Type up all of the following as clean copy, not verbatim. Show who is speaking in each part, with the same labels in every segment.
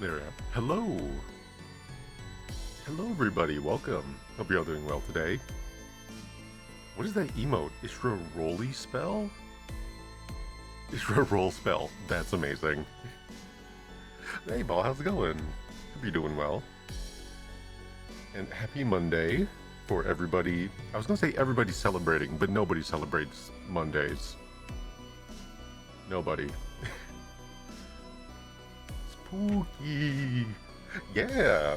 Speaker 1: There. Hello. Hello, everybody. Welcome. Hope you're all doing well today. What is that emote? Ishra Rolly spell? Ishra Roll spell. That's amazing. Hey, Ball. How's it going? Hope you're doing well. And happy Monday for everybody. I was going to say everybody's celebrating, but nobody celebrates Mondays. Nobody. Spooky. Yeah.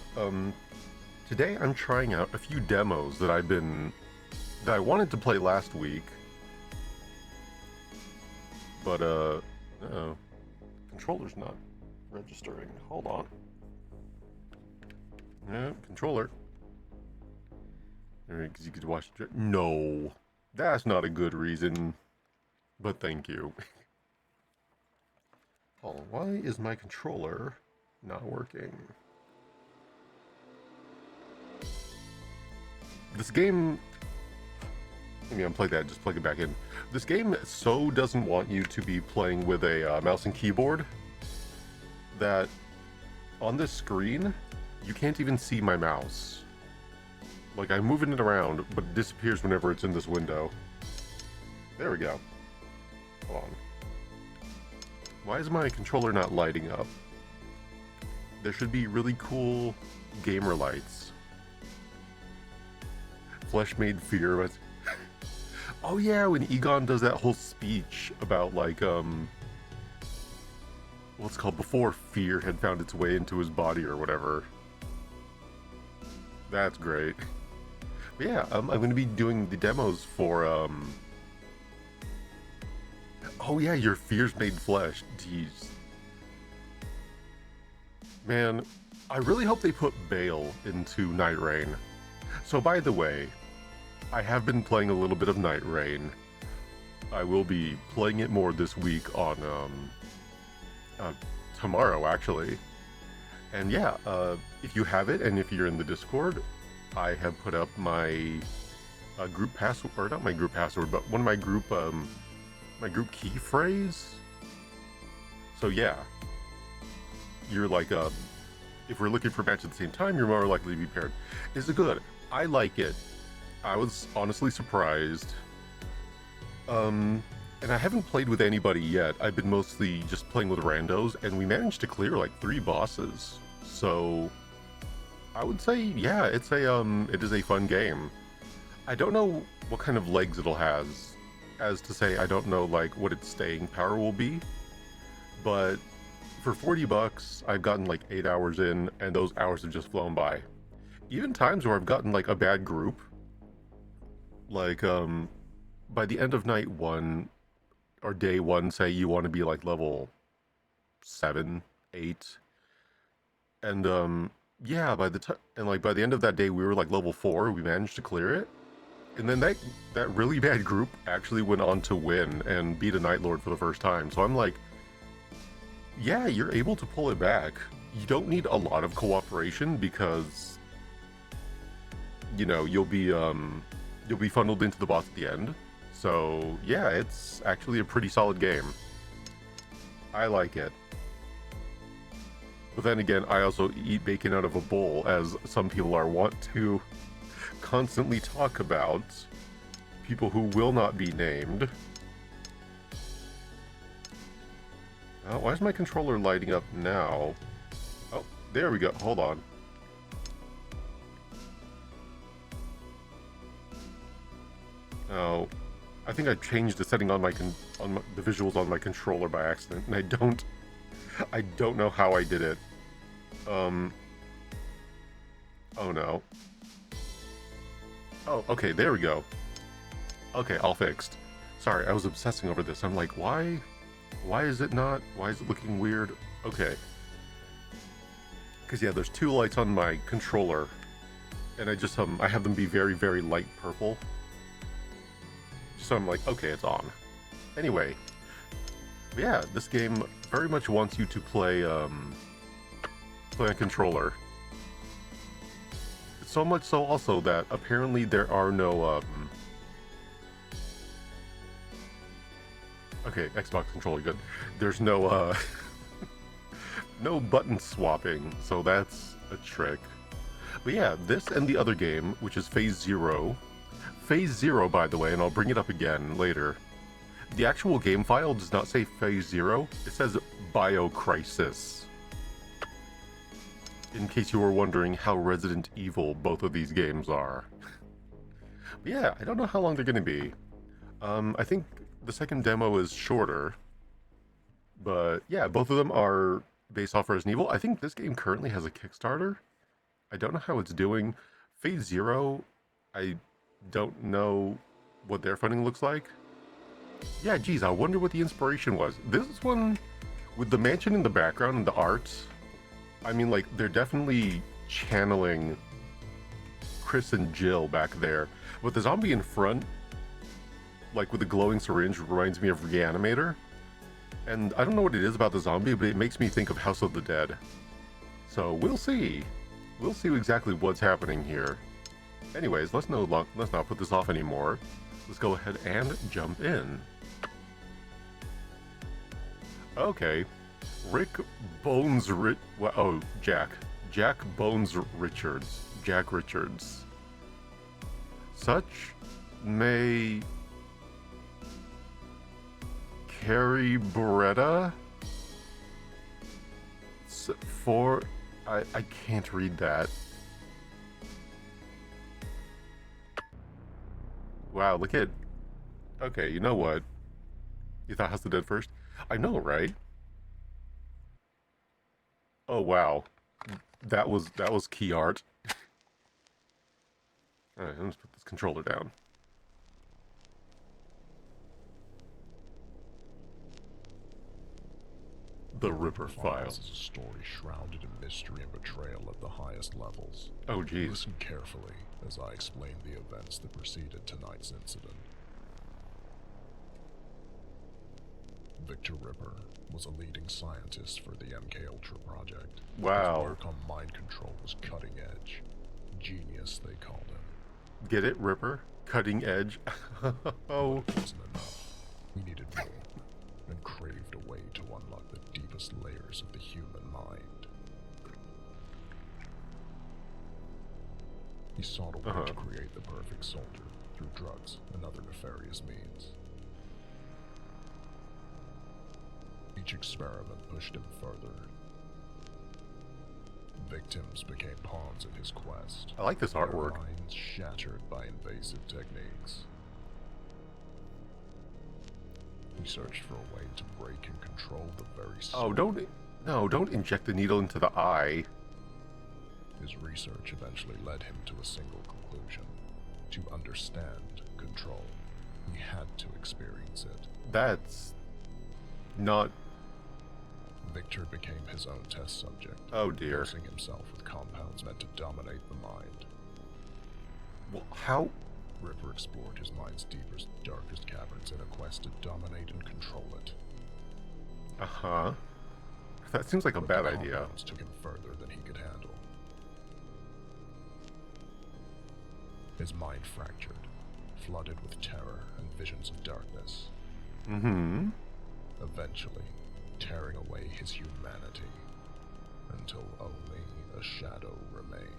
Speaker 1: Today I'm trying out a few demos that I wanted to play last week. But controller's not registering. Hold on. Yeah, controller. Alright, because you could watch it. No. That's not a good reason. But thank you. Oh, why is my controller not working? This game, let me unplug that, just plug it back in. This game so doesn't want you to be playing with a mouse and keyboard that on this screen, you can't even see my mouse. Like, I'm moving it around, but it disappears whenever it's in this window. There we go. Hold on. Why is my controller not lighting up? There should be really cool gamer lights. Flesh made fear. But oh yeah, when Egon does that whole speech about like what's it called, before fear had found its way into his body or whatever. That's great. But yeah, I'm going to be doing the demos for oh yeah, your fears made flesh. Jeez. Man, I really hope they put Bale into Night Rain. So by the way, I have been playing a little bit of Night Rain. I will be playing it more this week on tomorrow actually. And yeah, if you have it and if you're in the Discord, I have put up my group password, or not my group password, but one of my group key phrase. So yeah, you're like if we're looking for a match at the same time, you're more likely to be paired. Is it good? I like it. I was honestly surprised. And I haven't played with anybody yet. I've been mostly just playing with randos, and we managed to clear like 3 bosses. So I would say, yeah, it is a fun game. I don't know what kind of legs it'll has, as to say, I don't know like what its staying power will be, but for $40, I've gotten like 8 hours in, and those hours have just flown by. Even times where I've gotten like a bad group, like by the end of night 1 or day 1, say you want to be like level 7, 8, and yeah, by the end of that day we were like level 4. We managed to clear it, and then that really bad group actually went on to win and beat a Night Lord for the first time. So I'm like, yeah, you're able to pull it back. You don't need a lot of cooperation because, you know, you'll be funneled into the boss at the end. So yeah, it's actually a pretty solid game. I like it. But then again, I also eat bacon out of a bowl, as some people are wont to constantly talk about. People who will not be named. Oh, why is my controller lighting up now? Oh, there we go. Hold on. Oh, I think I changed the setting on the visuals on my controller by accident, and I don't know how I did it. Oh no. Oh, okay, there we go. Okay, all fixed. Sorry, I was obsessing over this. I'm like, why is it looking weird? Okay. Because yeah, there's 2 lights on my controller, and I have them be very, very light purple. So I'm like, okay, it's on. Anyway, yeah, this game very much wants you to play a controller. So much so also that apparently there are no okay, Xbox controller, good. There's no no button swapping, so that's a trick. But yeah, this and the other game, which is Phase Zero. Phase Zero, by the way, and I'll bring it up again later. The actual game file does not say Phase Zero, it says Biocrisis. In case you were wondering how Resident Evil both of these games are. But yeah, I don't know how long they're going to be. I think the second demo is shorter. But yeah, both of them are based off Resident Evil. I think this game currently has a Kickstarter. I don't know how it's doing. Phase Zero, I don't know what their funding looks like. Yeah, geez, I wonder what the inspiration was. This one, with the mansion in the background and the art, I mean, like, they're definitely channeling Chris and Jill back there. But the zombie in front, like with the glowing syringe, reminds me of Reanimator. And I don't know what it is about the zombie, but it makes me think of House of the Dead. So we'll see. We'll see exactly what's happening here. Anyways, let's not put this off anymore. Let's go ahead and jump in. Okay. Jack Bones Richards. Jack Richards. Such may carry Beretta for I can't read that. Wow, look at. Okay, you know what? You thought House of the Dead first? I know, right? Oh wow, that was key art. All right, let's put this controller down. The Ripper Files
Speaker 2: is a story shrouded in mystery and betrayal at the highest levels.
Speaker 1: Oh geez.
Speaker 2: Listen carefully as I explain the events that preceded tonight's incident. Victor Ripper was a leading scientist for the MKUltra project.
Speaker 1: Wow.
Speaker 2: His work on mind control was cutting edge. Genius, they called him.
Speaker 1: Get it, Ripper? Cutting edge? Oh.
Speaker 2: It wasn't enough. We needed more, and craved a way to unlock the deepest layers of the human mind. He sought a way to create the perfect soldier through drugs and other nefarious means. Each experiment pushed him further. Victims became pawns in his quest.
Speaker 1: I like this artwork.
Speaker 2: Their minds shattered by invasive techniques. He searched for a way to break and control the very soul.
Speaker 1: Oh, don't inject the needle into the eye.
Speaker 2: His research eventually led him to a single conclusion. To understand control, he had to experience it.
Speaker 1: That's not...
Speaker 2: Victor became his own test subject.
Speaker 1: Oh dear.
Speaker 2: Dosing himself with compounds meant to dominate the mind.
Speaker 1: Well, how...
Speaker 2: Ripper explored his mind's deepest, darkest caverns in a quest to dominate and control it.
Speaker 1: Uh-huh. That seems like a bad idea.
Speaker 2: The compounds took him further than he could handle. His mind fractured, flooded with terror and visions of darkness.
Speaker 1: Mm-hmm.
Speaker 2: Eventually, tearing away his humanity, until only a shadow remained.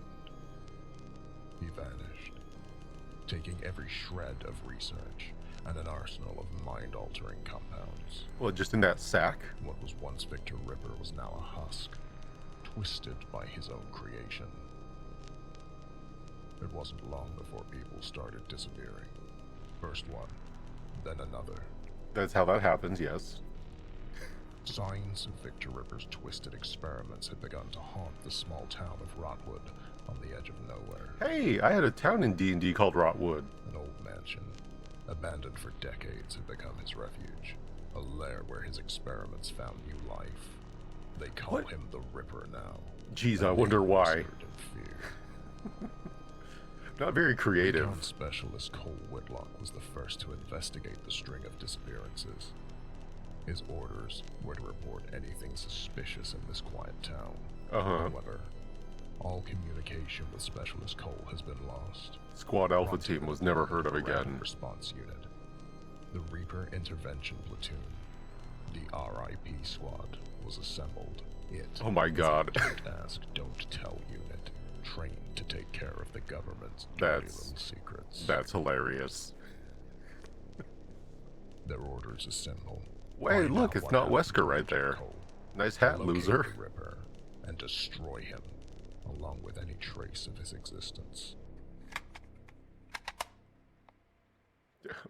Speaker 2: He vanished, taking every shred of research and an arsenal of mind-altering compounds.
Speaker 1: Well, just in that sack?
Speaker 2: What was once Victor Ripper was now a husk, twisted by his own creation. It wasn't long before people started disappearing. First one, then another.
Speaker 1: That's how that happens, yes.
Speaker 2: Signs of Victor Ripper's twisted experiments had begun to haunt the small town of Rotwood on the edge of nowhere.
Speaker 1: Hey, I had a town in D&D called Rotwood.
Speaker 2: An old mansion, abandoned for decades, had become his refuge. A lair where his experiments found new life. They call him the Ripper now.
Speaker 1: Geez, I wonder why.
Speaker 2: In fear.
Speaker 1: Not very creative.
Speaker 2: Recon Specialist Cole Whitlock was the first to investigate the string of disappearances. His orders were to report anything suspicious in this quiet town. However, all communication with Specialist Cole has been lost.
Speaker 1: Squad Alpha Team was never heard of again.
Speaker 2: Response Unit, the Reaper Intervention Platoon. The RIP squad was assembled. It
Speaker 1: Oh my god.
Speaker 2: was a don't ask, don't tell unit, trained to take care of the government's dirty little secrets.
Speaker 1: That's hilarious.
Speaker 2: Their orders is simple.
Speaker 1: Wait,
Speaker 2: Find
Speaker 1: look,
Speaker 2: out
Speaker 1: it's
Speaker 2: what
Speaker 1: not
Speaker 2: happened
Speaker 1: Wesker
Speaker 2: to
Speaker 1: right
Speaker 2: Agent
Speaker 1: there.
Speaker 2: Cole,
Speaker 1: Nice hat,
Speaker 2: locate
Speaker 1: loser.
Speaker 2: the Ripper, and destroy him, along with any trace of his existence.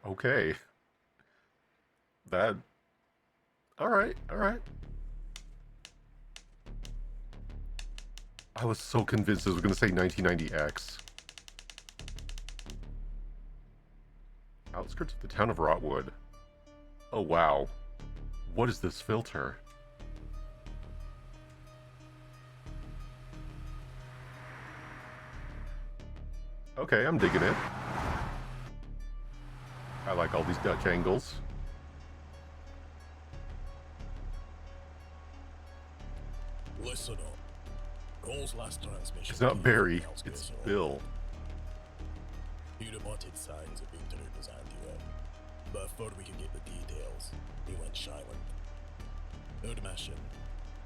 Speaker 1: Okay. That... Alright, alright. I was so convinced it was going to say 1990X. Outskirts of the town of Rotwood. Oh wow. What is this filter? Okay, I'm digging it. I like all these Dutch angles.
Speaker 3: Listen up. Cole's last transmission.
Speaker 1: It's not
Speaker 3: came
Speaker 1: Barry,
Speaker 3: from the
Speaker 1: it's
Speaker 3: outskirts of
Speaker 1: Bill.
Speaker 3: Oakland. He'd spotted signs of victory designed to him, but before we could get the details, he went silent. Our mission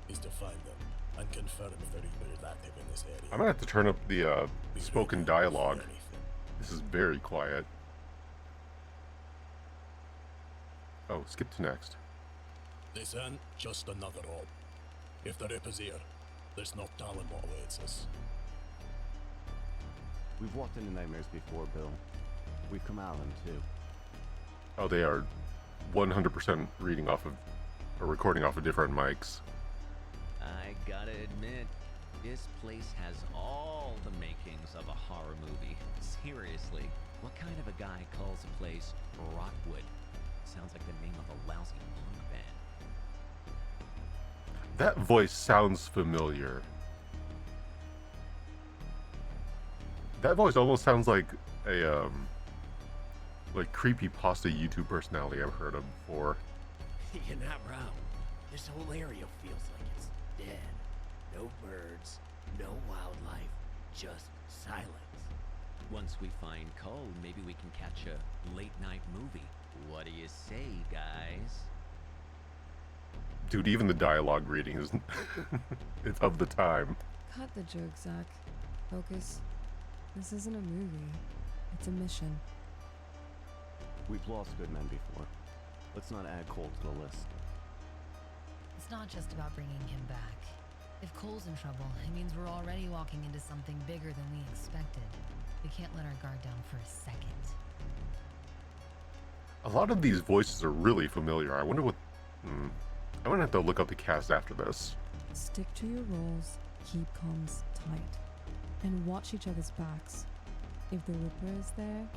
Speaker 3: is to find them and confirm if the Reaper is active in this area.
Speaker 1: I'm gonna have to turn up the
Speaker 3: Be
Speaker 1: spoken
Speaker 3: ready for
Speaker 1: dialogue.
Speaker 3: anything.
Speaker 1: This is very quiet. Oh, skip to next.
Speaker 3: This ain't just another op. If the Reaper's here, there's no telling what awaits us.
Speaker 4: We've walked into nightmares before, Bill. We've come out of them too.
Speaker 1: Oh, they are 100% reading off of, or recording off of different mics.
Speaker 5: I gotta admit, this place has all the makings of a horror movie. Seriously, what kind of a guy calls a place Rotwood? Sounds like the name of a lousy punk band.
Speaker 1: That voice sounds familiar. That voice almost sounds like a creepypasta YouTube personality I've heard of before.
Speaker 6: You're not wrong. This whole area feels like it's dead. No birds, no wildlife, just silence.
Speaker 5: Once we find Cole, maybe we can catch a late-night movie. What do you say, guys?
Speaker 1: Dude, even the dialogue reading is it's of the time.
Speaker 7: Cut the joke, Zach. Focus. This isn't a movie. It's a mission.
Speaker 4: We've lost good men before. Let's not add Cole to the list.
Speaker 8: It's not just about bringing him back. If Cole's in trouble, it means we're already walking into something bigger than we expected. We can't let our guard down for a second.
Speaker 1: A lot of these voices are really familiar. I wonder what... I'm gonna have to look up the cast after this.
Speaker 7: Stick to your roles, keep comms tight, and watch each other's backs. If the Ripper is there,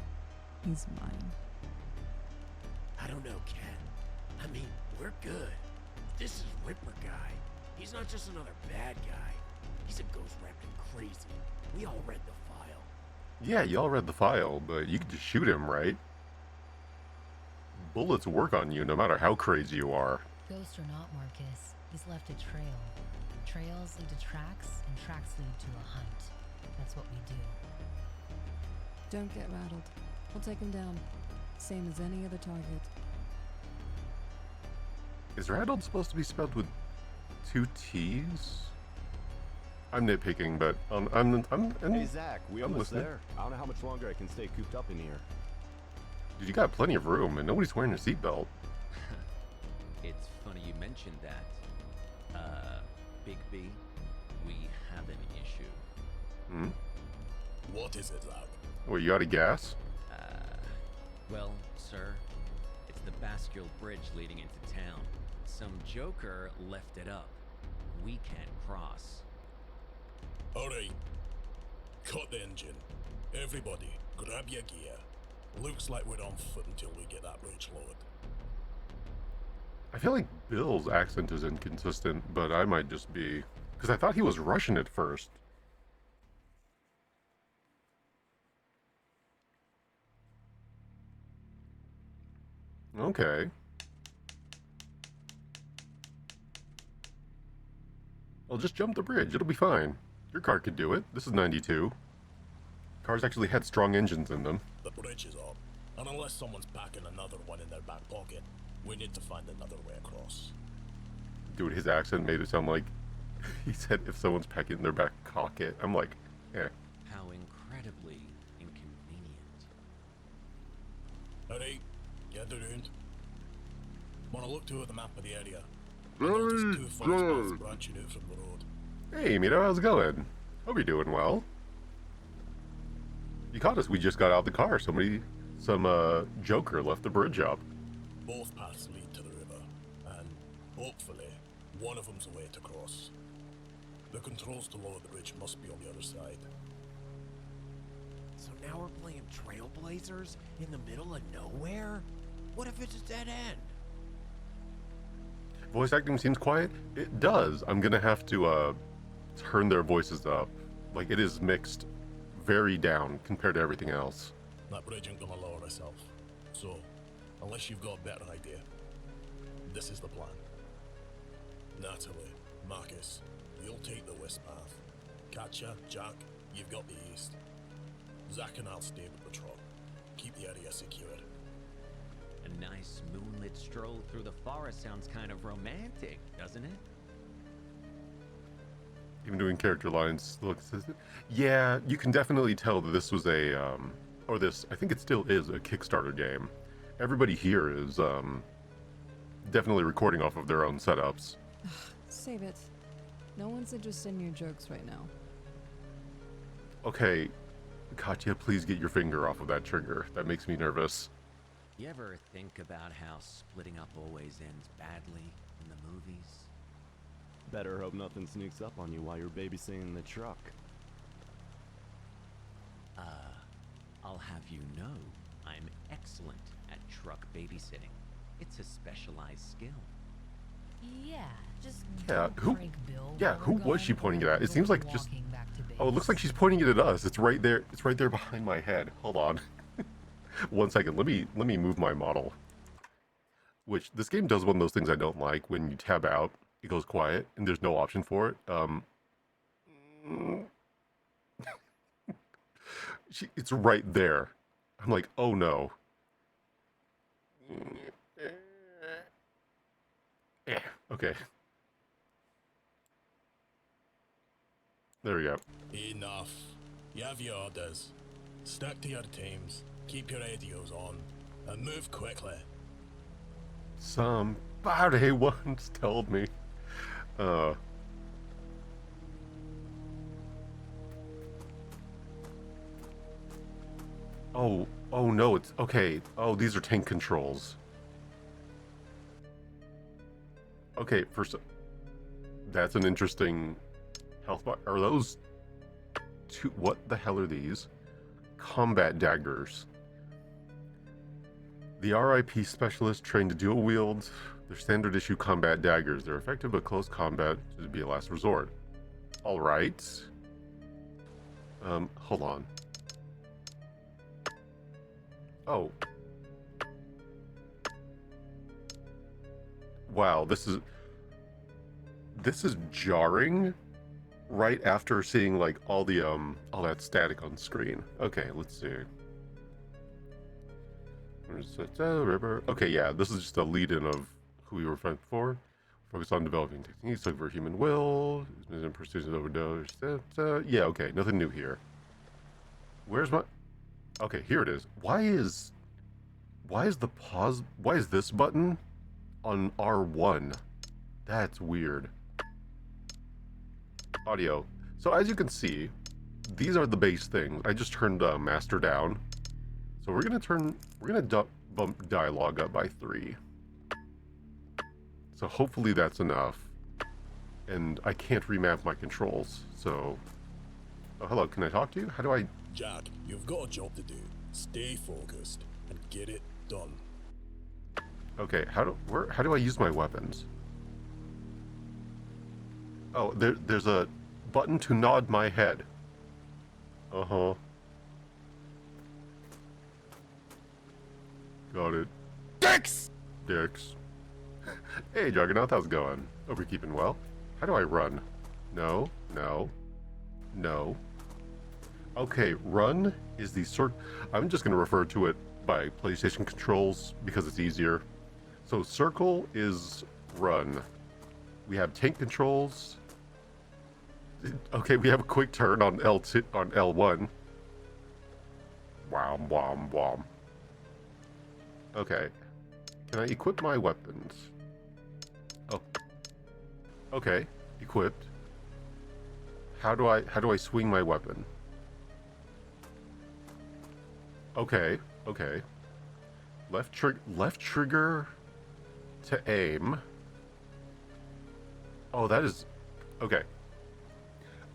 Speaker 7: he's mine.
Speaker 6: I don't know, Ken. I mean, we're good. This is Ripper guy. He's not just another bad guy. He's a ghost wrapped in crazy. We all read the file.
Speaker 1: Yeah, y'all read the file, but you can just shoot him, right? Bullets work on you no matter how crazy you are.
Speaker 8: Ghost or not, Marcus, he's left a trail. Trails lead to tracks, and tracks lead to a hunt. That's what we do.
Speaker 7: Don't get rattled. We'll take him down. Same as any other target.
Speaker 1: Is Rattled supposed to be spelled with 2 T's? I'm nitpicking, but
Speaker 4: Hey Zach, we
Speaker 1: I'm
Speaker 4: almost
Speaker 1: listening.
Speaker 4: there. I don't know how much longer I can stay cooped up in here.
Speaker 1: Dude, you got plenty of room, and nobody's wearing a seatbelt.
Speaker 5: It's funny you mentioned that. Big B, we have an issue.
Speaker 3: What is it, lad?
Speaker 1: Wait, you out of gas?
Speaker 5: Well, sir, it's the Baskerville Bridge leading into town. Some joker left it up. We can't cross.
Speaker 3: Alright. Cut the engine. Everybody, grab your gear. Looks like we're on foot until we get that bridge lowered.
Speaker 1: I feel like Bill's accent is inconsistent, but I might just be... Because I thought he was Russian at first. Okay. Well, just jump the bridge. It'll be fine. Your car could do it. This is 92. Cars actually had strong engines in them.
Speaker 3: The bridge is up, and unless someone's packing another one in their back pocket, We need to find another way across.
Speaker 1: Dude, his accent made it sound like he said if someone's pecking their back, cock it. I'm like, eh.
Speaker 5: How incredibly inconvenient.
Speaker 3: Alright, gather round. Wanna look through the map of the area. I noticed two forest paths branching out from the road.
Speaker 1: Hey, Mito, how's it going? Hope you're doing well. You caught us. We just got out of the car. Some joker left the bridge up.
Speaker 3: Both paths lead to the river, and hopefully, one of them's a way to cross. The controls to lower the bridge must be on the other side.
Speaker 6: So now we're playing Trailblazers in the middle of nowhere? What if it's a dead end?
Speaker 1: Voice acting seems quiet. It does. I'm gonna have to turn their voices up. Like, it is mixed very down compared to everything else.
Speaker 3: That bridge ain't gonna lower itself. So, unless you've got a better idea, this is the plan. Natalie, Marcus, you'll take the west path. Katja, Jack, you've got the east. Zack and I'll stay with the truck. Keep the area secure.
Speaker 5: A nice moonlit stroll through the forest sounds kind of romantic, doesn't it?
Speaker 1: Even doing character lines looks. Yeah, you can definitely tell that this was I think it still is a Kickstarter game. Everybody here is definitely recording off of their own setups.
Speaker 7: Save it. No one's interested in your jokes right now.
Speaker 1: Okay, Katya, please get your finger off of that trigger. That makes me nervous.
Speaker 5: You ever think about how splitting up always ends badly in the movies?
Speaker 4: Better hope nothing sneaks up on you while you're babysitting the truck.
Speaker 5: I'll have you know, I'm excellent at truck babysitting. It's a specialized skill.
Speaker 8: Yeah, just
Speaker 1: Yeah,
Speaker 8: don't
Speaker 1: who-
Speaker 8: prank Bill
Speaker 1: yeah,
Speaker 8: while
Speaker 1: who
Speaker 8: we're
Speaker 1: was she
Speaker 8: going
Speaker 1: pointing it
Speaker 8: or
Speaker 1: at? It seems
Speaker 8: we're
Speaker 1: like just-
Speaker 8: walking back to
Speaker 1: Oh, it looks like
Speaker 8: base.
Speaker 1: she's pointing it at us. It's right there. It's right there behind my head. Hold on. 1 second. Let me move my model. Which this game does one of those things I don't like. When you tab out, it goes quiet, and there's no option for it. It's right there. I'm like, oh no. Okay. There we go.
Speaker 3: Enough. You have your orders. Stick to your times, keep your radios on, and move quickly.
Speaker 1: Somebody once told me. Oh no, it's okay. Oh, these are tank controls. Okay, first, that's an interesting health bar. Are those two? What the hell are these? Combat daggers. The RIP specialist trained to dual wield. They're standard issue combat daggers. They're effective but close combat should be a last resort. All right. Hold on. Oh. Wow, this is jarring right after seeing like all that static on screen. Okay, let's see. Where's it? River. Okay, yeah, this is just a lead-in of who we were fighting for. Focus on developing techniques like for human will, in pursuit of overdose. Yeah, okay, nothing new here. Where's my? Okay, here it is. Why is the pause? Why is this button on R1? That's weird. Audio. So as you can see, these are the base things. I just turned master down. So we're gonna bump dialogue up by 3. So hopefully that's enough. And I can't remap my controls, so... Oh, hello, can I talk to you? How do I...
Speaker 3: Jack, you've got a job to do. Stay focused and get it done.
Speaker 1: Okay, how do I use my weapons? Oh, there's a button to nod my head. Uh-huh. Got it. Dix! Hey, Juggernaut, how's it going? Hope you're keeping well. How do I run? No. Okay, run is the I'm just going to refer to it by PlayStation controls because it's easier. So circle is run. We have tank controls. Okay, we have a quick turn on L2 on L1. Wham wham wham. Okay. Can I equip my weapons? Oh. Okay, equipped. How do I swing my weapon? Okay, okay. Left trigger to aim. Oh, that is okay.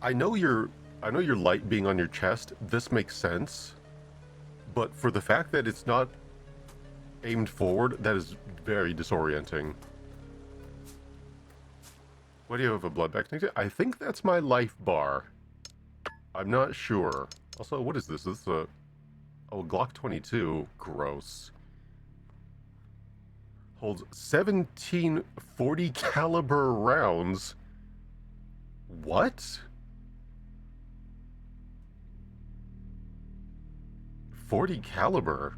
Speaker 1: I know your light being on your chest. This makes sense, but for the fact that it's not aimed forward, that is very disorienting. What do you have a blood bag next to? I think that's my life bar. I'm not sure. Also, what is this? This is a Glock 22. Gross. Holds 17 40 caliber rounds. What? 40 caliber?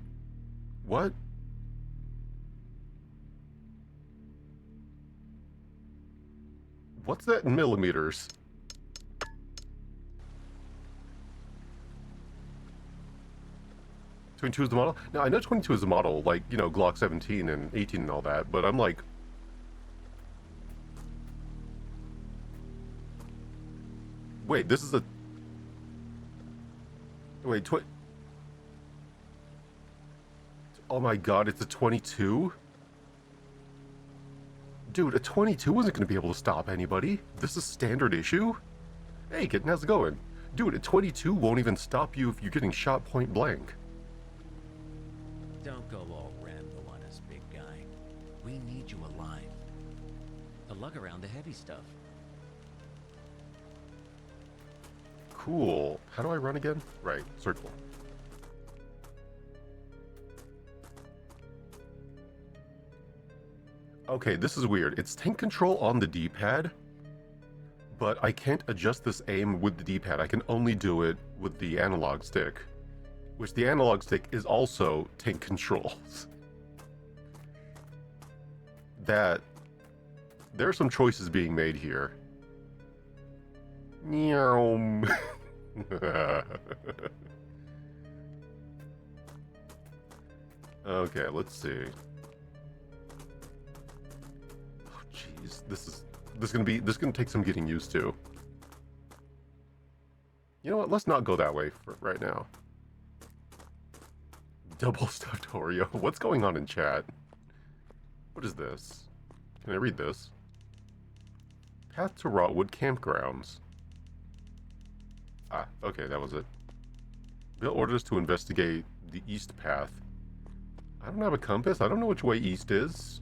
Speaker 1: What? What's that in millimeters? .22 is the model? Now, I know 22 is the model, like, you know, Glock 17 and 18 and all that, but I'm like... Wait, this is a... Wait, Oh my god, it's a 22? Dude, a 22 wasn't going to be able to stop anybody. This is standard issue? Hey, kitten, how's it going? Dude, a 22 won't even stop you if you're getting shot point blank.
Speaker 5: Don't go all Rambo on us, big guy. We need you alive. To lug around the heavy stuff.
Speaker 1: Cool. How do I run again? Right, circle. Okay, this is weird. It's tank control on the D-pad, but I can't adjust this aim with the D-pad. I can only do it with the analog stick, which the analog stick is also tank controls. There are some choices being made here. Meow. Okay, let's see. Oh, jeez, this is gonna take some getting used to. You know what? Let's not go that way for right now. Double stuffed Oreo. What's going on in chat? What is this? Can I read this? Path to Rotwood Campgrounds. Ah, okay, that was it. Bill ordered us to investigate the east path. I don't have a compass. I don't know which way east is.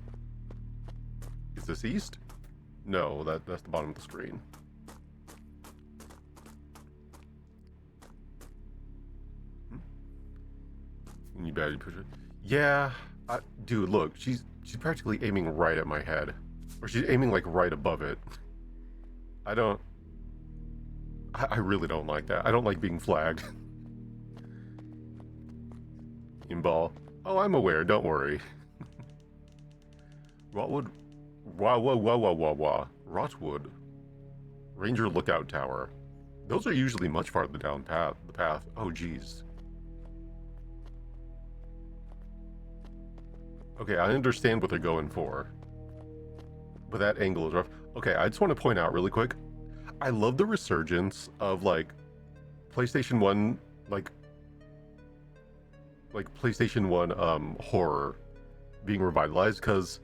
Speaker 1: Is this east? No, that's the bottom of the screen. You better push it. Yeah, dude, look, she's practically aiming right at my head, or she's aiming like right above it. I really don't like that. I don't like being flagged. Ball. Oh, I'm aware. Don't worry. Rotwood. Rotwood. Ranger Lookout Tower. Those are usually much farther down the path. Oh, geez. Okay, I understand what they're going for, but that angle is rough. Okay, I just want to point out really quick. I love the resurgence of like PlayStation 1, like PlayStation 1 horror being revitalized, because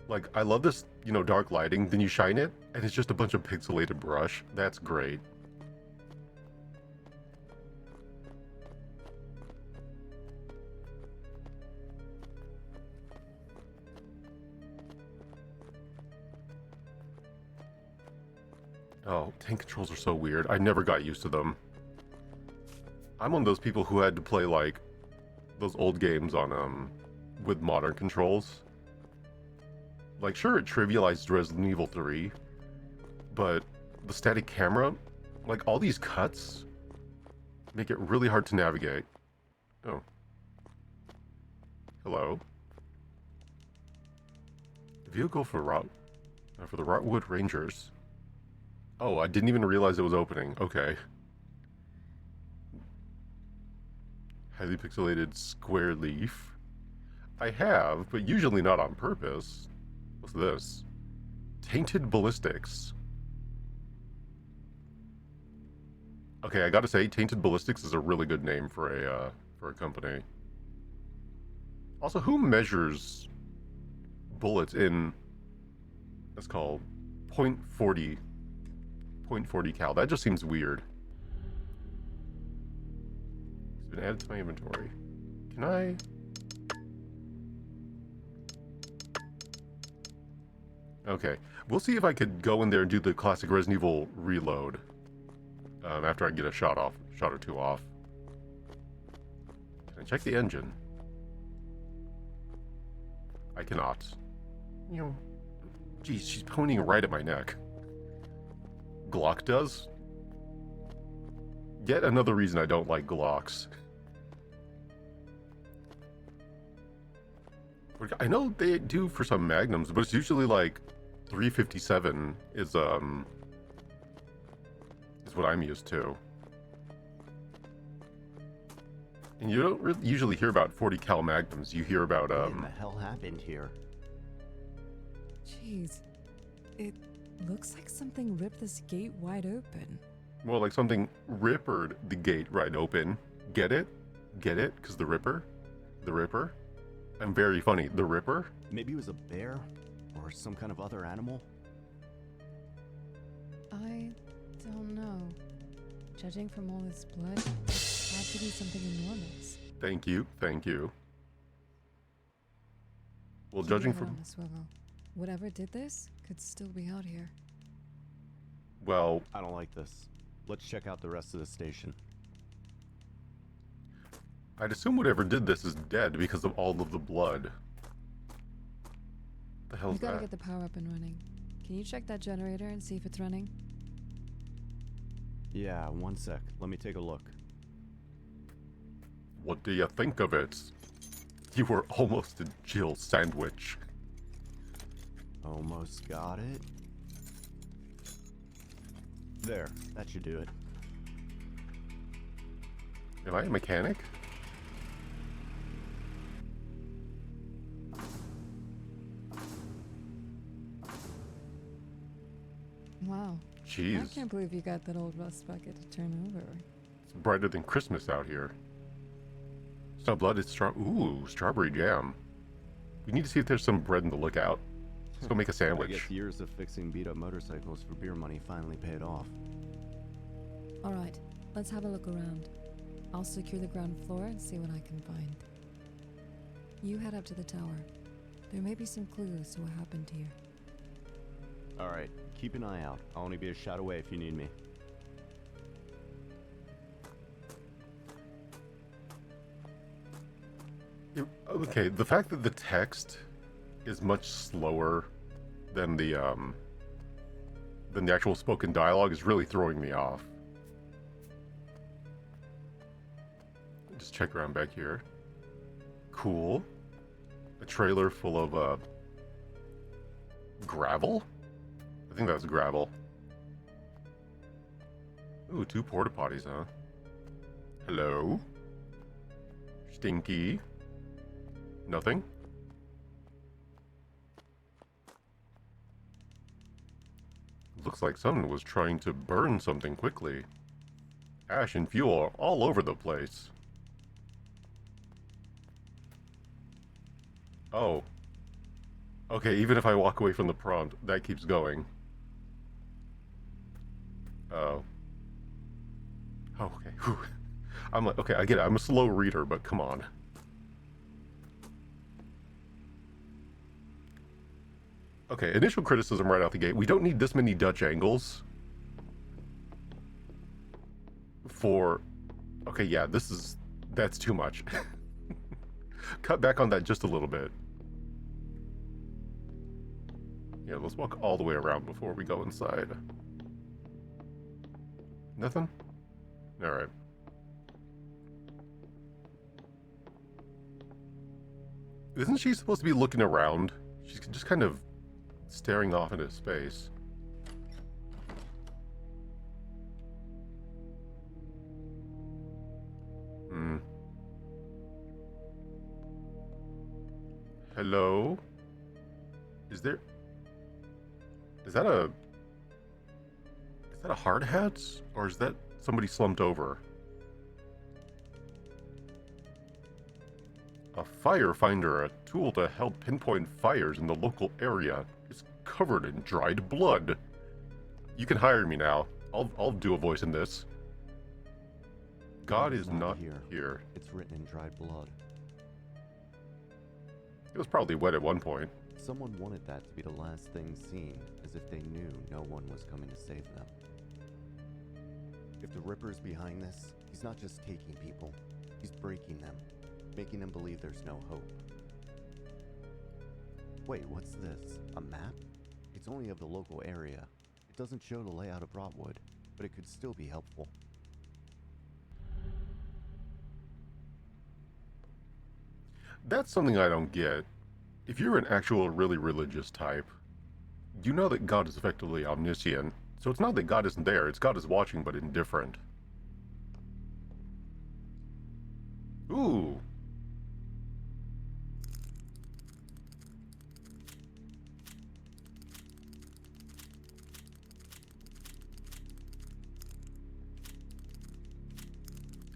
Speaker 1: like I love this, you know, dark lighting, then you shine it and it's just a bunch of pixelated brush. That's great. Oh, tank controls are so weird. I never got used to them. I'm one of those people who had to play like those old games on with modern controls. Like, sure, it trivialized Resident Evil 3, but the static camera, like all these cuts, make it really hard to navigate. Oh. Hello. Vehicle for the Rotwood Rangers. Oh, I didn't even realize it was opening. Okay. Highly pixelated square leaf. I have, but usually not on purpose. What's this? Tainted Ballistics. Okay, I gotta say, Tainted Ballistics is a really good name for a company. Also, who measures bullets in, that's called .40 cal? That just seems weird. It's been added to my inventory. Can I? Okay, we'll see if I could go in there and do the classic Resident Evil reload after I get a shot or two off. Can I check the engine? I cannot. You know, geez, she's pointing right at my neck. Glock does? Yet another reason I don't like Glocks. I know they do for some Magnums, but it's usually like 357 is what I'm used to. And you don't really usually hear about 40 cal Magnums. You hear about
Speaker 4: What in the hell happened here?
Speaker 7: Jeez. It looks like something ripped this gate wide open.
Speaker 1: well, like something rippered the gate right open. Get it? Get it? Because the Ripper? The Ripper? I'm very funny. The Ripper?
Speaker 4: Maybe it was a bear? Or some kind of other animal?
Speaker 7: I don't know. Judging from all this blood, it had to be something enormous.
Speaker 1: Thank you. Thank you. Well,
Speaker 7: Keep
Speaker 1: judging
Speaker 7: your head
Speaker 1: from...
Speaker 7: on a swivel. Whatever did this could still be out here.
Speaker 1: Well,
Speaker 4: I don't like this. Let's check out the rest of the station.
Speaker 1: I'd assume whatever did this is dead because of all of the blood. The hell's
Speaker 7: We gotta
Speaker 1: that?
Speaker 7: get the power up and running. Can you check that generator and see if it's running?
Speaker 4: Yeah, one sec. Let me take a look.
Speaker 1: What do you think of it? You were almost a Jill sandwich.
Speaker 4: Almost got it. There, that should do it.
Speaker 1: Am I a mechanic?
Speaker 7: Wow. I
Speaker 1: Jeez,
Speaker 7: can't believe you got that old rust bucket to turn over.
Speaker 1: it's brighter than Christmas out here. It's not blood, it's strawberry jam. We need to see if there's some bread in the lookout. Let's go make a
Speaker 4: I
Speaker 1: sandwich.
Speaker 4: guess years of fixing beat-up motorcycles for beer money finally paid off.
Speaker 7: Alright, let's have a look around. I'll secure the ground floor and see what I can find. You head up to the tower. There may be some clues to what happened here.
Speaker 4: Alright, keep an eye out. I'll only be a shot away if you need me.
Speaker 1: Okay, the fact that the text is much slower than the actual spoken dialogue is really throwing me off. Just check around back here. Cool. A trailer full of gravel? I think that was gravel. Ooh, 2 porta potties, huh? Hello? Stinky? Nothing? Looks like someone was trying to burn something quickly. Ash and fuel are all over the place. Oh. Okay, even if I walk away from the prompt, that keeps going. Oh. Oh, okay. Whew. I'm like, okay, I get it. I'm a slow reader, but come on. Okay, initial criticism right out the gate. We don't need this many Dutch angles for... Okay, yeah, that's too much. Cut back on that just a little bit. Yeah, let's walk all the way around before we go inside. Nothing? Alright. Isn't she supposed to be looking around? She's just kind of staring off into space. Hmm. Hello? Is that a hard hat? Or is that somebody slumped over? A firefinder, a tool to help pinpoint fires in the local area, is covered in dried blood. You can hire me now. I'll do a voice in this. God is not here.
Speaker 4: It's written in dried blood.
Speaker 1: It was probably wet at one point.
Speaker 4: Someone wanted that to be the last thing seen, as if they knew no one was coming to save them. If the Ripper's behind this, he's not just taking people, he's breaking them, making them believe there's no hope. Wait, what's this? A map? It's only of the local area. It doesn't show the layout of Rotwood, but it could still be helpful.
Speaker 1: That's something I don't get. If you're an actual really religious type, you know that God is effectively omniscient. So it's not that God isn't there, it's God is watching but indifferent. Ooh.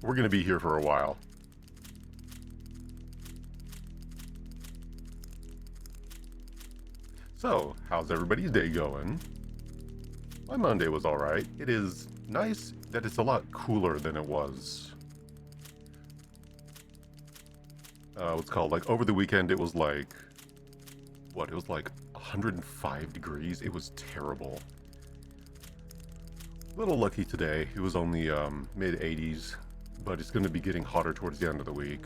Speaker 1: We're gonna be here for a while. So, how's everybody's day going? My Monday was alright. It is nice that it's a lot cooler than it was. What's called, like, over the weekend it was like, what, it was like 105 degrees? It was terrible. A little lucky today. It was only mid-80s, but it's going to be getting hotter towards the end of the week.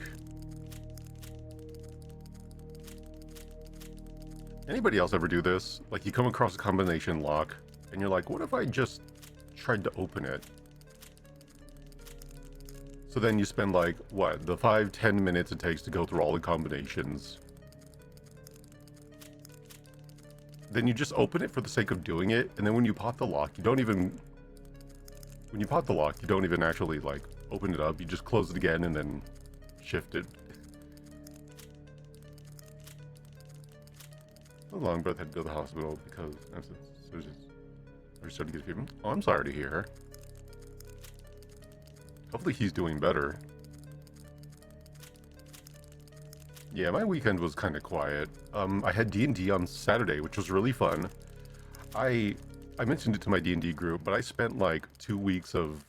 Speaker 1: Anybody else ever do this? Like, you come across a combination lock, and you're like, what if I just tried to open it? So then you spend, like, what, the 5-10 minutes it takes to go through all the combinations. Then you just open it for the sake of doing it, and then when you pop the lock, you don't even... When you pop the lock, you don't even actually, like, open it up. You just close it again and then shift it. A long breath had to go to the hospital because we're starting to get treatment. Oh, I'm sorry to hear. Hopefully he's doing better. Yeah, my weekend was kind of quiet. I had D&D on Saturday, which was really fun. I mentioned it to my D&D group, but I spent like 2 weeks of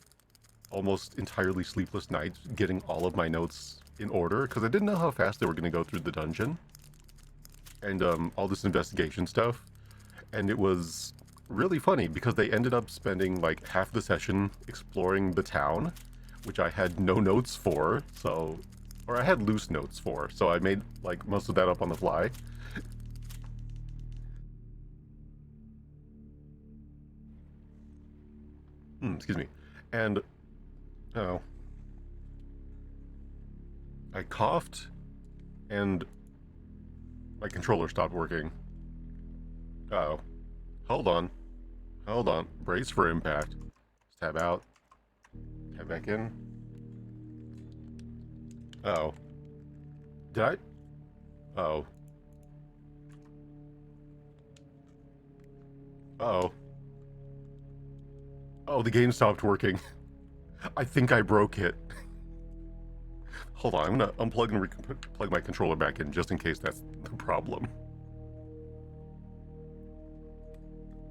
Speaker 1: almost entirely sleepless nights getting all of my notes in order because I didn't know how fast they were going to go through the dungeon. And all this investigation stuff, and it was really funny because they ended up spending like half the session exploring the town, which I had no notes for, so, or I had loose notes for, so I made like most of that up on the fly. Excuse me. And oh, I coughed and my controller stopped working. Uh-oh. Hold on. Hold on. Brace for impact. Tab out. Tab back in. Uh-oh. Did I? Uh-oh. Uh-oh. Oh, the game stopped working. I think I broke it. Hold on, I'm gonna unplug and plug my controller back in just in case that's the problem.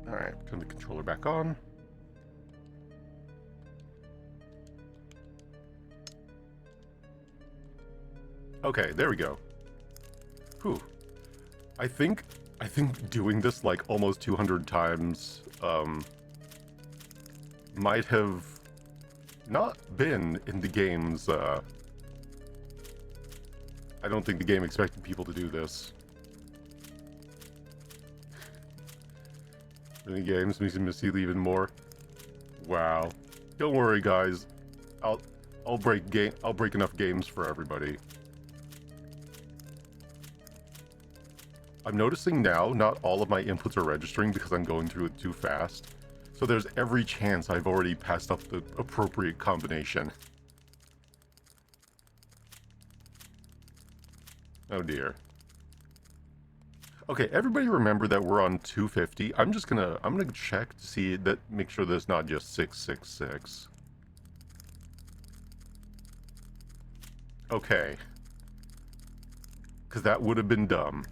Speaker 1: Alright, turn the controller back on. Okay, there we go. Whew. I think doing this like almost 200 times might have not been in the game's I don't think the game expected people to do this. Mini games makes me miss you even more. Wow. Don't worry, guys. I'll break enough games for everybody. I'm noticing now not all of my inputs are registering because I'm going through it too fast. So there's every chance I've already passed up the appropriate combination. Oh dear. Okay, everybody remember that we're on 250. I'm gonna check to see that, make sure there's not just 666. Okay. Because that would have been dumb.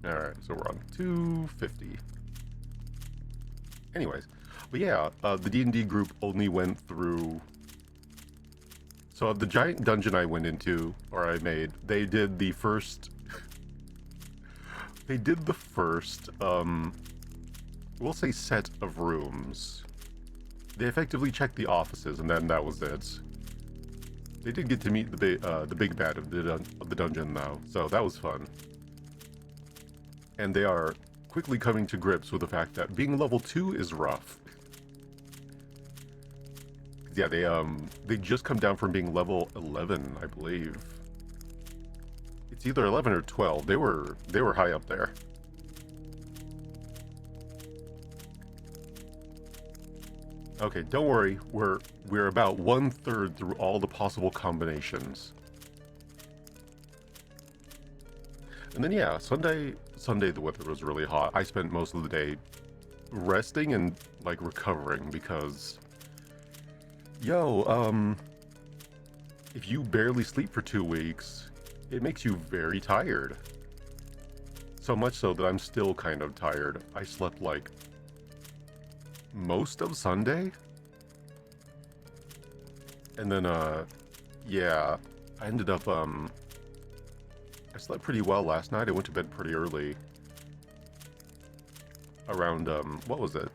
Speaker 1: Alright, so we're on 250. Anyways, but yeah, the D&D group only went through... So the giant dungeon I went into, or I made, they did the first... They did the first, we'll say set of rooms. They effectively checked the offices, and then that was it. They did get to meet the big bad of the dungeon, though, so that was fun. And they are quickly coming to grips with the fact that being level 2 is rough. Yeah, they just come down from being level 11, I believe. It's either 11 or 12. They were high up there. Okay, don't worry. We're about 1/3 through all the possible combinations. And then yeah, Sunday the weather was really hot. I spent most of the day resting and like recovering because if you barely sleep for 2 weeks, it makes you very tired. So much so that I'm still kind of tired. I slept like most of Sunday. And then yeah, I ended up I slept pretty well last night. I went to bed pretty early. Around what was it?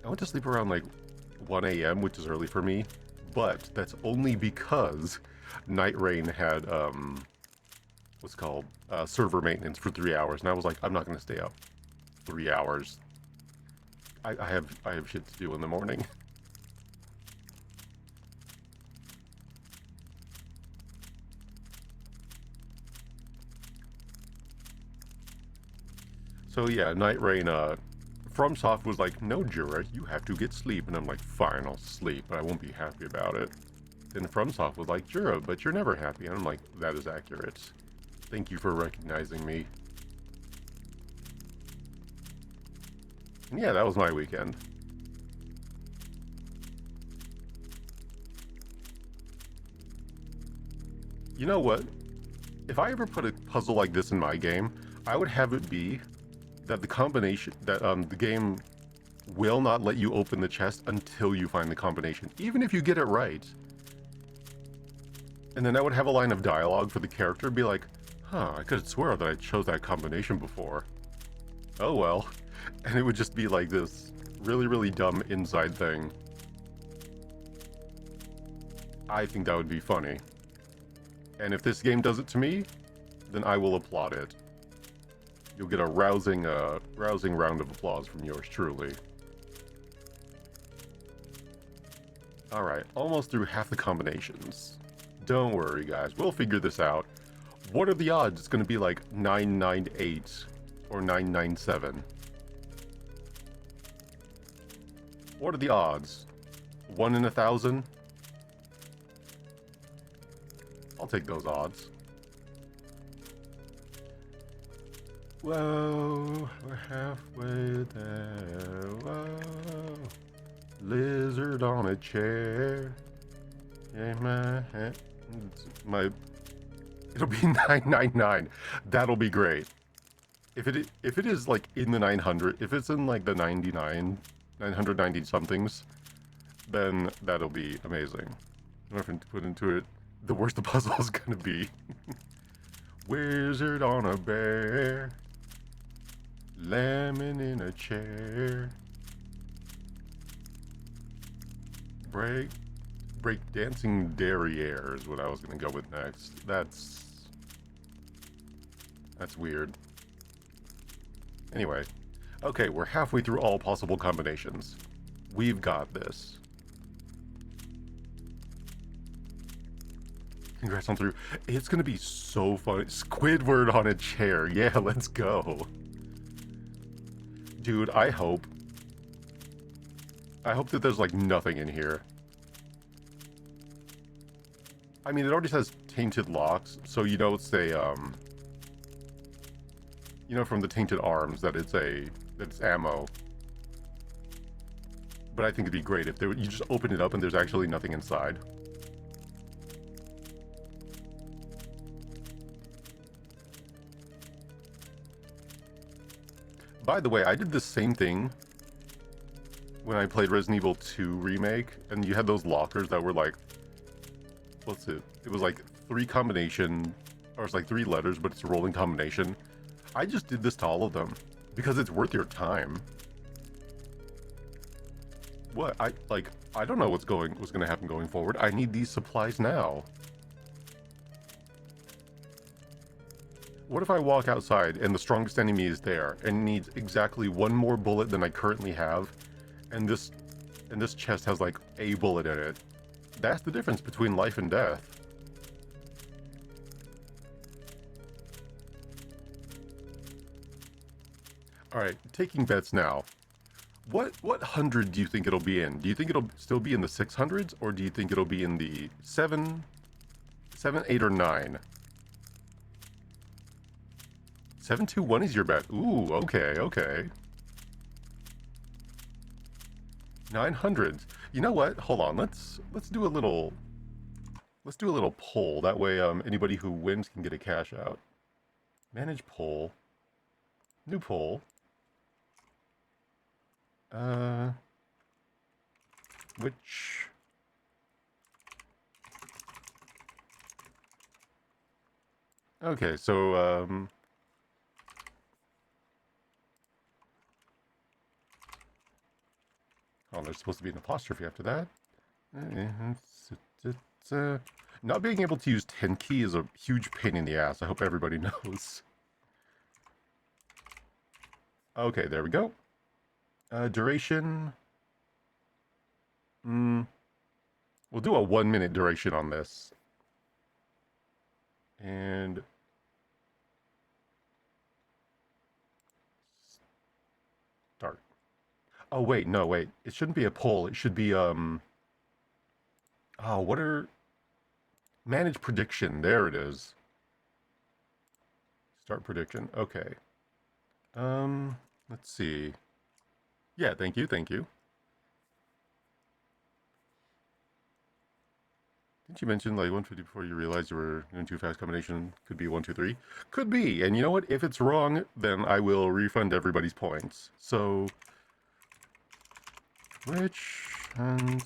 Speaker 1: I went to sleep around like 1 a.m., which is early for me, but that's only because Night Rain had what's called server maintenance for 3 hours, and I was like, I'm not going to stay up 3 hours. I have shit to do in the morning. So yeah, Night Rain, FromSoft was like, no, Jura, you have to get sleep. And I'm like, fine, I'll sleep, but I won't be happy about it. Then FromSoft was like, Jura, but you're never happy. And I'm like, that is accurate. Thank you for recognizing me. And yeah, that was my weekend. You know what? If I ever put a puzzle like this in my game, I would have it be that the combination, that the game will not let you open the chest until you find the combination, even if you get it right. And then I would have a line of dialogue for the character, be like, huh, I could swear that I chose that combination before. Oh well. And it would just be like this really, really dumb inside thing. I think that would be funny. And if this game does it to me, then I will applaud it. You'll get a rousing round of applause from yours truly. Alright, almost through half the combinations. Don't worry, guys. We'll figure this out. What are the odds it's going to be like 998 or 997? What are the odds? 1 in 1,000? I'll take those odds. Whoa, we're halfway there. Whoa, lizard on a chair. Yeah, it'll be 999. That'll be great. If it is like in the 900, if it's in like the 990 somethings, then that'll be amazing. I'm going to put into it the worst the puzzle is gonna be. Wizard on a bear. Lemon in a chair. Break dancing derriere is what I was gonna go with next. That's weird. Anyway, okay, we're halfway through all possible combinations. We've got this. Congrats on 3. It's gonna be so fun. Squidward on a chair. Yeah, let's go. Dude, I hope that there's like nothing in here. I mean, it already says tainted locks, so you know it's a you know from the tainted arms that it's ammo. But I think it'd be great if you just open it up and there's actually nothing inside. By the way, I did the same thing when I played Resident Evil 2 Remake, and you had those lockers that were like, what's it? It was like 3 combination, or it's like 3 letters, but it's a rolling combination. I just did this to all of them because it's worth your time. What? I don't know what's gonna happen going forward. I need these supplies now. What if I walk outside and the strongest enemy is there and needs exactly 1 more bullet than I currently have, and this chest has like a bullet in it? That's the difference between life and death. Alright, taking bets now. What 100 do you think it'll be in? Do you think it'll still be in the 600s, or do you think it'll be in the 7, 8, or 9? 721 is your bet. Ooh, okay. 900s. You know what? Hold on. Let's do a little poll. That way, anybody who wins can get a cash out. Manage poll. New poll. Which... Okay, so, oh, there's supposed to be an apostrophe after that. Not being able to use 10 key is a huge pain in the ass. I hope everybody knows. Okay, there we go. Duration. We'll do a 1 minute duration on this. And start. Oh wait, no, wait. It shouldn't be a poll. It should be oh, what are manage prediction? There it is. Start prediction. Okay. Let's see. Yeah, thank you. Didn't you mention like 150 before you realized you were doing too fast? Combination could be 1, 2, 3. Could be. And you know what? If it's wrong, then I will refund everybody's points. So, which hand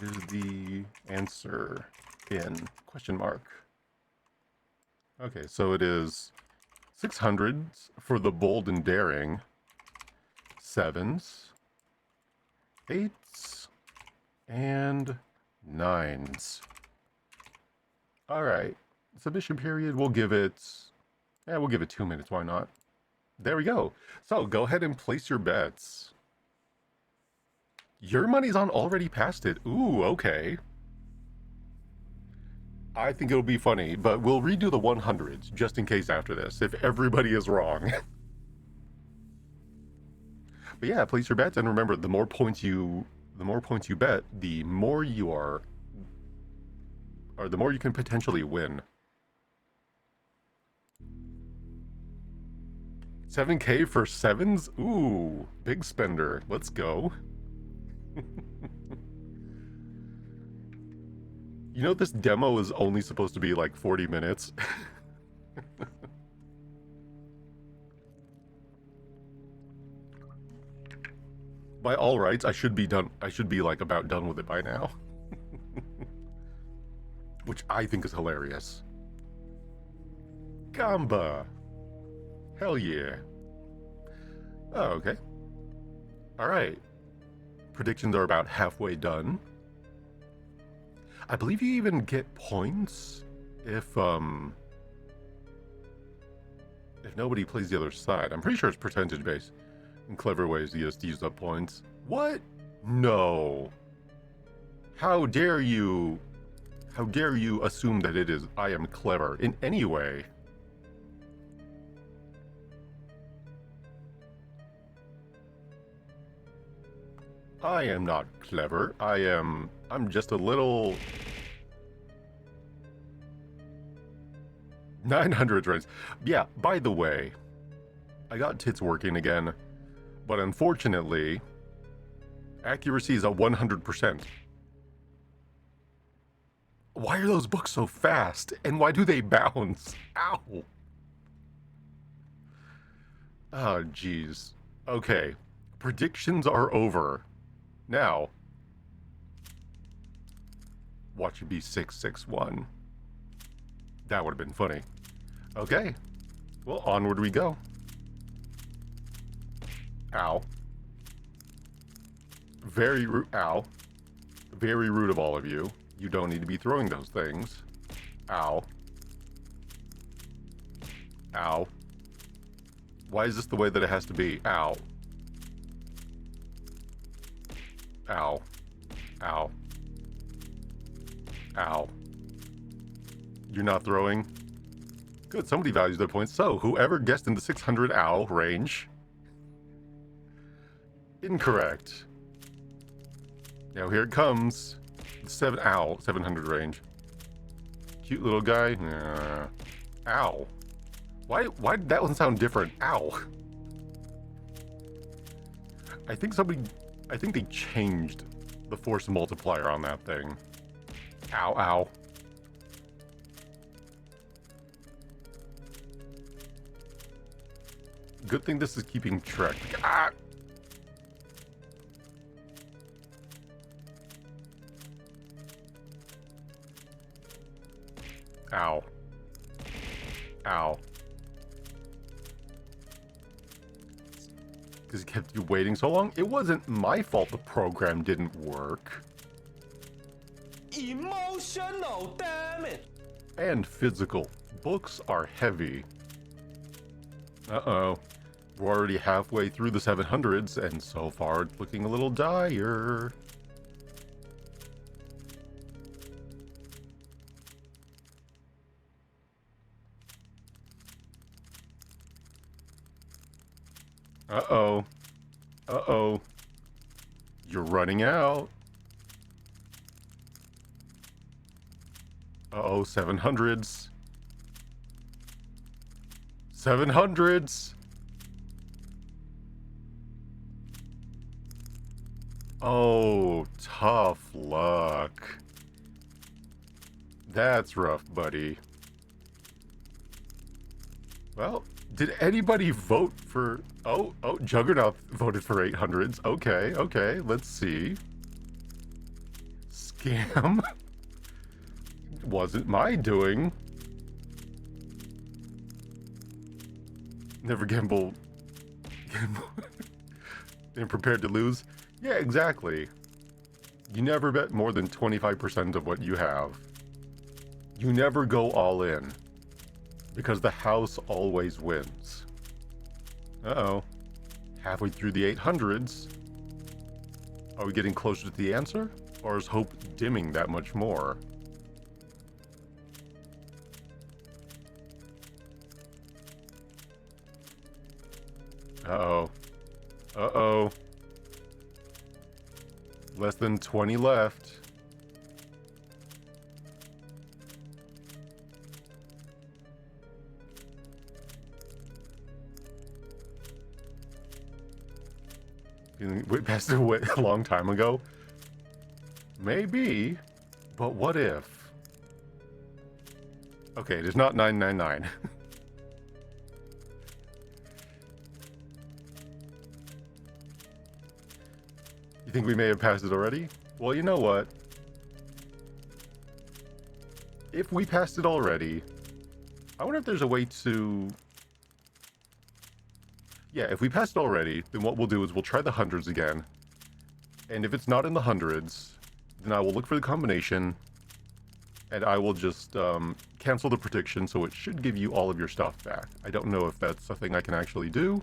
Speaker 1: is the answer in? Question mark. Okay, so it is 600s for the bold and daring. 7s, 8s, and 9s. Alright, submission period, we'll give it 2 minutes, why not? There we go. So, go ahead and place your bets. Your money's on already past it. Ooh, okay. I think it'll be funny, but we'll redo the 100s, just in case after this, if everybody is wrong. But yeah, place your bets, and remember, the more points you bet, the more you are, or the more you can potentially win. 7K for 7s? Ooh, big spender. Let's go. You know, this demo is only supposed to be like 40 minutes. By all rights, I should be like about done with it by now. Which I think is hilarious. Gamba. Hell yeah. Oh, okay. Alright. Predictions are about halfway done. I believe you even get points if nobody plays the other side. I'm pretty sure it's percentage based. And clever ways to use up points. What? No. How dare you? How dare you assume that it is I am clever in any way? I am not clever. I'm just a little 900 range. Yeah, by the way, I got tits working again, but unfortunately, accuracy is at 100%. Why are those books so fast? And why do they bounce? Ow! Oh, jeez. Okay. Predictions are over. Now, watch it be 661. That would have been funny. Okay. Well, onward we go. Ow. Very rude. Ow. Very rude of all of you. You don't need to be throwing those things. Ow. Ow. Why is this the way that it has to be? Ow. Ow. Ow. Ow. You're not throwing? Good, somebody values their points. So, whoever guessed in the 600 ow range. Incorrect. Now here it comes. 700 range. Cute little guy. Ow. Why did that one sound different? Ow. I think they changed the force multiplier on that thing. Ow, ow. Good thing this is keeping track. Ah! Ow. Ow. Because it kept you waiting so long? It wasn't my fault the program didn't work.
Speaker 9: Emotional, damn it!
Speaker 1: And physical. Books are heavy. Uh-oh. We're already halfway through the 700s, and so far it's looking a little dire. Uh-oh. Uh-oh. You're running out. Uh-oh, 700s. 700s. Oh, tough luck. That's rough, buddy. Well, did anybody vote for... Oh, Juggernaut voted for 800s. Okay, let's see. Scam? Wasn't my doing. Never gamble. And prepared to lose. Yeah, exactly. You never bet more than 25% of what you have. You never go all in. Because the house always wins. Uh-oh. Halfway through the 800s. Are we getting closer to the answer? Or is hope dimming that much more? Uh-oh. Uh-oh. Less than 20 left. We passed it away a long time ago. Maybe, but what if? Okay, it is not 999. You think we may have passed it already? Well, you know what? If we passed it already, I wonder if there's a way to... Yeah, if we passed it already, then what we'll do is we'll try the hundreds again. And if it's not in the hundreds, then I will look for the combination, and I will just cancel the prediction, so it should give you all of your stuff back. I don't know if that's a thing I can actually do,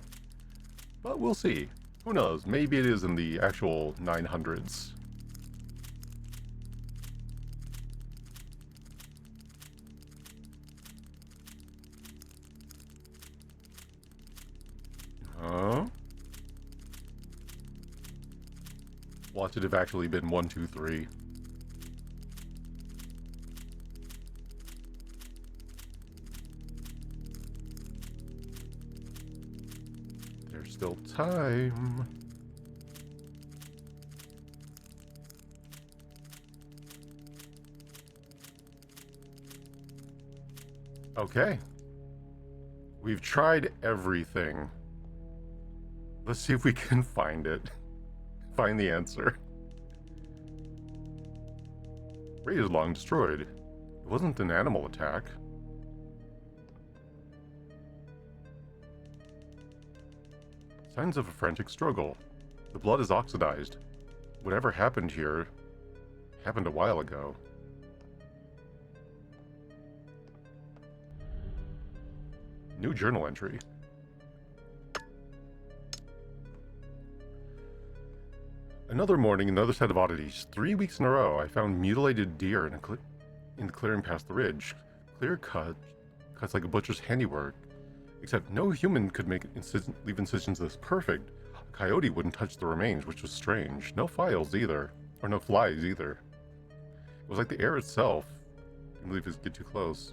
Speaker 1: but we'll see. Who knows? Maybe it is in the actual 900s. Watch it have actually been 1, 2, 3. There's still time. Okay. We've tried everything. Let's see if we can find it. Find the answer. Ray is long destroyed. It wasn't an animal attack. Signs of a frantic struggle. The blood is oxidized. Whatever happened here happened a while ago. New journal entry. Another morning, another set of oddities. 3 weeks in a row, I found mutilated deer in the clearing past the ridge. Clear cuts like a butcher's handiwork. Except no human could leave incisions this perfect. A coyote wouldn't touch the remains, which was strange. No files either. Or no flies either. It was like the air itself. I can't believe it get too close.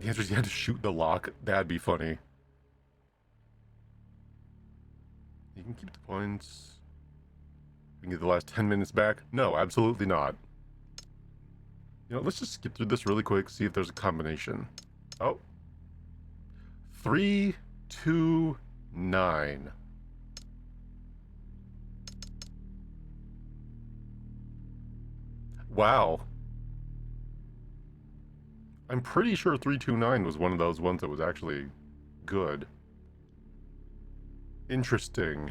Speaker 1: The answer is you had to shoot the lock. That'd be funny. You can keep the points. We can get the last 10 minutes back. No, absolutely not. You know, let's just skip through this really quick, see if there's a combination. Oh. 3, 2, 9. Wow. I'm pretty sure 329 was one of those ones that was actually good. Interesting.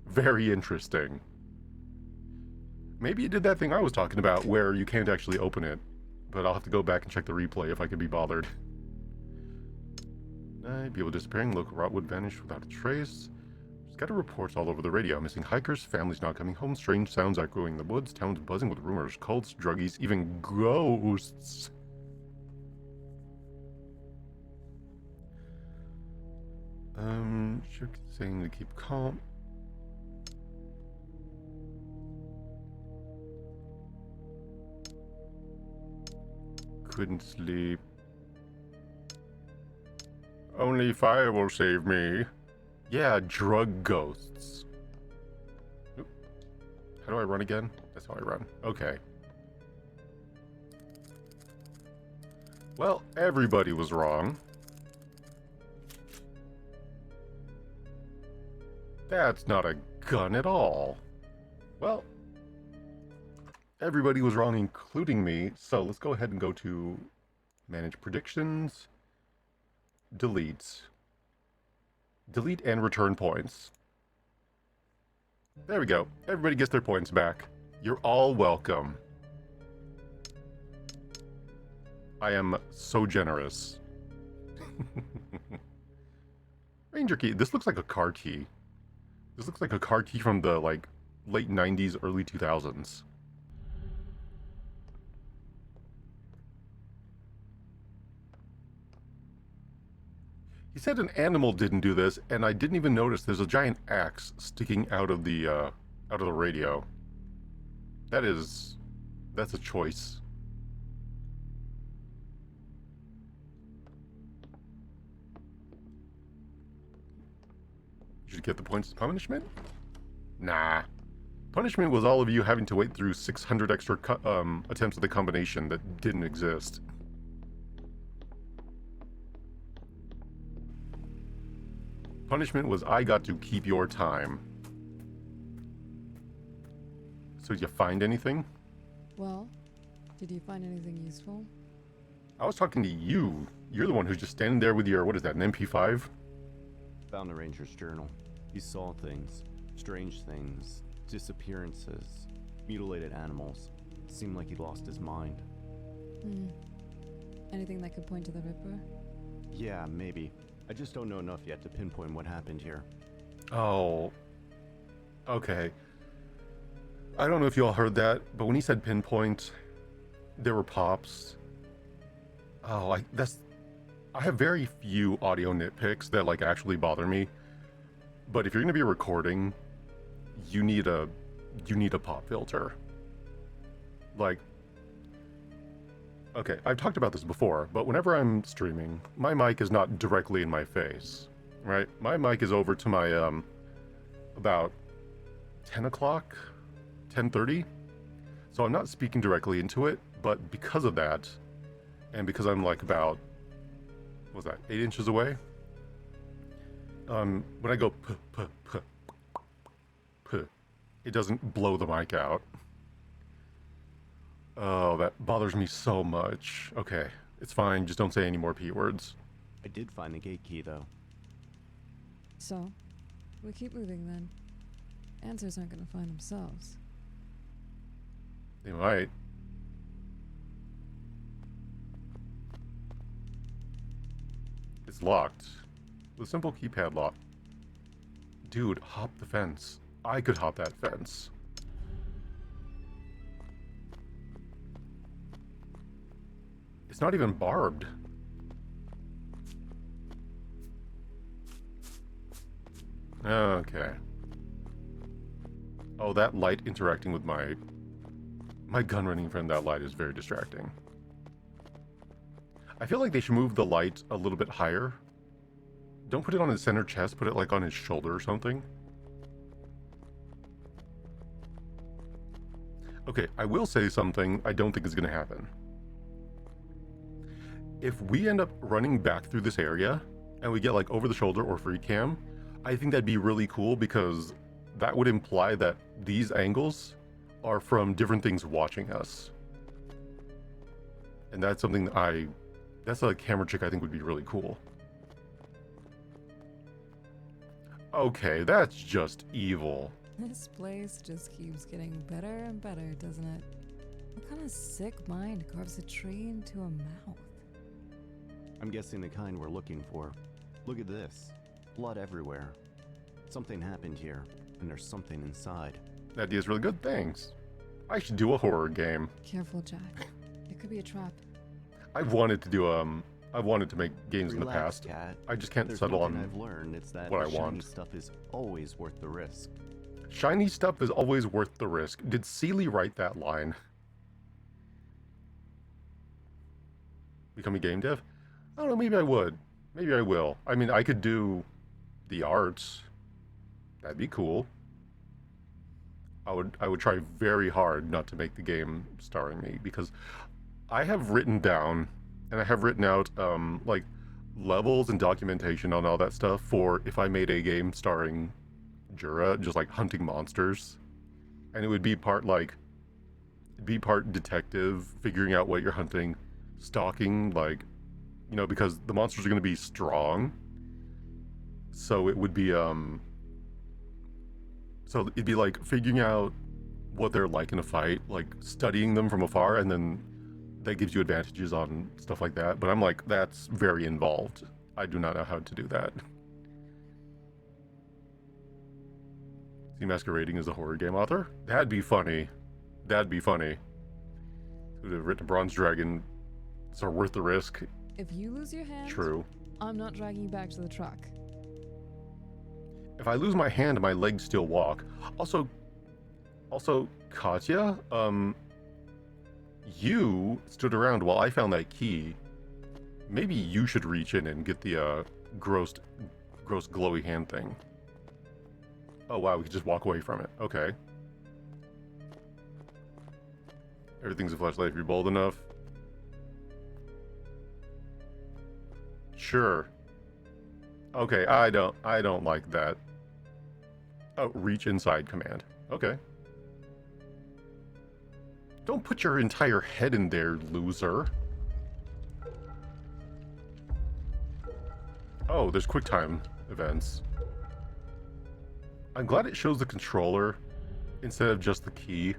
Speaker 1: Very interesting. Maybe it did that thing I was talking about where you can't actually open it. But I'll have to go back and check the replay if I could be bothered. People disappearing, local Rotwood vanished without a trace. Scattered reports all over the radio. Missing hikers, families not coming home, strange sounds echoing the woods, towns buzzing with rumors, cults, druggies, even ghosts. Shook saying to keep calm. Couldn't sleep. Only fire will save me. Yeah, drug ghosts. Oop. How do I run again? That's how I run. Okay. Well, everybody was wrong. That's not a gun at all. Well, everybody was wrong, including me. So let's go ahead and go to Manage Predictions. Delete. Delete and return points. There we go. Everybody gets their points back. You're all welcome. I am so generous. Ranger key. This looks like a car key. This looks like a car key from the, like, late 90s, early 2000s. He said an animal didn't do this, and I didn't even notice there's a giant axe sticking out of the radio. That's a choice. Did you get the points as punishment? Nah. Punishment was all of you having to wait through 600 extra attempts at the combination that didn't exist. Punishment was I got to keep your time. So did you find anything?
Speaker 7: Well, did you find anything useful?
Speaker 1: I was talking to you. You're the one who's just standing there with your, what is that, an MP5?
Speaker 4: Found the ranger's journal. He saw things, strange things, disappearances, mutilated animals. Seemed like he lost his mind.
Speaker 7: Anything that could point to the Ripper?
Speaker 4: Yeah, maybe. I just don't know enough yet to pinpoint what happened here.
Speaker 1: Oh. Okay. I don't know if you all heard that, but when he said pinpoint, there were pops. Oh, I have very few audio nitpicks that like actually bother me. But if you're going to be recording, you need a pop filter. Like, okay, I've talked about this before, but whenever I'm streaming, my mic is not directly in my face, right? My mic is over to my about 10 o'clock, 10:30. So I'm not speaking directly into it, but because of that, and because I'm like about, what was that, 8 inches away? When I go it doesn't blow the mic out. Oh, that bothers me so much. Okay, it's fine, just don't say any more P words.
Speaker 4: I did find the gate key, though.
Speaker 7: So, we keep moving then. Answers aren't gonna find themselves.
Speaker 1: They might. It's locked. With a simple keypad lock. Dude, hop the fence. I could hop that fence. It's not even barbed. Okay. Oh, that light interacting with my gun running from that light is very distracting. I feel like they should move the light a little bit higher. Don't put it on his center chest, put it like on his shoulder or something. Okay, I will say something I don't think is going to happen. If we end up running back through this area and we get like over the shoulder or free cam, I think that'd be really cool because that would imply that these angles are from different things watching us. And that's something that that's a camera trick I think would be really cool. Okay, that's just evil.
Speaker 7: This place just keeps getting better and better, doesn't it? What kind of sick mind carves a tree into a mouth?
Speaker 4: I'm guessing the kind we're looking for. Look at this. Blood everywhere. Something happened here, and there's something inside.
Speaker 1: That idea's really good, thanks. I should do a horror game.
Speaker 7: Careful, Jack. It could be a trap.
Speaker 1: I've wanted to do I've wanted to make games in the
Speaker 4: Relax,
Speaker 1: past.
Speaker 4: Cat.
Speaker 1: I just can't
Speaker 4: There's
Speaker 1: settle
Speaker 4: one thing
Speaker 1: on
Speaker 4: I've learned, it's that
Speaker 1: what I
Speaker 4: shiny
Speaker 1: want.
Speaker 4: stuff is always worth the risk.
Speaker 1: Shiny stuff is always worth the risk. Did Seeley write that line? Become a game dev? I don't know, maybe I would. Maybe I will. I mean, I could do the arts. That'd be cool. I would try very hard not to make the game starring me because I have written down and I have written out like levels and documentation on all that stuff for if I made a game starring Jura, just like hunting monsters. And it would be part detective, figuring out what you're hunting, stalking, like, you know, because the monsters are going to be strong. So it would be so it'd be like figuring out what they're like in a fight, like studying them from afar, and then that gives you advantages on stuff like that. But I'm like, that's very involved. I do not know how to do that. See masquerading as a horror game author? That'd be funny. That'd be funny. Who'd have written a Bronze Dragon? So worth the risk.
Speaker 7: If you lose your hand,
Speaker 1: True.
Speaker 7: I'm not dragging you back to the truck.
Speaker 1: If I lose my hand, my legs still walk. Also, Katya, you stood around while I found that key. Maybe you should reach in and get the gross glowy hand thing. Oh wow, we could just walk away from it. Okay. Everything's a flashlight if you're bold enough. Sure. Okay, I don't like that. Oh, reach inside command. Okay. Don't put your entire head in there, loser. Oh, there's QuickTime events. I'm glad it shows the controller instead of just the key.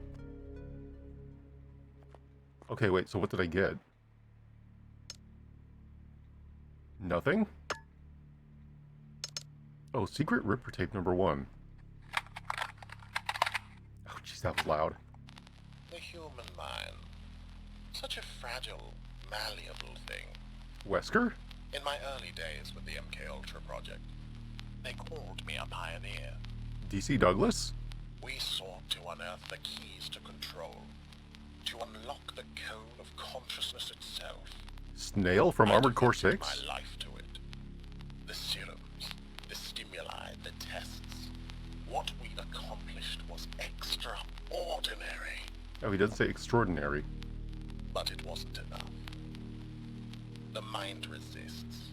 Speaker 1: Okay, wait, so what did I get? Nothing? Oh, secret Ripper tape number 1. Oh, jeez, that was loud.
Speaker 2: The human mind. Such a fragile, malleable thing.
Speaker 1: Wesker?
Speaker 2: In my early days with the MK Ultra project, They called me a pioneer.
Speaker 1: DC Douglas?
Speaker 2: We sought to unearth the keys to control, to unlock the code of consciousness itself.
Speaker 1: Snail from Armored Core 6?
Speaker 2: My life to it. The serums, the stimuli, the tests. What we accomplished was extraordinary.
Speaker 1: Oh, he doesn't say extraordinary.
Speaker 2: But it wasn't enough. The mind resists.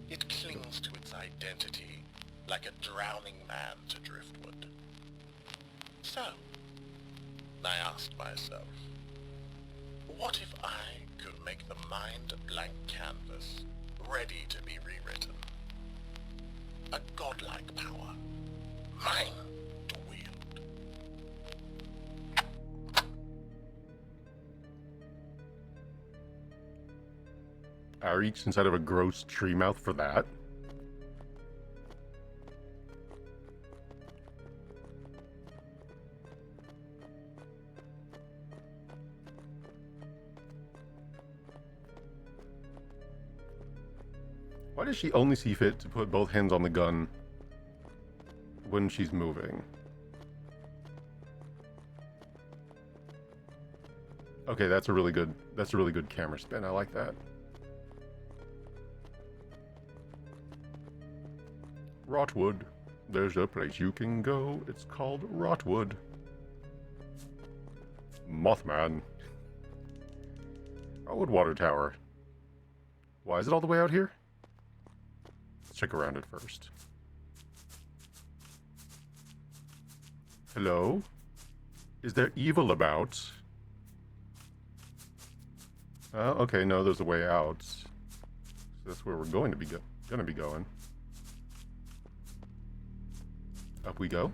Speaker 2: It clings to its identity like a drowning man to driftwood. So, I asked myself, what if I could make the mind a blank canvas, ready to be rewritten? A godlike power, mine to wield.
Speaker 1: I reached inside of a gross tree mouth for that. Why does she only see fit to put both hands on the gun when she's moving? Okay, that's a really good camera spin. I like that. Rotwood. There's a place you can go. It's called Rotwood. Mothman. Rotwood Water Tower. Why is it all the way out here? Let's check around it first. Hello? Is there evil about? Okay, no, there's a way out. So that's where we're going to be going. Up we go.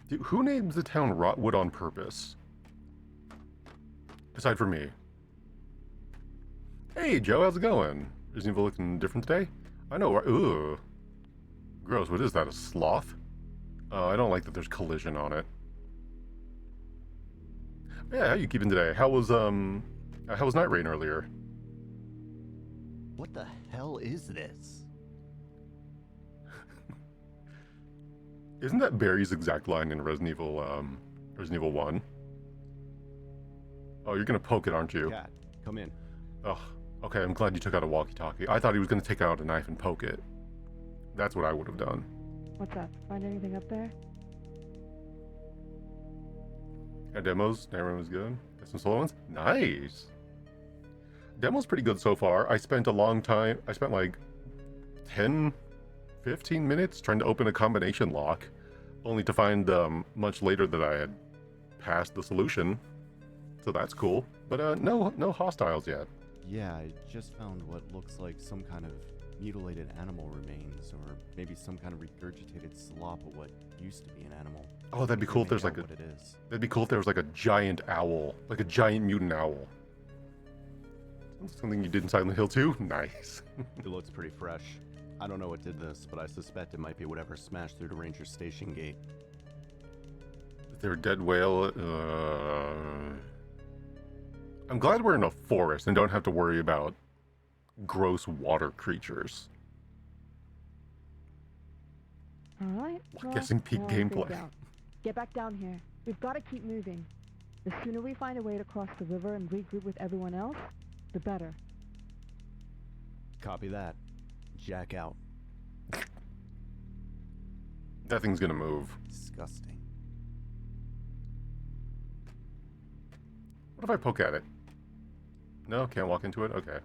Speaker 1: Dude, who names the town Rotwood on purpose? Aside from me. Hey, Joe, how's it going? Is Evil looking different today? I know, ugh. Gross, what is that, a sloth? I don't like that there's collision on it. Yeah, how you keeping today? How was Night Rain earlier?
Speaker 4: What the hell is this?
Speaker 1: Isn't that Barry's exact line in Resident Evil 1? Oh, you're gonna poke it, aren't you?
Speaker 4: Cat, come in.
Speaker 1: Ugh. Okay, I'm glad you took out a walkie-talkie. I thought he was gonna take out a knife and poke it. That's what I would have done.
Speaker 10: What's up? Find anything up there?
Speaker 1: Yeah, demos. Everyone was good. Got some solo ones. Nice. Demo's pretty good so far. I spent like 10, 15 minutes trying to open a combination lock, only to find much later that I had passed the solution. So that's cool. But no hostiles yet.
Speaker 4: Yeah, I just found what looks like some kind of mutilated animal remains, or maybe some kind of regurgitated slop of what used to be an animal.
Speaker 1: Oh, that'd be cool if there's like
Speaker 4: what it is.
Speaker 1: That'd be cool if there was like a giant owl, like a giant mutant owl. Something you did in Silent Hill 2? Nice.
Speaker 4: It looks pretty fresh. I don't know what did this, but I suspect it might be whatever smashed through the ranger station gate.
Speaker 1: Is there a dead whale? I'm glad we're in a forest and don't have to worry about gross water creatures.
Speaker 10: Alright.
Speaker 1: Guessing peak gameplay.
Speaker 10: Get back down here. We've got to keep moving. The sooner we find a way to cross the river and regroup with everyone else, the better.
Speaker 4: Copy that. Jack out.
Speaker 1: That thing's gonna move.
Speaker 4: Disgusting.
Speaker 1: What if I poke at it? No, can't walk into it? Okay.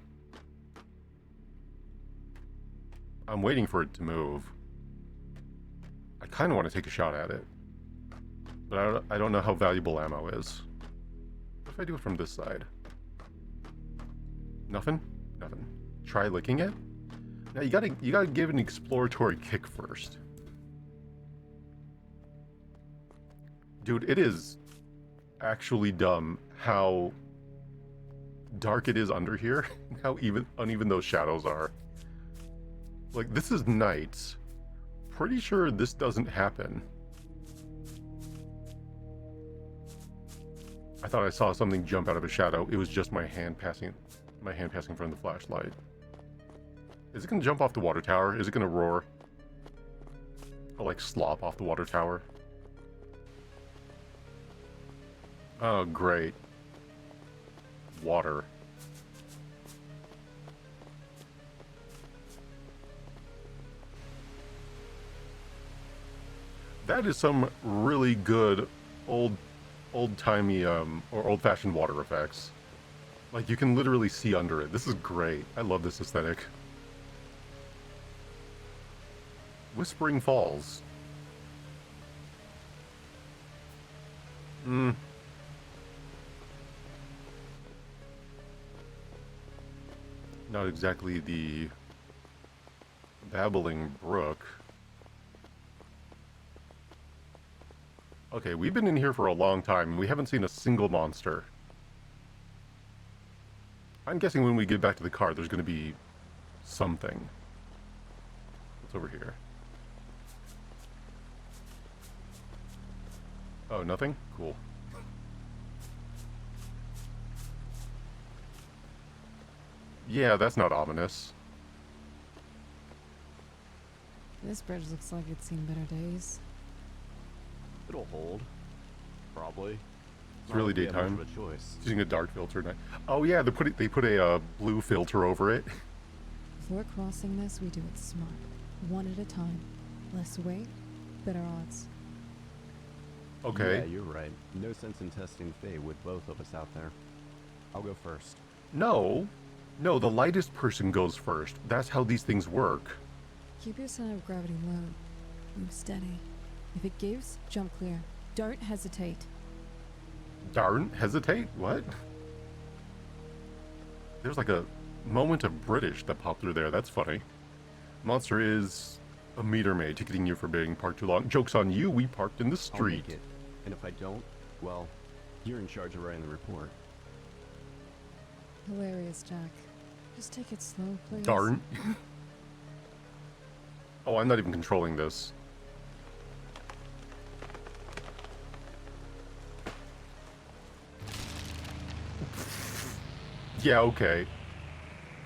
Speaker 1: I'm waiting for it to move. I kind of want to take a shot at it. But I don't know how valuable ammo is. What if I do it from this side? Nothing? Nothing. Try licking it? Now you gotta give an exploratory kick first. Dude, it is actually dumb how dark it is under here. How uneven those shadows are. Like, this is night. Pretty sure this doesn't happen. I thought I saw something jump out of a shadow. It was just my hand passing from the flashlight. Is it gonna jump off the water tower? Is it gonna roar? Or like slop off the water tower? Oh, great. Water. That is some really good old-timey or old-fashioned water effects. Like, you can literally see under it. This is great. I love this aesthetic. Whispering Falls. Not exactly the babbling brook. Okay, we've been in here for a long time, and we haven't seen a single monster. I'm guessing when we get back to the car, there's going to be something. What's over here? Oh, nothing? Cool. Yeah, that's not ominous.
Speaker 7: This bridge looks like it's seen better days.
Speaker 4: It'll hold. Probably.
Speaker 1: It's really
Speaker 4: We have much
Speaker 1: daytime.
Speaker 4: of a choice.
Speaker 1: Using a dark filter. Oh yeah, they put a blue filter over it.
Speaker 7: If we're crossing this, we do it smart. One at a time. Less weight, better odds.
Speaker 1: Okay.
Speaker 4: Yeah, you're right. No sense in testing fate with both of us out there. I'll go first.
Speaker 1: No, the lightest person goes first. That's how these things work.
Speaker 7: Keep your center of gravity low. Move steady. If it gives, jump clear. Don't hesitate.
Speaker 1: Darn, hesitate? What? There's like a moment of British that popped through there. That's funny. Monster is a meter maid, ticketing you for being parked too long. Joke's on you, we parked in the
Speaker 4: I'll
Speaker 1: street.
Speaker 4: make it. And if I don't, well, you're in charge of writing the report.
Speaker 7: Hilarious, Jack. Just take it slow, please.
Speaker 1: Darn. Oh, I'm not even controlling this. Yeah, okay.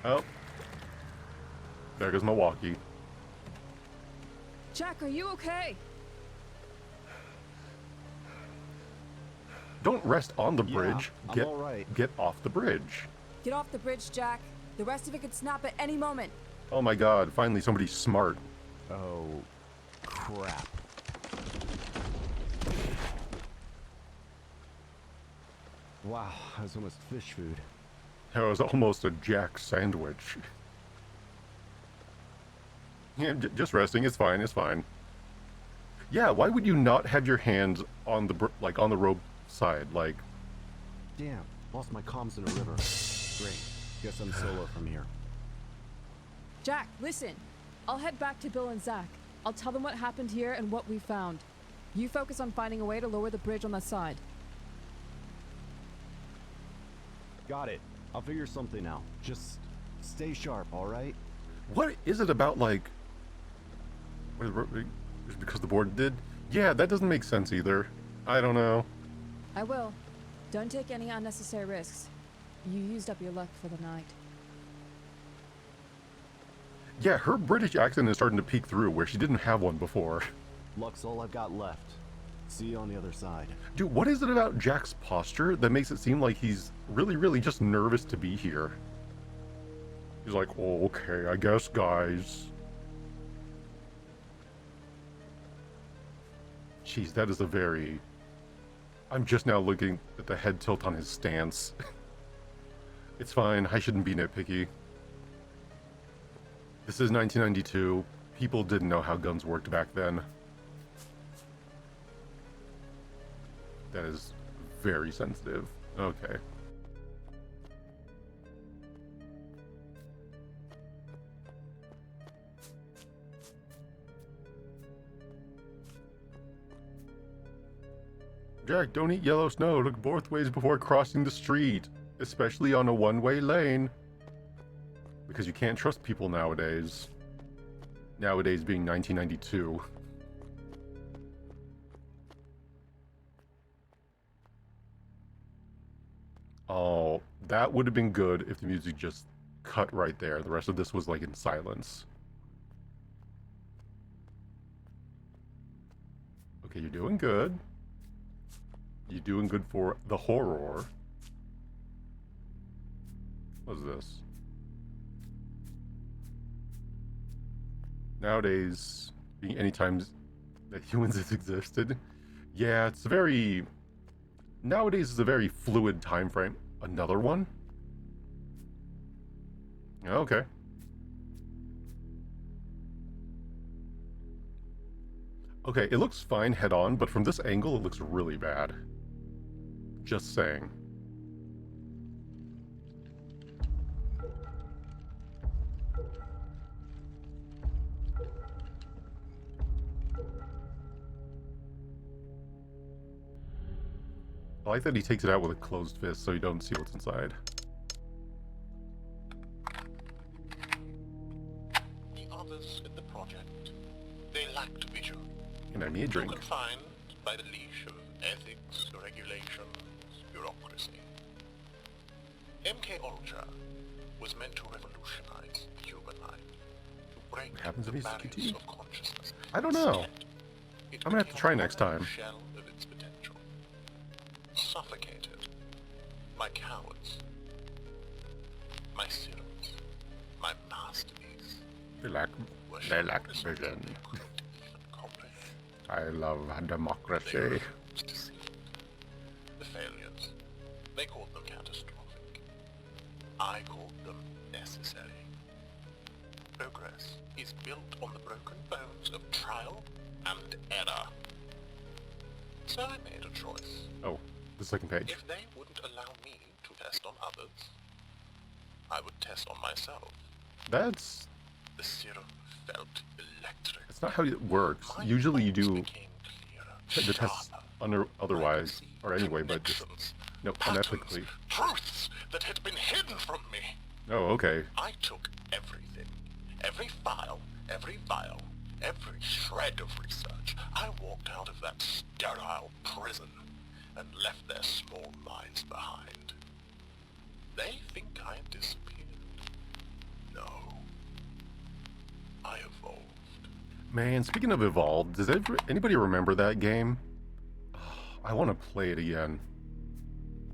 Speaker 1: Oh. There goes my walkie.
Speaker 7: Jack, are you okay?
Speaker 1: Don't rest on the
Speaker 4: Yeah,
Speaker 1: bridge.
Speaker 4: I'm all right.
Speaker 1: Get off the bridge.
Speaker 11: Get off the bridge, Jack. The rest of it could snap at any moment.
Speaker 1: Oh my god, finally somebody's smart.
Speaker 4: Oh, crap. Wow, that was almost fish food.
Speaker 1: That was almost a Jack sandwich. Yeah, just resting. It's fine. It's fine. Yeah, why would you not have your hands on the on the rope side? Like,
Speaker 4: Damn, lost my comms in a river. Great. Guess I'm solo from here.
Speaker 11: Jack, listen. I'll head back to Bill and Zach. I'll tell them what happened here and what we found. You focus on finding a way to lower the bridge on that side.
Speaker 4: Got it. I'll figure something out. Just stay sharp, alright?
Speaker 1: what is it about like? Just because the board did? Yeah, that doesn't make sense either. I don't know.
Speaker 11: I will. Don't take any unnecessary risks. You used up your luck for the night.
Speaker 1: Yeah, her British accent is starting to peek through where she didn't have one before.
Speaker 4: Luck's all I've got left. See you on the other side.
Speaker 1: Dude, what is it about Jack's posture that makes it seem like he's really just nervous to be here? He's like, oh, okay, I guess, guys. Jeez, that is a very... I'm just now looking at the head tilt on his stance. It's fine, I shouldn't be nitpicky. This is 1992. People didn't know how guns worked back then. That is very sensitive. Okay. Jack, don't eat yellow snow. Look both ways before crossing the street, especially on a one-way lane. Because you can't trust people nowadays. Nowadays being 1992. Oh, that would have been good if the music just cut right there. The rest of this was like in silence. Okay, you're doing good. You're doing good for the horror. What's this? Nowadays, being any times that humans have existed, yeah, it's a very... Nowadays is a very fluid time frame. Another one? Okay. Okay, it looks fine head on, but from this angle it looks really bad. Just saying. I like that he takes it out with a closed fist so you don't see what's inside.
Speaker 2: The others in the project, they lacked vision.
Speaker 1: Can I need a drink?
Speaker 2: Confined by the leash of ethics, regulations, bureaucracy. MK Ultra was meant to revolutionize human life, to break
Speaker 1: What happens if
Speaker 2: the
Speaker 1: he's
Speaker 2: barriers
Speaker 1: QT?
Speaker 2: of consciousness.
Speaker 1: I don't know.
Speaker 2: Instead, it
Speaker 1: I'm gonna have to
Speaker 2: became
Speaker 1: try
Speaker 2: a
Speaker 1: next
Speaker 2: hollow
Speaker 1: time.
Speaker 2: Shell of its potential. Suffocated. My cowards. My serums. My masterpiece.
Speaker 1: They lack vision. I love democracy.
Speaker 2: The failures. They called them catastrophic. I called them necessary. Progress is built on the broken bones of trial and error. So I made a choice.
Speaker 1: Oh, the second page.
Speaker 2: If they wouldn't allow me to test on others, I would test on myself.
Speaker 1: That's
Speaker 2: The serum felt electric.
Speaker 1: that's not how it works. Usually you do the tests otherwise, or anyway, but just no, unethically.
Speaker 2: Truths that had been hidden from me.
Speaker 1: Oh, okay.
Speaker 2: I took everything, every file, every vial, every shred of research. I walked out of that sterile prison and left their small minds behind. They think I disappeared. No. I evolved.
Speaker 1: Man, speaking of Evolved, does anybody remember that game? I want to play it again.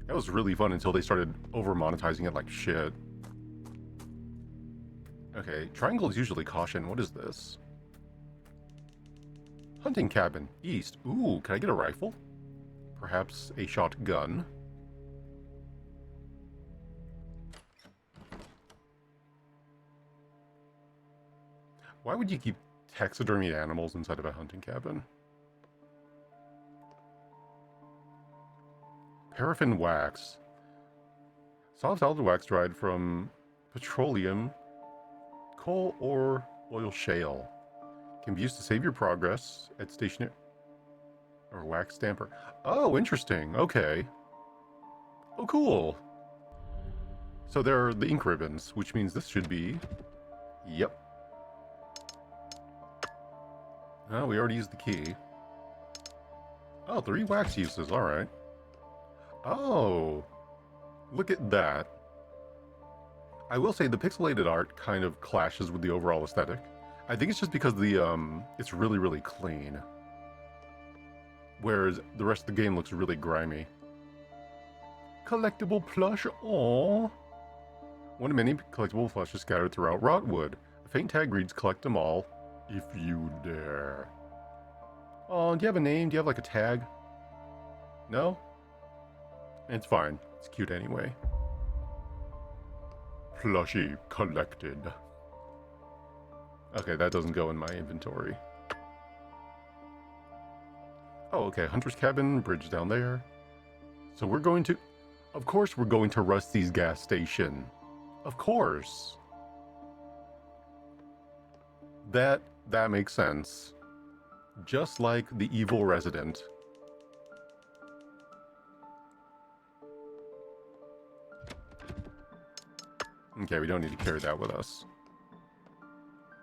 Speaker 1: That was really fun until they started over-monetizing it like shit. Okay, triangle is usually caution. What is this? Hunting cabin, east. Ooh, can I get a rifle? Perhaps a shotgun. Why would you keep taxidermied animals inside of a hunting cabin? Paraffin wax. Solid wax dried from petroleum, coal, or oil shale. Can be used to save your progress at stationary or wax damper. Oh, interesting. Okay. Oh, cool. So there are the ink ribbons, which means this should be... Yep. Oh, we already used the key. Oh, 3 wax uses. All right. Oh, look at that. I will say the pixelated art kind of clashes with the overall aesthetic. I think it's just because it's really, really clean. Whereas the rest of the game looks really grimy. Collectible plush, aww. One of many collectible plushes scattered throughout Rotwood. A faint tag reads, collect them all, if you dare. Oh, do you have a name? Do you have like a tag? No? It's fine. It's cute anyway. Plushie collected. Okay, that doesn't go in my inventory. Oh, okay. Hunter's cabin, bridge down there. So we're going to... Of course we're going to Rusty's gas station. Of course. That makes sense. Just like the evil resident. Okay, we don't need to carry that with us.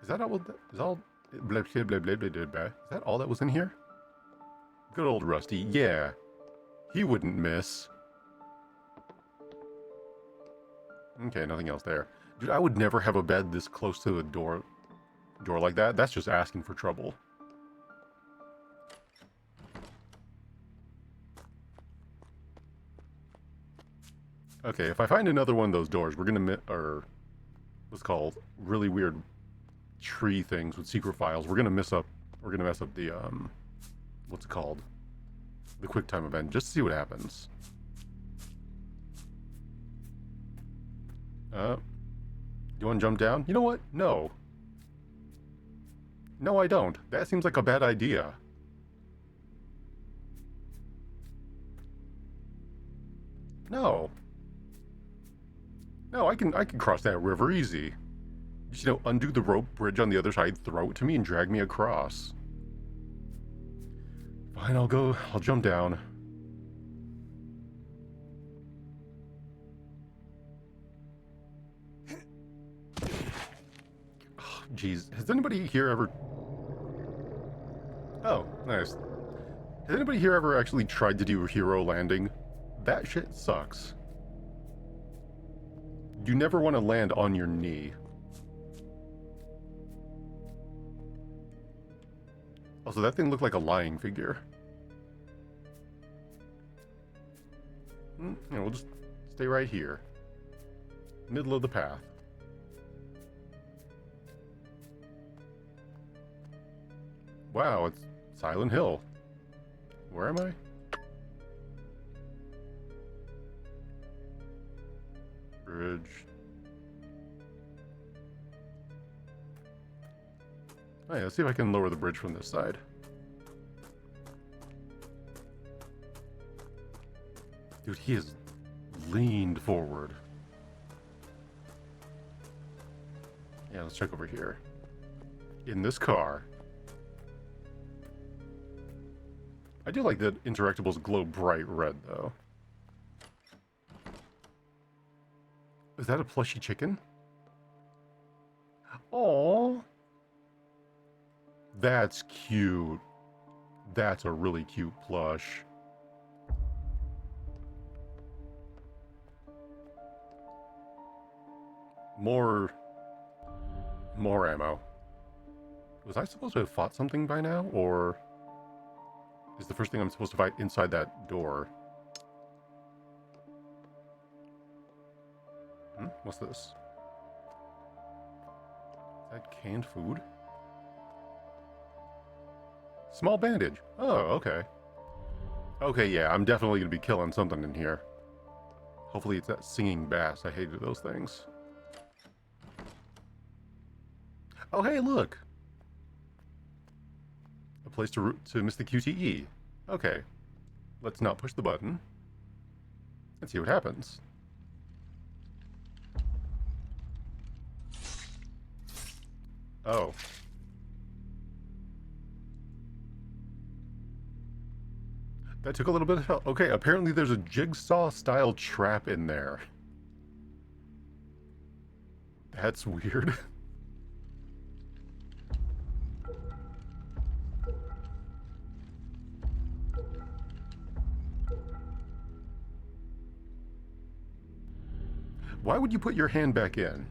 Speaker 1: Is that all? Is all? Blah, blah, blah, blah, blah, blah. Is that all that was in here? Good old Rusty. Yeah, he wouldn't miss. Okay, nothing else there. Dude, I would never have a bed this close to a door like that. That's just asking for trouble. Okay, if I find another one of those doors, we're gonna or what's called really weird tree things with secret files. We're gonna mess up the what's it called? The quick time event, just to see what happens. You want to jump down? You know what? No. No, I don't. That seems like a bad idea. No. No, I can cross that river easy. Just, you know, undo the rope bridge on the other side, throw it to me, and drag me across. Fine, I'll jump down. Jeez, has anybody here ever... Oh, nice. Has anybody here ever actually tried to do hero landing? That shit sucks. You never want to land on your knee. Also, that thing looked like a lying figure. Yeah, we'll just stay right here. Middle of the path. Wow, it's Silent Hill. Where am I? Bridge. Oh yeah, let's see if I can lower the bridge from this side. Dude, he has leaned forward. Yeah, let's check over here. In this car. I do like that Interactables glow bright red, though. Is that a plushy chicken? Aww. That's cute. That's a really cute plush. More ammo. Was I supposed to have fought something by now, or is the first thing I'm supposed to fight inside that door? What's this? Is that canned food? Small bandage. Oh, okay. Okay, yeah, I'm definitely gonna be killing something in here. Hopefully it's that singing bass. I hated those things. Oh, hey, look! A place to miss the QTE. Okay. Let's not push the button. Let's see what happens. Oh. That took a little bit of help. Okay, apparently there's a jigsaw-style trap in there. That's weird. Why would you put your hand back in?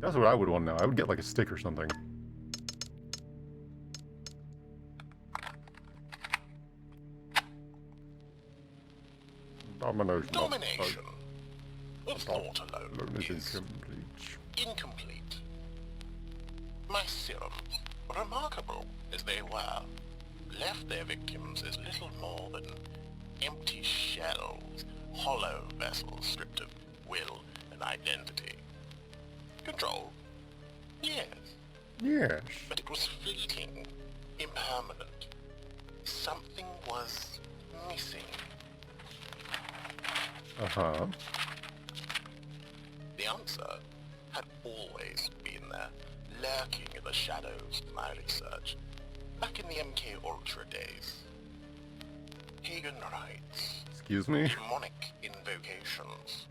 Speaker 1: That's what I would want to know. I would get like a stick or something.
Speaker 2: Domination. If thought alone is incomplete. My serum, remarkable as they were, left their victims as little more than empty shells, hollow vessels stripped of will and identity. Control? Yes.
Speaker 1: Yes.
Speaker 2: But it was fleeting, impermanent. Something was missing.
Speaker 1: Uh-huh.
Speaker 2: The answer had always been there, lurking in the shadows of my research, back in the MK Ultra days. Pagan rites.
Speaker 1: Excuse me?
Speaker 2: Demonic invocations.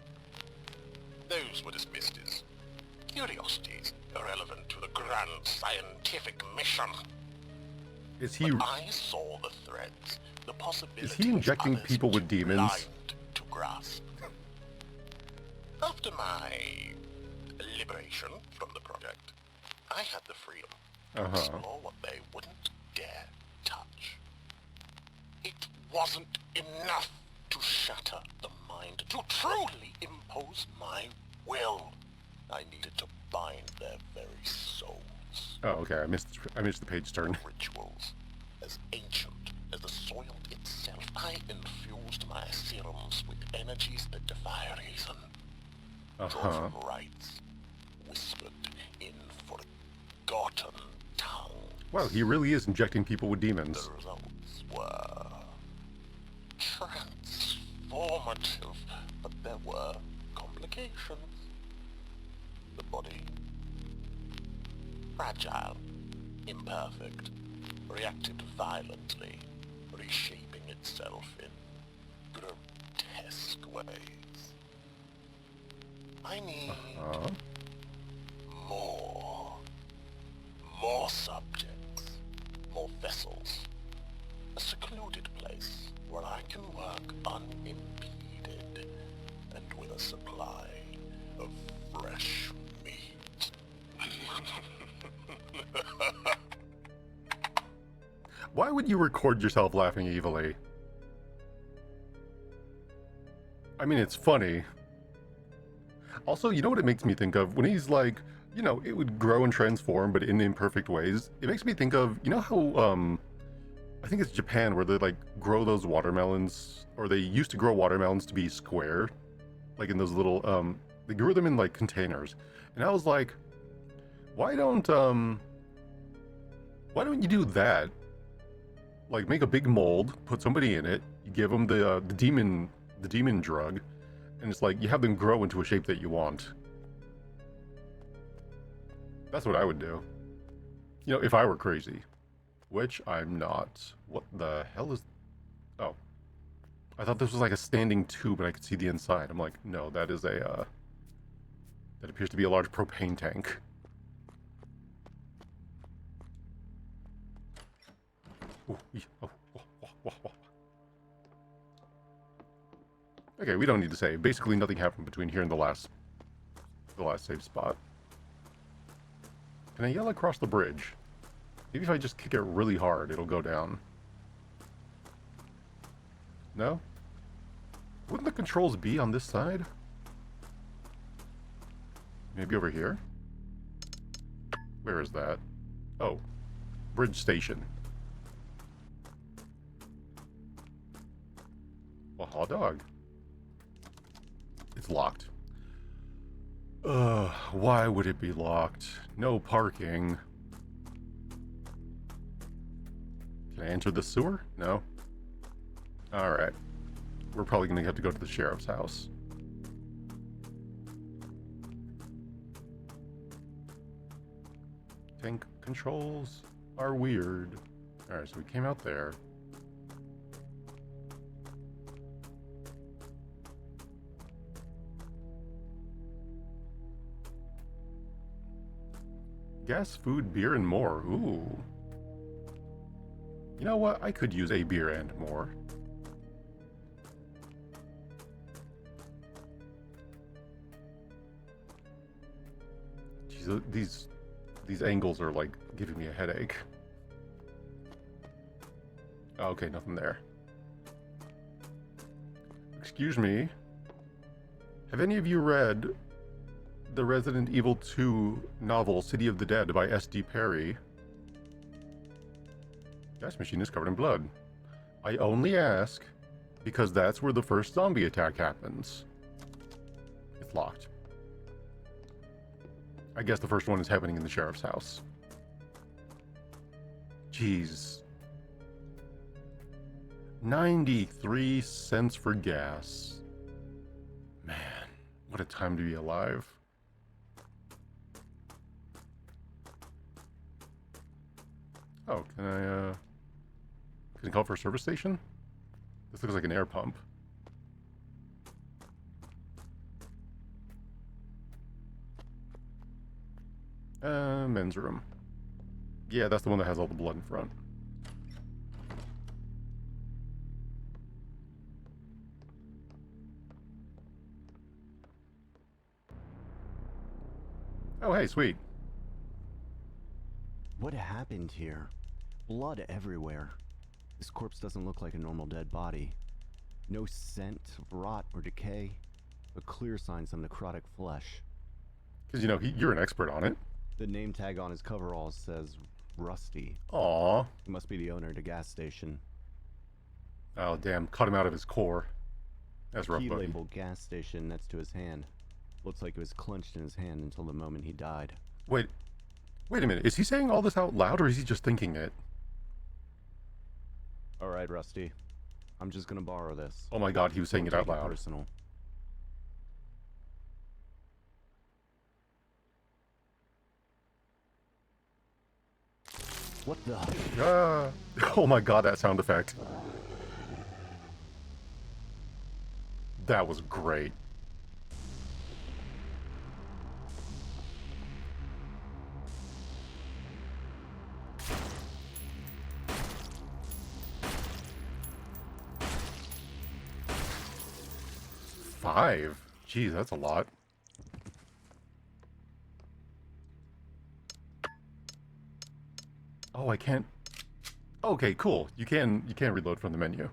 Speaker 2: Those were dismissed as curiosities irrelevant to the grand scientific mission.
Speaker 1: Is he...
Speaker 2: But I saw the threads, the possibilities.
Speaker 1: Is he injecting
Speaker 2: others
Speaker 1: people with
Speaker 2: too
Speaker 1: demons?
Speaker 2: blind to grasp. After my information from the project, I had the freedom to
Speaker 1: Uh-huh.
Speaker 2: explore what they wouldn't dare touch. It wasn't enough to shatter the mind, to truly impose my will. I needed to bind their very souls.
Speaker 1: Oh, okay. I missed the page turn.
Speaker 2: Rituals as ancient as the soil itself. I infused my serums with energies that defy reason.
Speaker 1: Uh-huh.
Speaker 2: Dwarven rites whispered in forgotten tongues.
Speaker 1: Wow, he really is injecting people with
Speaker 2: The
Speaker 1: demons.
Speaker 2: results were transformative, but there were complications. The body, fragile, imperfect, reacted violently, reshaping itself in grotesque ways. I need
Speaker 1: Uh-huh.
Speaker 2: more subjects, more vessels, a secluded place where I can work unimpeded and with a supply of fresh meat.
Speaker 1: Why would you record yourself laughing evilly? I mean, it's funny. Also, you know what it makes me think of? When he's like, you know, it would grow and transform, but in imperfect ways. It makes me think of, you know how, I think it's Japan where they, like, grow those watermelons, or they used to grow watermelons to be square, like in those little, they grew them in, like, containers. And I was like, why don't you do that? Like, make a big mold, put somebody in it, you give them the demon drug, and it's like you have them grow into a shape that you want. That's what I would do. You know, if I were crazy, which I'm not. What the hell is? Oh, I thought this was like a standing tube, and I could see the inside. I'm like, no, that is a that appears to be a large propane tank. Ooh, oh, wah. Okay, we don't need to save. Basically, nothing happened between here and the last save spot. Can I yell across the bridge? Maybe if I just kick it really hard, it'll go down. No? Wouldn't the controls be on this side? Maybe over here? Where is that? Oh, bridge station. Well, hot dog. It's locked. Why would it be locked? No parking. Can I enter the sewer? No. Alright. We're probably gonna have to go to the sheriff's house. Tank controls are weird. Alright, so we came out there. Gas, food, beer, and more. Ooh. You know what? I could use a beer and more. Jeez, these angles are like giving me a headache. Oh, okay, nothing there. Excuse me. Have any of you read the Resident Evil 2 novel, City of the Dead by S.D. Perry? Gas machine is covered in blood. I only ask because that's where the first zombie attack happens. It's locked. I guess the first one is happening in the sheriff's house. Jeez. 93 cents for gas. Man, what a time to be alive. Oh, can I call for a service station? This looks like an air pump. Men's room. Yeah, that's the one that has all the blood in front. Oh, hey, sweet.
Speaker 4: What happened here? Blood everywhere. This corpse doesn't look like a normal dead body. No scent of rot or decay, but clear signs of necrotic flesh.
Speaker 1: Because, you know, you're an expert on it.
Speaker 4: The name tag on his coveralls says Rusty.
Speaker 1: Aw.
Speaker 4: He must be the owner of the gas station.
Speaker 1: Oh, damn. Cut him out of his core. That's rough,
Speaker 4: Key
Speaker 1: buddy.
Speaker 4: labeled gas station next to his hand. Looks like it was clenched in his hand until the moment he died.
Speaker 1: Wait a minute. Is he saying all this out loud, or is he just thinking it?
Speaker 4: Alright, Rusty. I'm just gonna borrow this.
Speaker 1: Oh my god, he was saying it out
Speaker 4: Don't take
Speaker 1: loud.
Speaker 4: Personal. What the?
Speaker 1: Oh my god, that sound effect. That was great. Five? Jeez, that's a lot. Oh, I can't... Okay, cool. You can reload from the menu.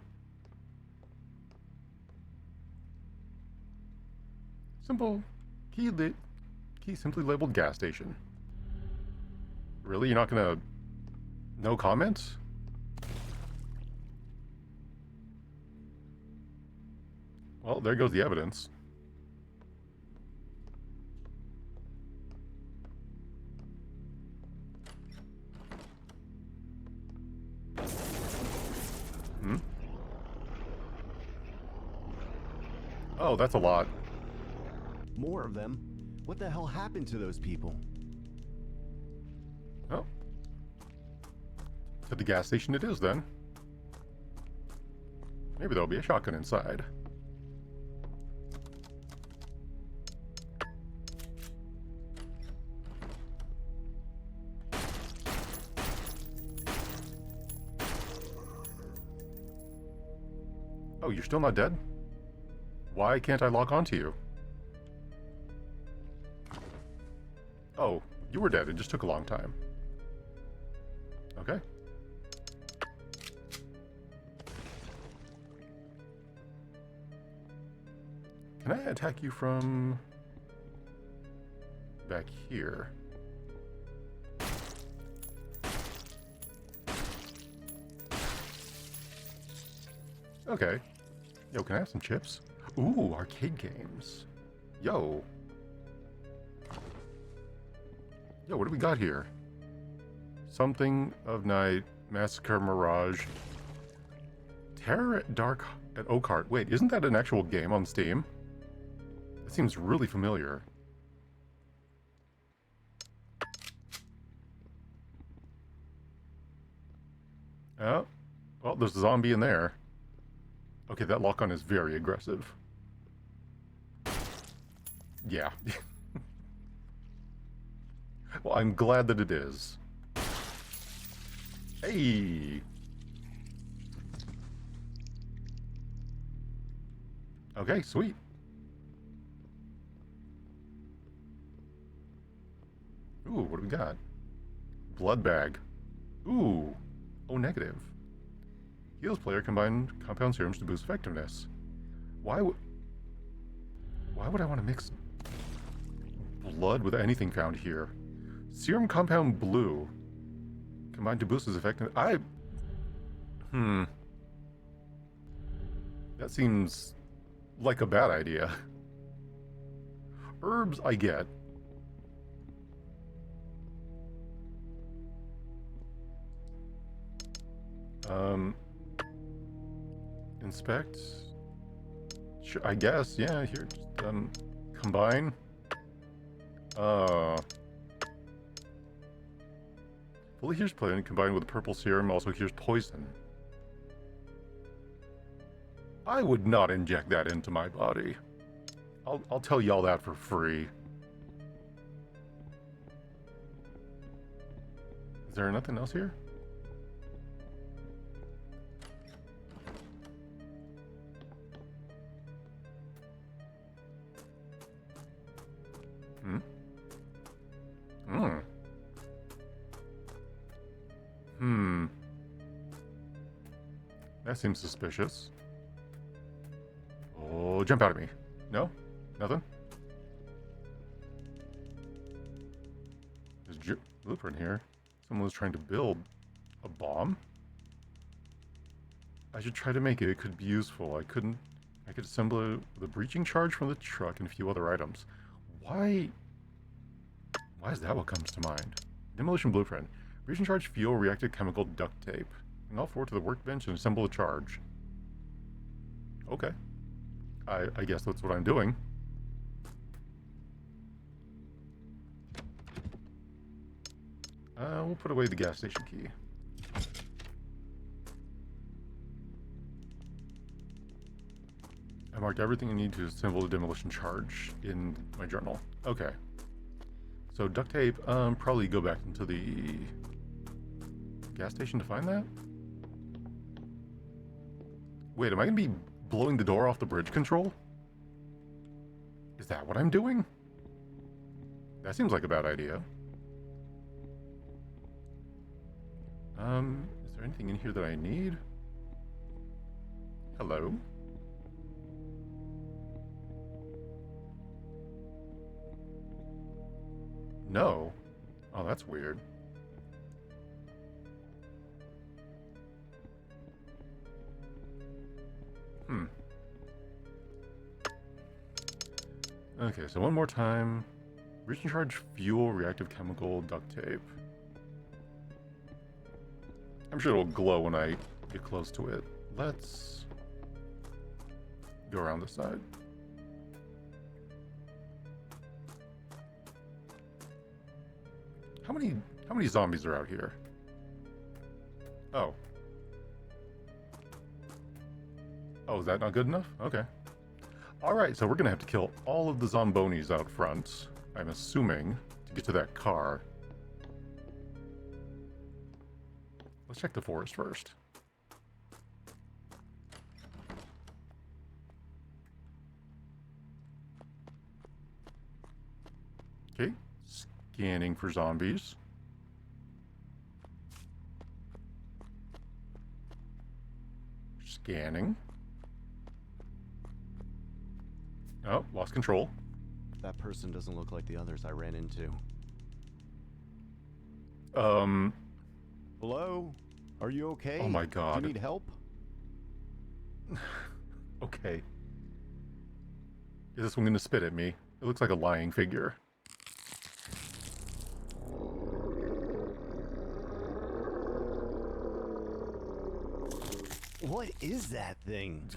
Speaker 1: Simple. Key simply labeled gas station. Really? You're not gonna... No comments? Well, there goes the evidence. Hmm? Oh, that's a lot.
Speaker 4: More of them? What the hell happened to those people?
Speaker 1: Oh. To the gas station it is, then. Maybe there'll be a shotgun inside. Oh, you're still not dead? Why can't I lock onto you? Oh, you were dead. It just took a long time. Okay. Can I attack you from back here? Okay. Yo, can I have some chips? Ooh, arcade games. Yo. Yo, what do we got here? Something of Night, Massacre Mirage, Terror at Dark at Oakheart. Wait, isn't that an actual game on Steam? That seems really familiar. Oh, well, there's a zombie in there. Okay, that lock-on is very aggressive. Yeah. Well, I'm glad that it is. Hey! Okay, sweet. Ooh, what do we got? Blood bag. Ooh. Oh, negative. Heals player combined compound serums to boost effectiveness. Why would I want to mix blood with anything found here? Serum compound blue. Combined to boost his effectiveness. That seems like a bad idea. Herbs, I get. Inspect. Sure, I guess, yeah, here, just, combine. Fully here's poison combined with purple serum, also here's poison. I would not inject that into my body. I'll tell y'all that for free. Is there nothing else here? That seems suspicious. Oh, jump out at me. No? Nothing? There's a blueprint here. Someone was trying to build a bomb. I should try to make it. It could be useful. I could assemble the breaching charge from the truck and a few other items. Why is that what comes to mind? Demolition blueprint. Breaching charge, fuel, reactive chemical, duct tape. Bring all four to the workbench and assemble a charge. Okay. I guess that's what I'm doing. We'll put away the gas station key. I marked everything I need to assemble the demolition charge in my journal. Okay. So duct tape, probably go back into the gas station to find that? Wait, am I gonna be blowing the door off the bridge control? Is that what I'm doing? That seems like a bad idea. Is there anything in here that I need? Hello? No. Oh, that's weird. Okay, so one more time. Breaching charge, fuel, reactive chemical, duct tape. I'm sure it'll glow when I get close to it. Let's go around this side. How many zombies are out here? Oh. Oh, is that not good enough? Okay. Alright, so we're gonna have to kill all of the zombonis out front, I'm assuming, to get to that car. Let's check the forest first. Okay, scanning for zombies. Scanning. Oh, lost control.
Speaker 4: That person doesn't look like the others I ran into. Hello? Are you okay?
Speaker 1: Oh my god.
Speaker 4: Do you need help?
Speaker 1: Okay. Is this one gonna spit at me? It looks like a lying figure.
Speaker 4: What is that thing?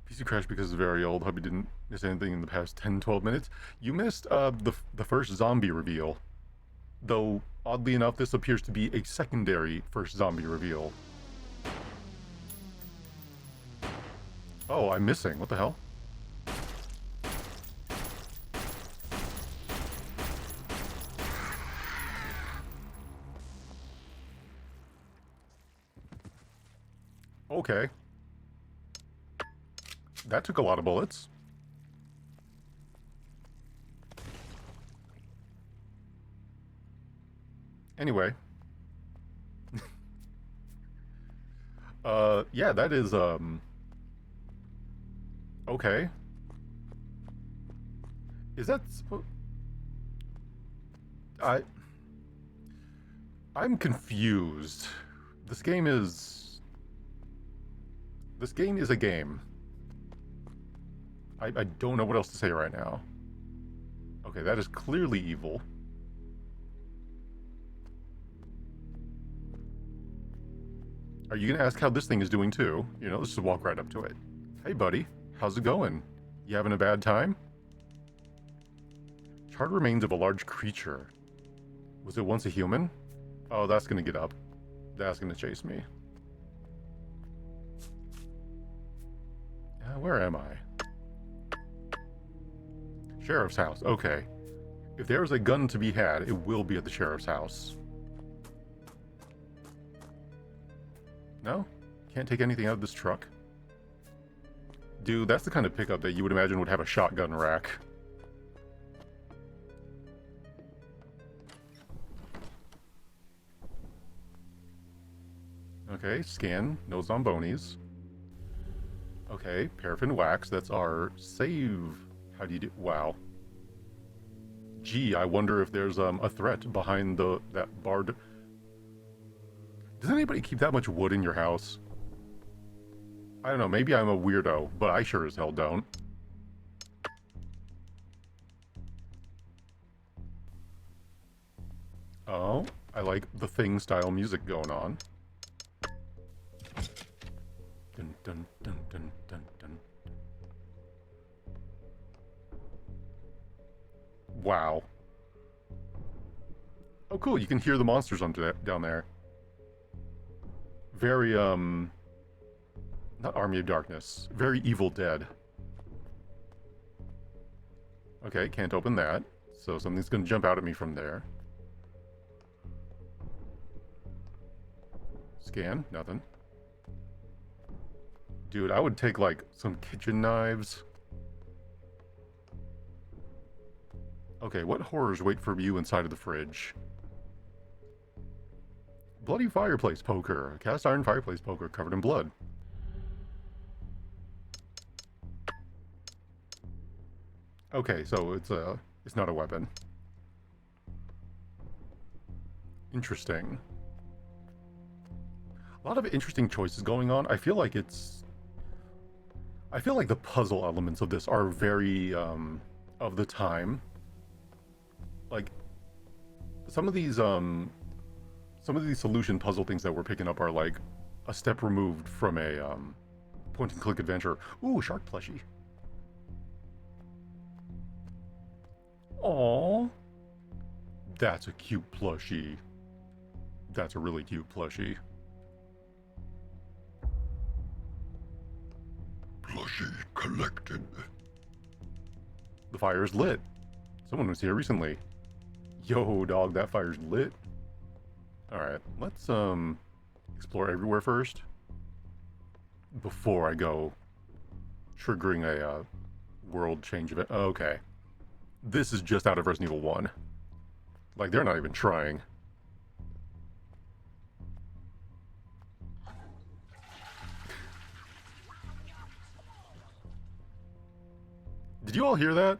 Speaker 1: PC crashed because it's very old. Hubby didn't miss anything in the past 10-12 minutes. You missed the first zombie reveal. Though, oddly enough, this appears to be a secondary first zombie reveal. Oh, I'm missing. What the hell? Okay. That took a lot of bullets. Anyway. Yeah, that is, okay. Is that I'm confused. This game is a game. I don't know what else to say right now. Okay, that is clearly evil. Are you gonna ask how this thing is doing too? You know, let's just walk right up to it. Hey buddy, how's it going? You having a bad time? Charred remains of a large creature. Was it once a human? Oh, that's gonna get up. That's gonna chase me. Where am I? Sheriff's house. Okay. If there is a gun to be had, it will be at the sheriff's house. No? Can't take anything out of this truck? Dude, that's the kind of pickup that you would imagine would have a shotgun rack. Okay, scan. No zombonis. Okay, paraffin wax. That's our save. How do you do? Wow. Gee, I wonder if there's a threat behind that barred. Does anybody keep that much wood in your house? I don't know. Maybe I'm a weirdo, but I sure as hell don't. Oh, I like the Thing style music going on. Dun, dun, dun, dun, dun, dun. Wow. Oh, cool. You can hear the monsters down there. Very, not Army of Darkness. Very Evil Dead. Okay, can't open that. So something's gonna jump out at me from there. Scan, nothing. Dude, I would take, like, some kitchen knives. Okay, what horrors wait for you inside of the fridge? Bloody fireplace poker. A cast iron fireplace poker covered in blood. Okay, so it's not a weapon. Interesting. A lot of interesting choices going on. I feel like the puzzle elements of this are very of the time. Like some of these solution puzzle things that we're picking up are like a step removed from a point and click adventure. Ooh, shark plushie. Aww. That's a cute plushie. That's a really cute plushie. Plushie collected. The fire is lit. Someone was here recently. Yo, dog, that fire's lit. Alright, let's explore everywhere first. Before I go triggering a world change event. Okay. This is just out of Resident Evil 1. Like, they're not even trying. Did you all hear that?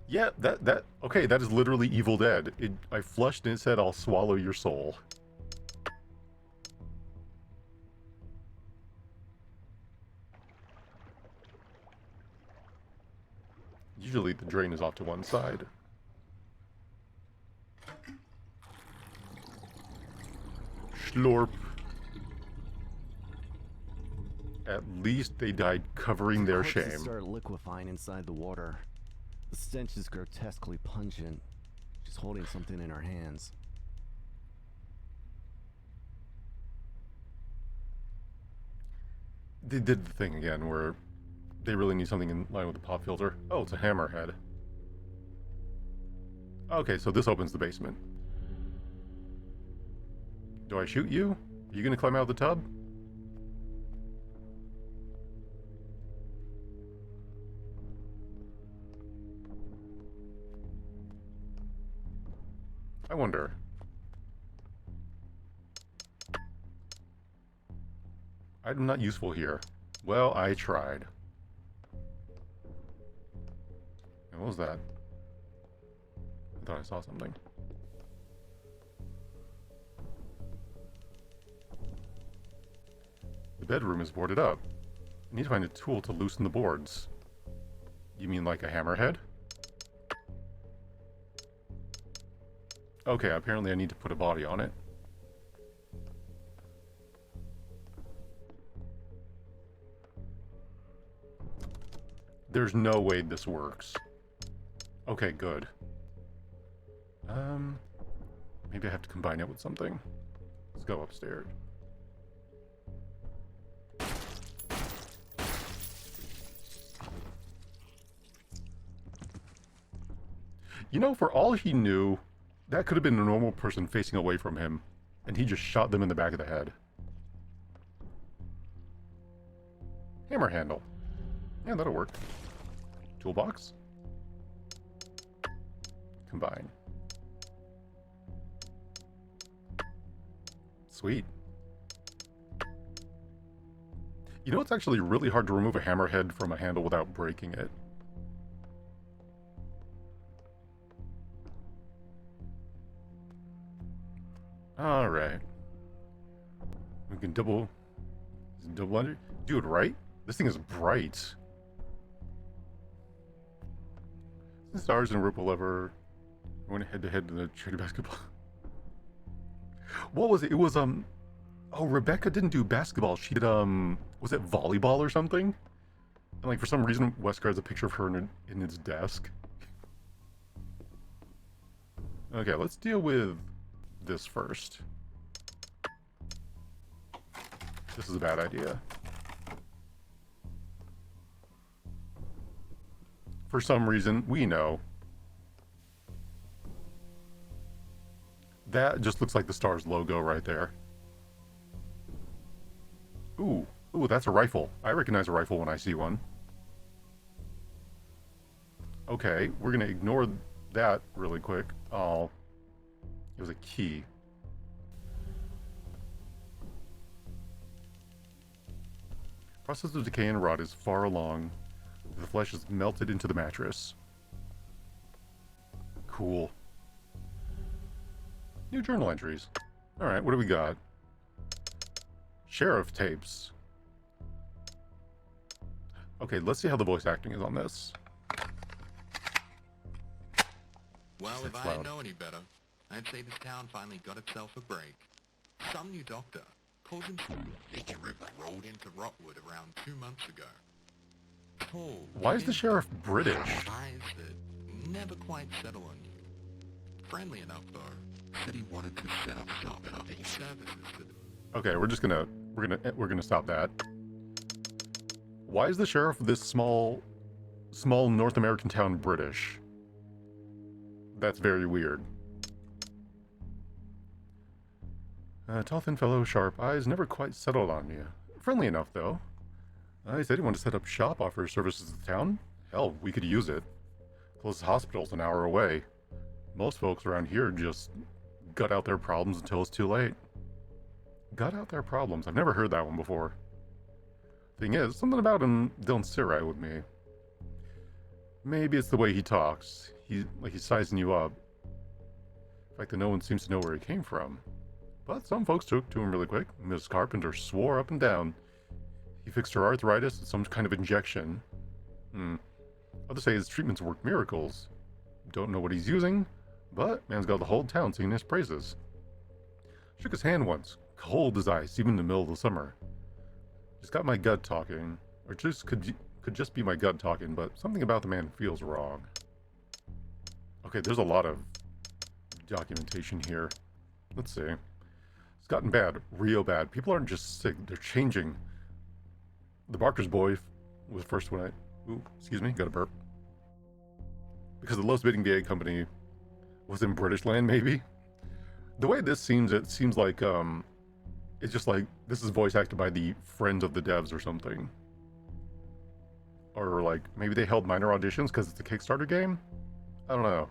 Speaker 1: Yeah, okay, that is literally Evil Dead. I flushed and it said, I'll swallow your soul. Usually the drain is off to one side. Schlorp. At least they died covering their shame.
Speaker 4: Start liquefying inside the water. The stench is grotesquely pungent. She's holding something in her hands.
Speaker 1: They did the thing again where they really need something in line with the pop filter. Oh, it's a hammerhead. Okay, so this opens the basement. Do I shoot you? Are you gonna climb out of the tub? I wonder. I'm not useful here. Well, I tried. And what was that? I thought I saw something. The bedroom is boarded up. I need to find a tool to loosen the boards. You mean like a hammerhead? Okay, apparently I need to put a body on it. There's no way this works. Okay, good. Maybe I have to combine it with something. Let's go upstairs. You know, for all he knew, that could have been a normal person facing away from him, and he just shot them in the back of the head. Hammer handle. Yeah, that'll work. Toolbox. Combine. Sweet. You know, it's actually really hard to remove a hammerhead from a handle without breaking it. Alright. We can double under? Dude, right? This thing is bright. The Stars and Ripple ever went head to head in the charity basketball. What was it? It was oh, Rebecca didn't do basketball. She did was it volleyball or something? And like for some reason Wesker has a picture of her in his desk. Okay, let's deal with this first. This is a bad idea. For some reason, we know. That just looks like the Stars logo right there. Ooh, that's a rifle. I recognize a rifle when I see one. Okay, we're gonna ignore that really quick. Oh, it was a key. Process of decay and rot is far along. The flesh is melted into the mattress. Cool. New journal entries. Alright, what do we got? Sheriff tapes. Okay, let's see how the voice acting is on this.
Speaker 12: Well,
Speaker 1: That's
Speaker 12: if I
Speaker 1: loud.
Speaker 12: didn't know any better, I'd say this town finally got itself a break. Some new doctor calls himself Vicky Ripper rolled into Rockwood around 2 months ago. Tall,
Speaker 1: Why is the sheriff British?
Speaker 12: eyes that never quite settle on you. Friendly enough though. Said he wanted to set up shop and offer services to the
Speaker 1: Okay, we're gonna stop that. Why is the sheriff of this small North American town British? That's very weird. Tall, thin fellow, sharp eyes, never quite settled on you. Friendly enough, though. He said he wanted to set up shop, offer services to the town. Hell, we could use it. Closest hospital's an hour away. Most folks around here just gut out their problems until it's too late. Gut out their problems. I've never heard that one before. Thing is, something about him don't sit right with me. Maybe it's the way he talks. He's sizing you up. The fact that no one seems to know where he came from. But some folks took to him really quick. Miss Carpenter swore up and down. He fixed her arthritis with some kind of injection. Others say his treatments work miracles. Don't know what he's using, but man's got the whole town singing his praises. Shook his hand once, cold as ice, even in the middle of the summer. Just got my gut talking, or just could just be my gut talking, but something about the man feels wrong. Okay, there's a lot of documentation here. Let's see. It's gotten bad, real bad. People aren't just sick, they're changing. The Barker's boy was first when ooh, excuse me, got a burp. Because the lowest bidding VA company was in British land, maybe? The way this seems, it seems like, it's just like, this is voice acted by the friends of the devs or something. Or like, maybe they held minor auditions because it's a Kickstarter game? I don't know.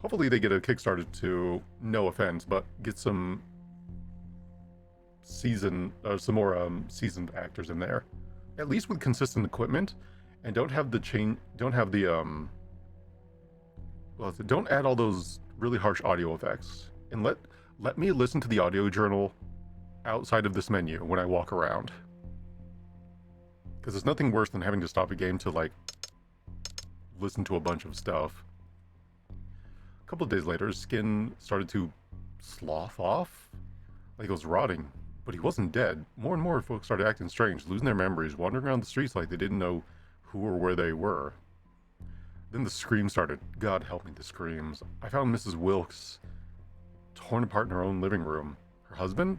Speaker 1: Hopefully they get a Kickstarter to, no offense, but get some more seasoned actors in there. At least with consistent equipment, and don't add all those really harsh audio effects. And let me listen to the audio journal outside of this menu when I walk around. Because there's nothing worse than having to stop a game to like listen to a bunch of stuff. A couple of days later, his skin started to slough off, like it was rotting. But he wasn't dead. More and more folks started acting strange, losing their memories, wandering around the streets like they didn't know who or where they were. Then the screams started. God help me, the screams. I found Mrs. Wilkes torn apart in her own living room. Her husband?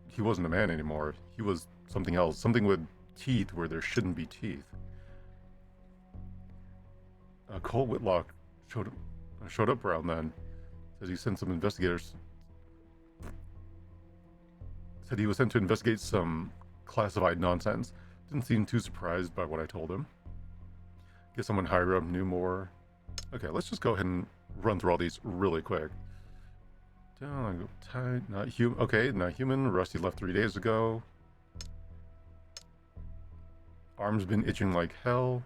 Speaker 1: He wasn't a man anymore. He was something else. Something with teeth where there shouldn't be teeth. Cole Whitlock showed up around then. Says he sent some investigators. Said he was sent to investigate some classified nonsense. Didn't seem too surprised by what I told him. Guess someone higher up knew more. Okay, let's just go ahead and run through all these really quick. down. I go tight. Not human. Okay, not human. Rusty left 3 days ago. Arm's been itching like hell.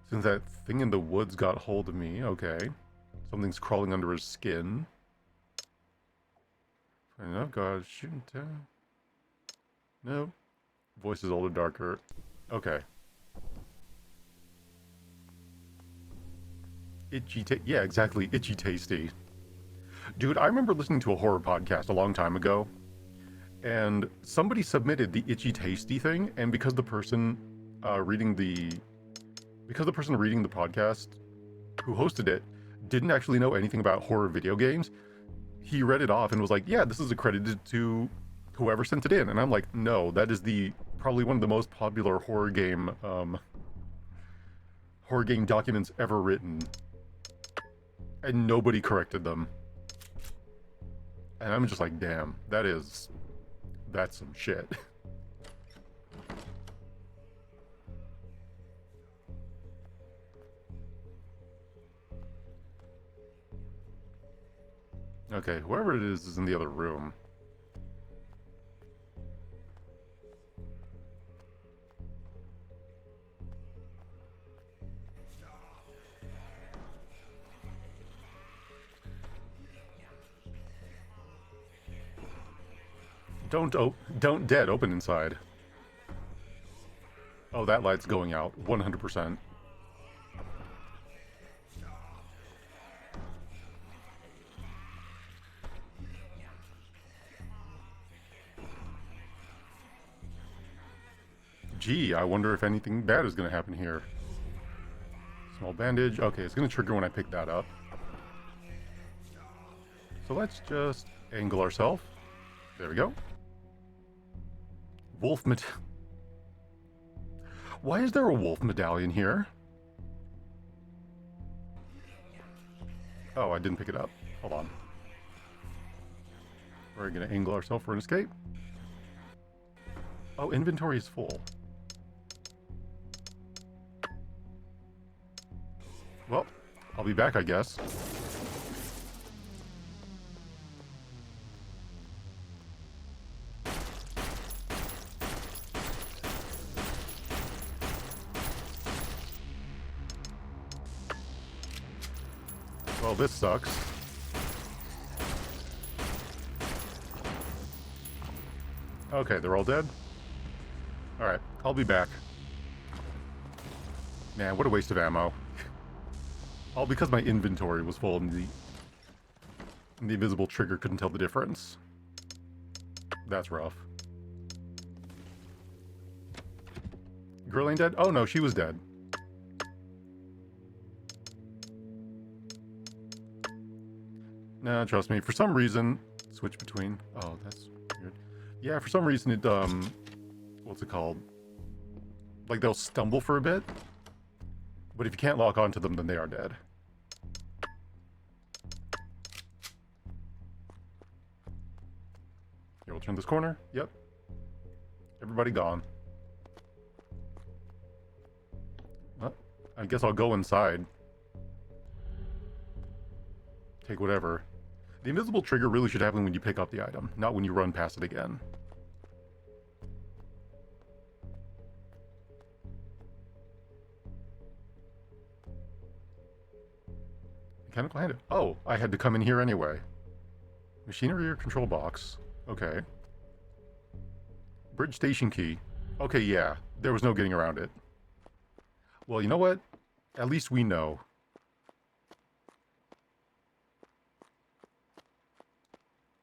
Speaker 1: Since that thing in the woods got hold of me. Okay. Something's crawling under his skin. Fair enough. God, shooting down. No. Voice is older, darker. Okay. Yeah, exactly. Itchy tasty. Dude, I remember listening to a horror podcast a long time ago, and somebody submitted the itchy tasty thing, and because the person reading the podcast who hosted it didn't actually know anything about horror video games, he read it off and was like, yeah, this is accredited to whoever sent it in. And I'm like, no, that is probably one of the most popular horror game documents ever written. And nobody corrected them. And I'm just like, damn, that's some shit. Okay, whoever it is in the other room. Don't dead, open inside. Oh, that light's going out, 100%. Gee, I wonder if anything bad is going to happen here. Small bandage. Okay, it's going to trigger when I pick that up. So let's just angle ourselves. There we go. Wolf Why is there a wolf medallion here? Oh, I didn't pick it up. Hold on. We're going to angle ourselves for an escape. Oh, inventory is full. Well, I'll be back, I guess. Well, this sucks. Okay, they're all dead? Alright, I'll be back. Man, what a waste of ammo. All because my inventory was full and the invisible trigger couldn't tell the difference. That's rough. Girl ain't dead? Oh no, she was dead. Nah, trust me. For some reason, switch between. Oh, that's weird. Yeah, for some reason it what's it called? Like they'll stumble for a bit, but if you can't lock onto them, then they are dead. Here, we'll turn this corner. Yep. Everybody gone. Well, I guess I'll go inside. Take whatever. The invisible trigger really should happen when you pick up the item, not when you run past it again. Mechanical hand. Oh, I had to come in here anyway. Machinery or control box. Okay. Bridge station key. Okay, yeah. There was no getting around it. Well, you know what? At least we know.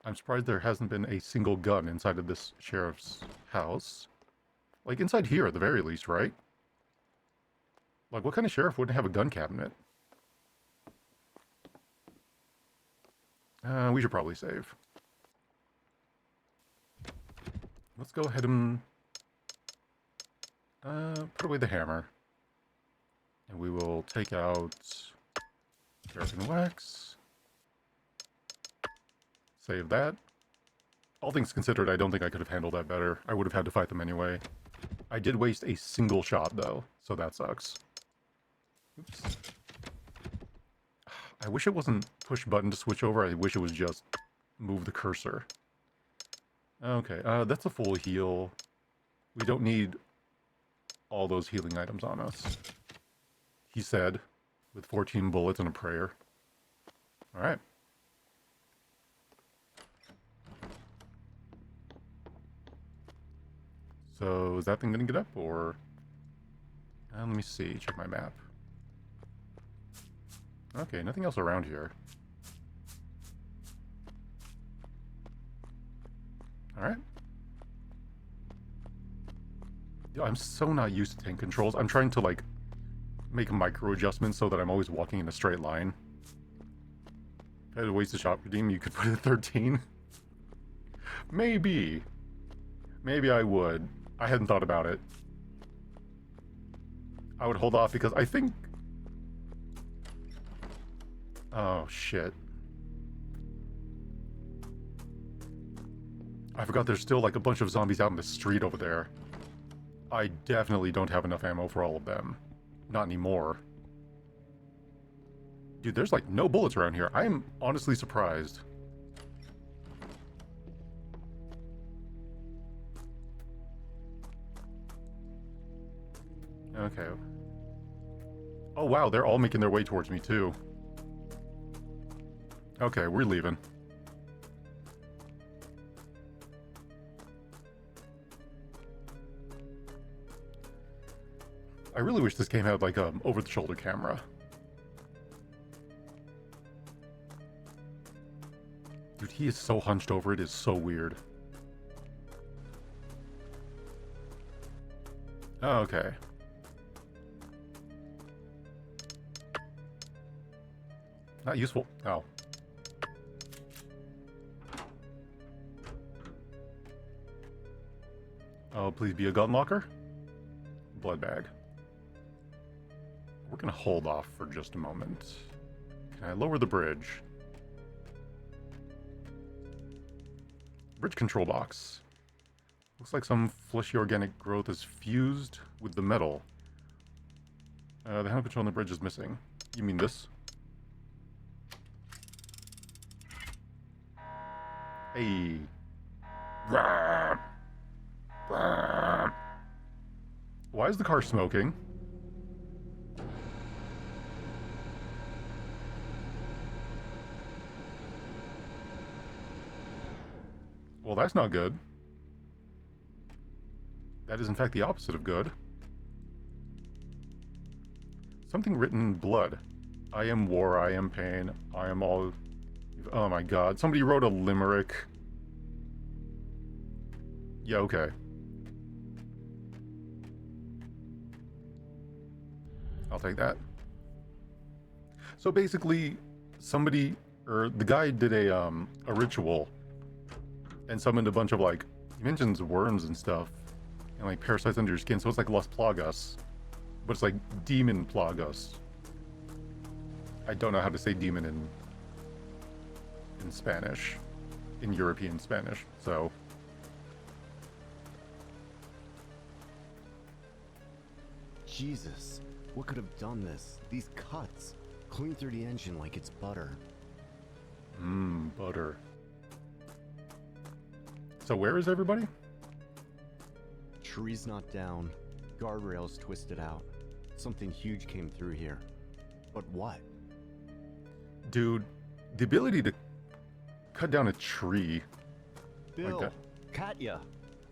Speaker 1: I'm surprised there hasn't been a single gun inside of this sheriff's house. Like, inside here at the very least, right? Like, what kind of sheriff wouldn't have a gun cabinet? We should probably save. Let's go ahead and put away the hammer. And we will take out paraffin wax. Save that. All things considered, I don't think I could have handled that better. I would have had to fight them anyway. I did waste a single shot, though, so that sucks. Oops. I wish it wasn't push button to switch over. I wish it was just move the cursor. Okay, that's a full heal. We don't need all those healing items on us. He said, with 14 bullets and a prayer. Alright. So, is that thing gonna get up, or... let me see, check my map. Okay, nothing else around here. Alright. Yo, I'm so not used to tank controls. I'm trying to, like, make micro adjustments so that I'm always walking in a straight line. If I had to waste a shot redeem, you could put it at 13. Maybe. Maybe I would. I hadn't thought about it. I would hold off because I think... Oh, shit. I forgot there's still like a bunch of zombies out in the street over there. I definitely don't have enough ammo for all of them. Not anymore. Dude, there's like no bullets around here. I am honestly surprised. Okay. Oh wow, they're all making their way towards me too. Okay, we're leaving. I really wish this game had like a over-the-shoulder camera. Dude, he is so hunched over, it is so weird. Oh, okay. Not useful. Oh. Oh, please be a gun locker? Blood bag. We're gonna hold off for just a moment. Can I lower the bridge? Bridge control box. Looks like some fleshy organic growth is fused with the metal. The handle control on the bridge is missing. You mean this? Hey. Why is the car smoking? Well, that's not good. That is in fact the opposite of good. Something written in blood. I am war, I am pain, I am all... Oh my god, somebody wrote a limerick. Yeah, okay. I'll take that. So basically, somebody, or the guy did a ritual and summoned a bunch of, like, he mentions worms and stuff, and like parasites under your skin, so it's like Las Plagas, but it's like demon plagas. I don't know how to say demon in Spanish, in European Spanish, so.
Speaker 4: Jesus, what could have done this? These cuts, clean through the engine like it's butter.
Speaker 1: Mmm, butter. So where is everybody?
Speaker 4: Tree's not down. Guardrails twisted out. Something huge came through here. But what?
Speaker 1: Dude, the ability to cut down a tree.
Speaker 4: Bill,
Speaker 1: like that.
Speaker 4: Katya,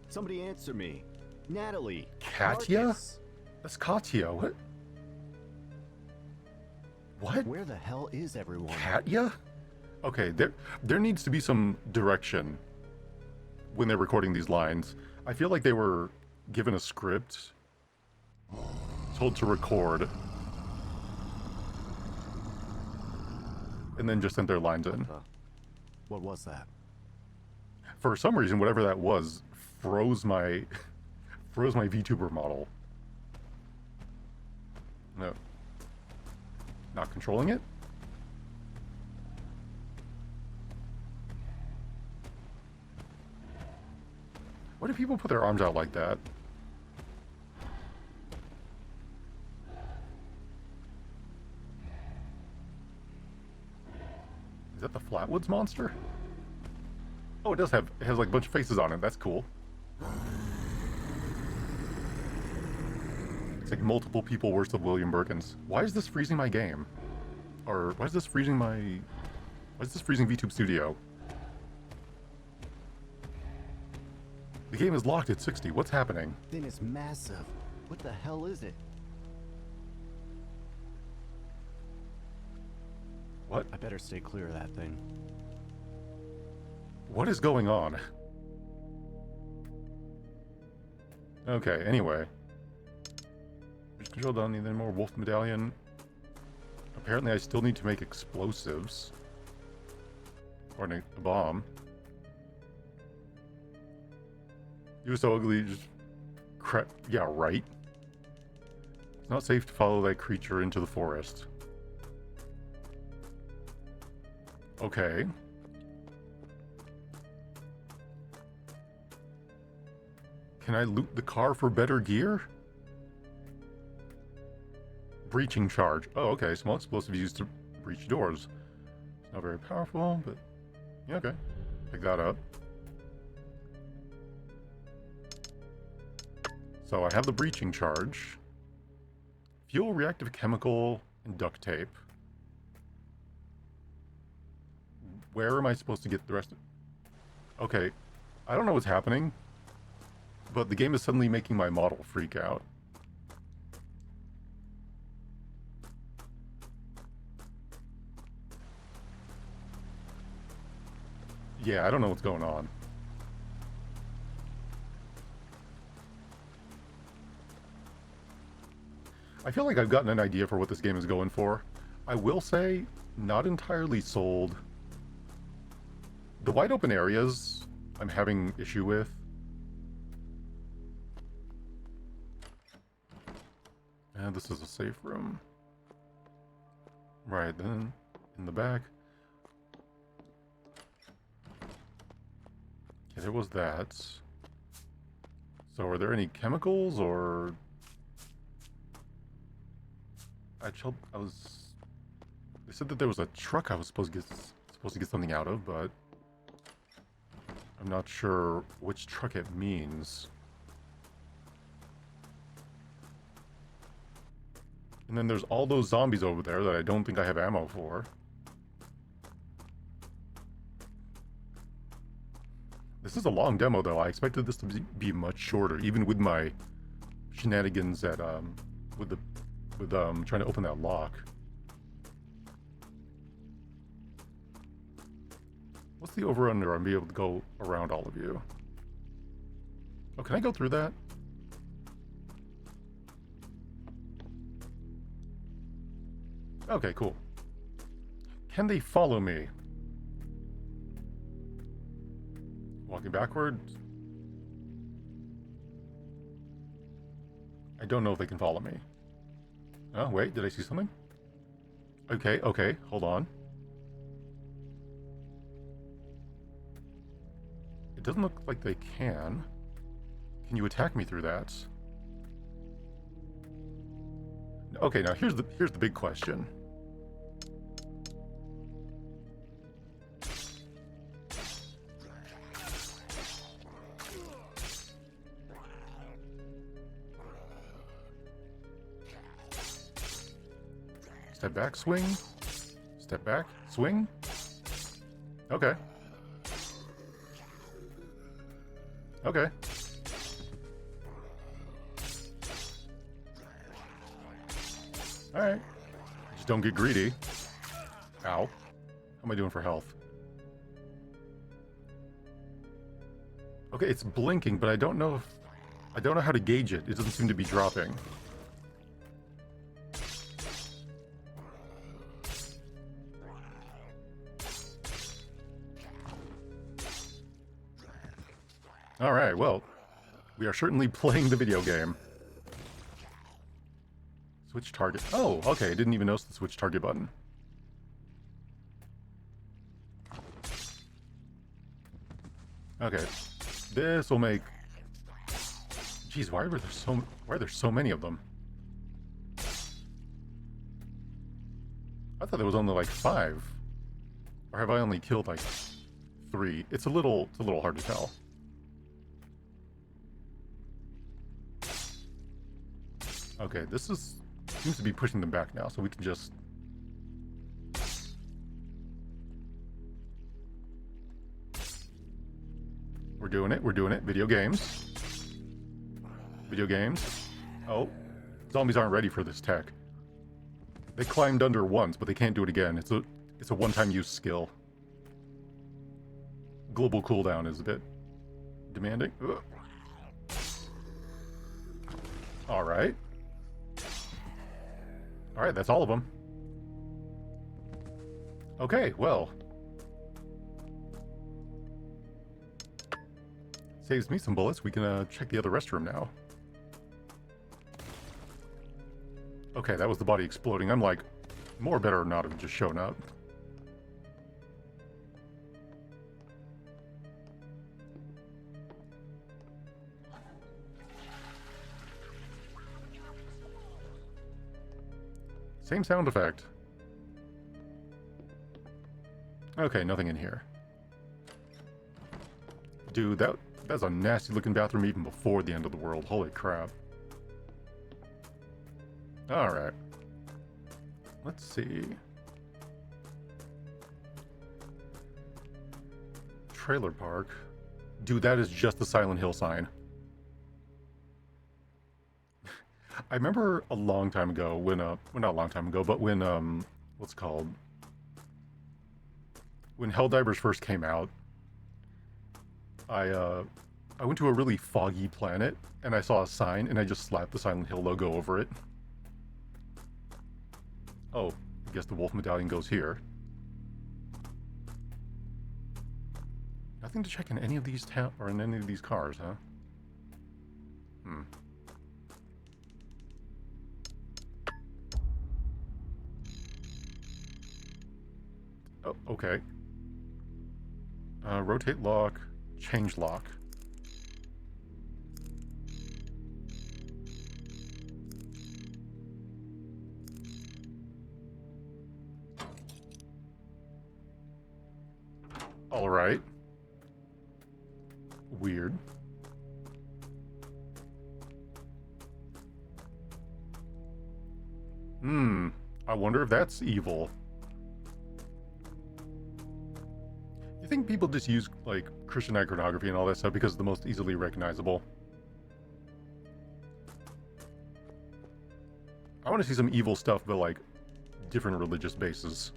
Speaker 4: somebody answer me. Natalie.
Speaker 1: Katya?
Speaker 4: Marcus.
Speaker 1: That's Katya. What? What?
Speaker 4: Where the hell is everyone?
Speaker 1: Katya? Okay, there needs to be some direction when they're recording these lines. I feel like they were given a script, told to record, and then just sent their lines in.
Speaker 4: What was that?
Speaker 1: For some reason, whatever that was, froze my VTuber model. No. Not controlling it? Why do people put their arms out like that? that the Flatwoods monster? Oh, it does have, it has like a bunch of faces on it. That's cool. It's like multiple people worse than William Birkins. Why is this freezing my game? Or why is this freezing my... Why is this freezing VTube Studio? The game is locked at 60. What's happening?
Speaker 4: Thing is massive. What the hell is it?
Speaker 1: What?
Speaker 4: I better stay clear of that thing.
Speaker 1: What is going on? Okay, anyway. Bridge control, don't need any more wolf medallion. Apparently I still need to make explosives. Or a bomb. You were so ugly, just crap. Yeah, right. It's not safe to follow that creature into the forest. Okay. Can I loot the car for better gear? Breaching charge. Oh, okay. Small explosives used to breach doors. It's not very powerful, but yeah, okay. Pick that up. So I have the breaching charge. Fuel, reactive chemical, and duct tape. Where am I supposed to get the rest of... Okay. I don't know what's happening, but the game is suddenly making my model freak out. Yeah, I don't know what's going on. I feel like I've gotten an idea for what this game is going for. I will say, not entirely sold. The wide open areas, I'm having issue with. And this is a safe room. Right, then, in the back. Okay, there was that. So are there any chemicals, or... I was... They said that there was a truck I was supposed to get something out of, but... I'm not sure which truck it means. And then there's all those zombies over there that I don't think I have ammo for. This is a long demo, though. I expected this to be much shorter, even with my shenanigans at with trying to open that lock. What's the over-under on being able to go around all of you? Oh, can I go through that? Okay, cool. Can they follow me? Walking backwards? I don't know if they can follow me. Oh, wait, did I see something? Okay, okay, hold on. It doesn't look like they can. Can you attack me through that? Okay, now here's the big question. Step back, swing. Step back, swing. Okay. Okay. Alright. Just don't get greedy. Ow. How am I doing for health? Okay, it's blinking, but I don't know how to gauge it. It doesn't seem to be dropping. Alright, well, we are certainly playing the video game. Switch target. Oh, okay, I didn't even notice the switch target button. Okay, this will make... Jeez, why are there so many of them? I thought there was only like 5. Or have I only killed like 3? It's a little hard to tell. Okay, this seems to be pushing them back now, so we can just... We're doing it. Video games. Video games. Oh, zombies aren't ready for this tech. They climbed under once, but they can't do it again. It's a one-time use skill. Global cooldown is a bit demanding. Ugh. All right. All right, that's all of them. Okay, well. Saves me some bullets. We can check the other restroom now. Okay, that was the body exploding. I'm like, more better not have just shown up. Same sound effect. Okay, nothing in here. Dude, that's a nasty looking bathroom even before the end of the world. Holy crap. Alright. Let's see. Trailer park. Dude, that is just the Silent Hill sign. I remember a long time ago when, well, not a long time ago, but when, what's it called? When Helldivers first came out, I went to a really foggy planet, and I saw a sign, and I just slapped the Silent Hill logo over it. Oh, I guess the wolf medallion goes here. Nothing to check in any of these or in any of these cars, huh? Hmm. Oh, okay. Rotate lock, change lock. All right. Weird. I wonder if that's evil. You think people just use, like, Christian iconography and all that stuff because it's the most easily recognizable? I want to see some evil stuff, but, like, different religious bases.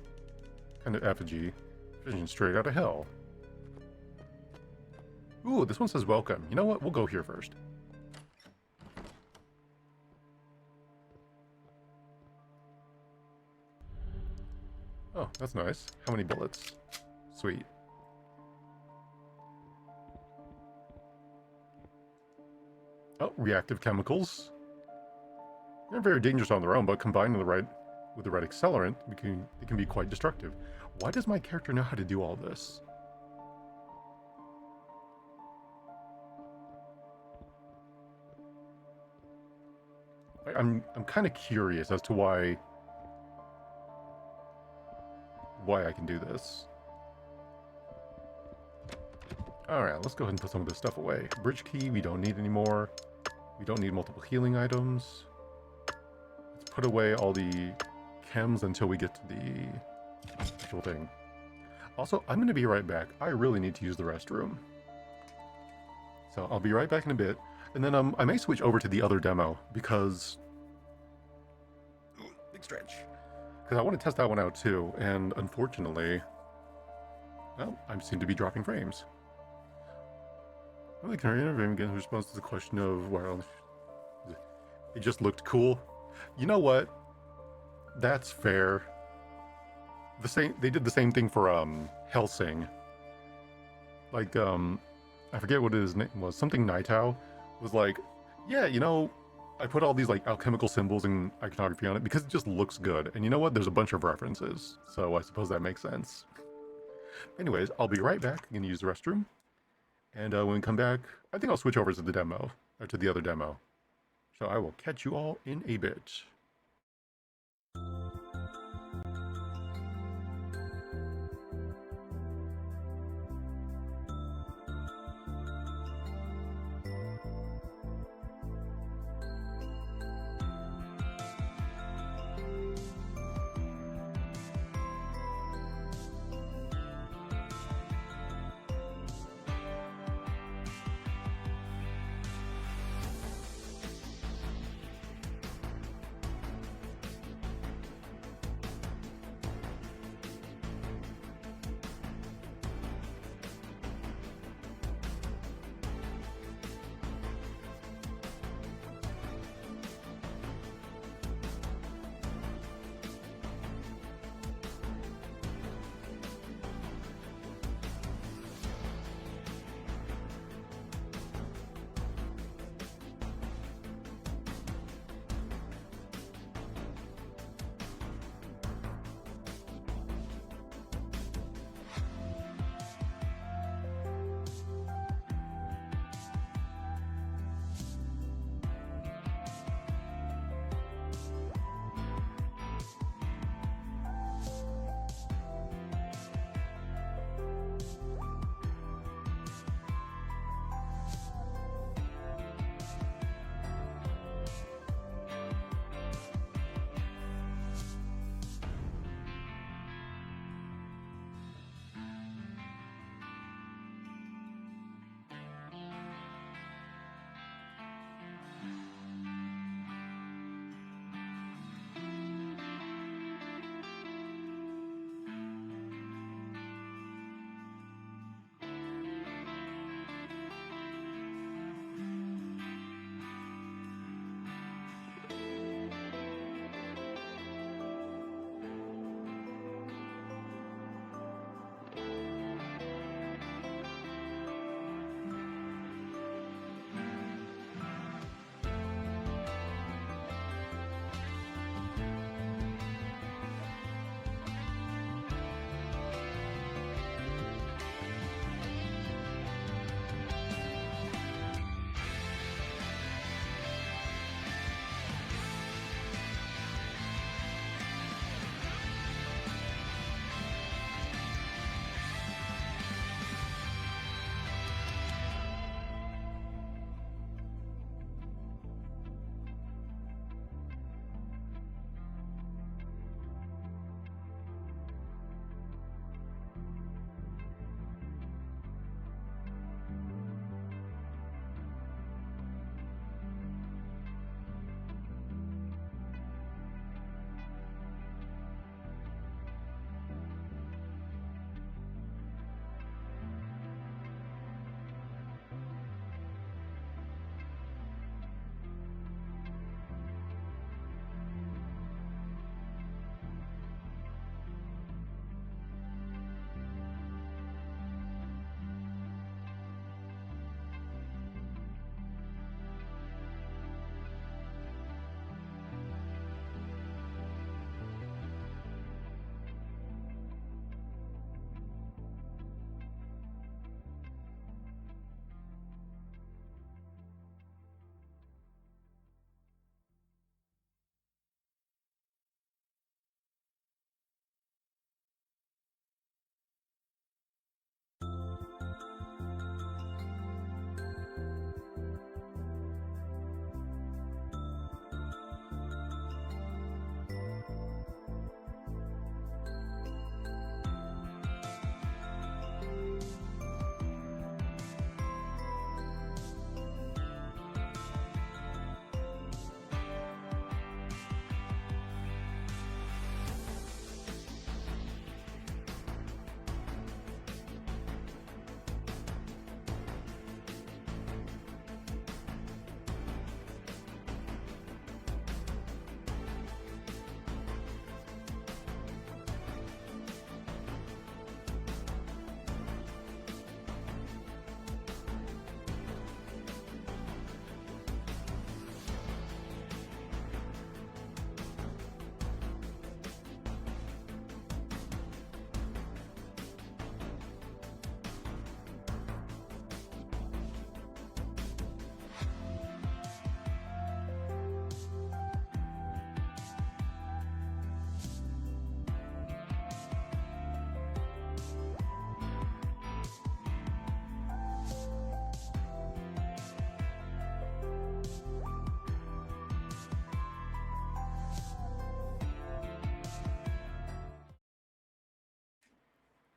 Speaker 1: Kind of effigy. Vision straight out of hell. Ooh, this one says welcome. You know what? We'll go here first. Oh, that's nice. How many bullets? Sweet. Oh, reactive chemicals. They're very dangerous on their own, but combined with the right accelerant, they can be quite destructive. Why does my character know how to do all this? I'm kind of curious as to why I can do this. Alright, let's go ahead and put some of this stuff away. Bridge key, we don't need anymore. We don't need multiple healing items. Let's put away all the chems until we get to the actual thing. Also, I'm going to be right back. I really need to use the restroom. So I'll be right back in a bit. And then I may switch over to the other demo because... Ooh, big stretch. Because I want to test that one out too. And unfortunately... well, I seem to be dropping frames. Well, can I interview again in response to the question of, well, it just looked cool. You know what? That's fair. They did the same thing for Hellsing. Like I forget what his name was. Something Nightao was like, yeah, you know, I put all these like alchemical symbols and iconography on it because it just looks good. And you know what? There's a bunch of references, so I suppose that makes sense. Anyways, I'll be right back. I'm gonna use the restroom. And when we come back, I think I'll switch over to the demo, or to the other demo. So I will catch you all in a bit.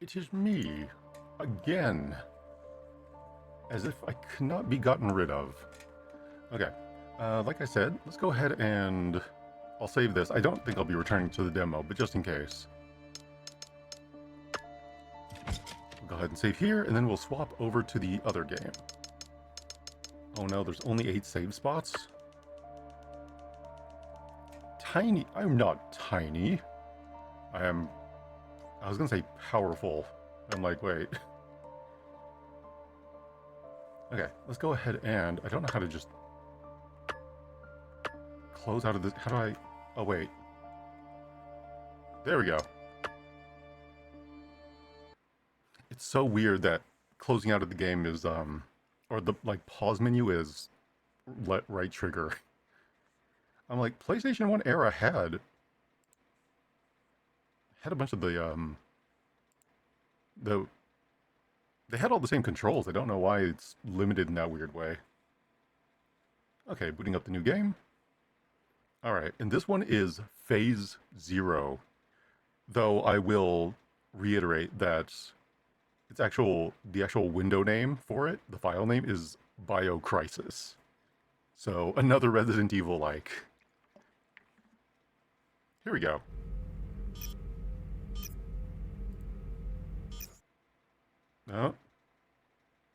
Speaker 1: It is me. Again. As if I could not be gotten rid of. Okay. Like I said, let's go ahead and I'll save this. I don't think I'll be returning to the demo, but just in case. We'll go ahead and save here, and then we'll swap over to the other game. Oh no, there's only 8 save spots. Tiny. I'm not tiny. I was gonna say powerful. I'm like, wait. Okay, let's go ahead and I don't know how to just close out of this. How do I? Oh wait. There we go. It's so weird that closing out of the game is or the like pause menu is right trigger. I'm like, PlayStation 1 era had a bunch of the they had all the same controls. I don't know why it's limited in that weird way. Okay, booting up the new game. Alright, and this one is Phase Zero. Though I will reiterate that the actual window name for it, the file name, is BioCrisis. So another Resident Evil like. Here we go. Oh.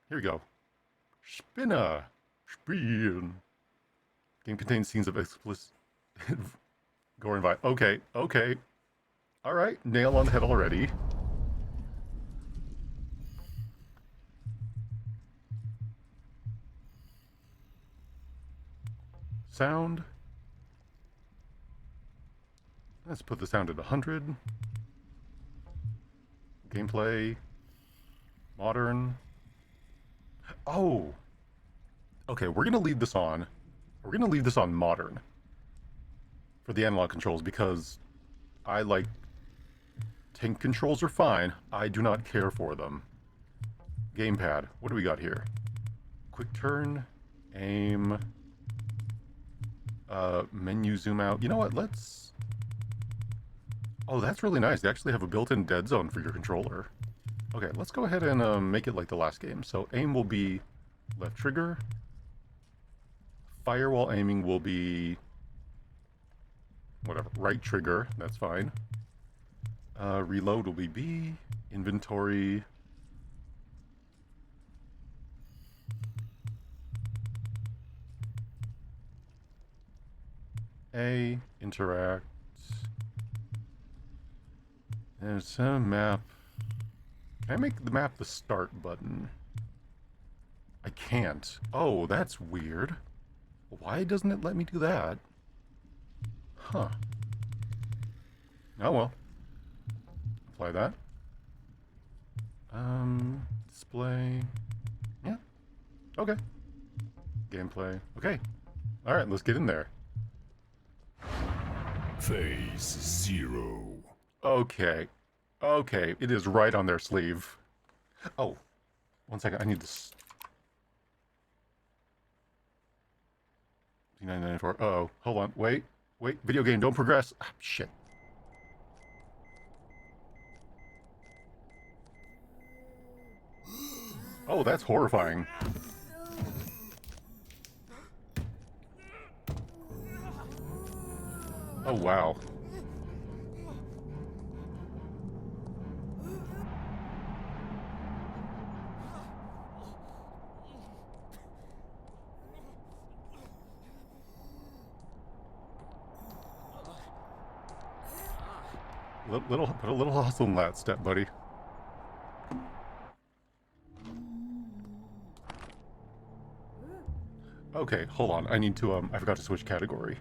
Speaker 1: Here we go. Spinner. Spin. Game contains scenes of explicit gore and violence. Okay, okay. Alright, nail on the head already. Sound. Let's put the sound at 100. Gameplay. Modern. Oh! Okay, we're gonna leave this on. We're gonna leave this on modern. For the analog controls, because I like... Tank controls are fine. I do not care for them. Gamepad. What do we got here? Quick turn. Aim. Menu zoom out. You know what? Let's... Oh, that's really nice. They actually have a built-in dead zone for your controller. Okay, let's go ahead and make it like the last game. So aim will be left trigger. Firewall aiming will be... whatever. Right trigger. That's fine. Reload will be B. Inventory... A. Interact. There's a map. Can I make the map the start button? I can't. Oh, that's weird. Why doesn't it let me do that? Huh. Oh well. Apply that. Display. Yeah. Okay. Gameplay. Okay. Alright, let's get in there.
Speaker 2: Phase Zero.
Speaker 1: Okay. Okay, it is right on their sleeve. Oh, one second, I need this. 994. Uh-oh, hold on, wait, video game, don't progress. Ah, shit. Oh, that's horrifying. Oh, wow. Put a little hustle in that step, buddy. Okay, hold on. I need to, I forgot to switch category.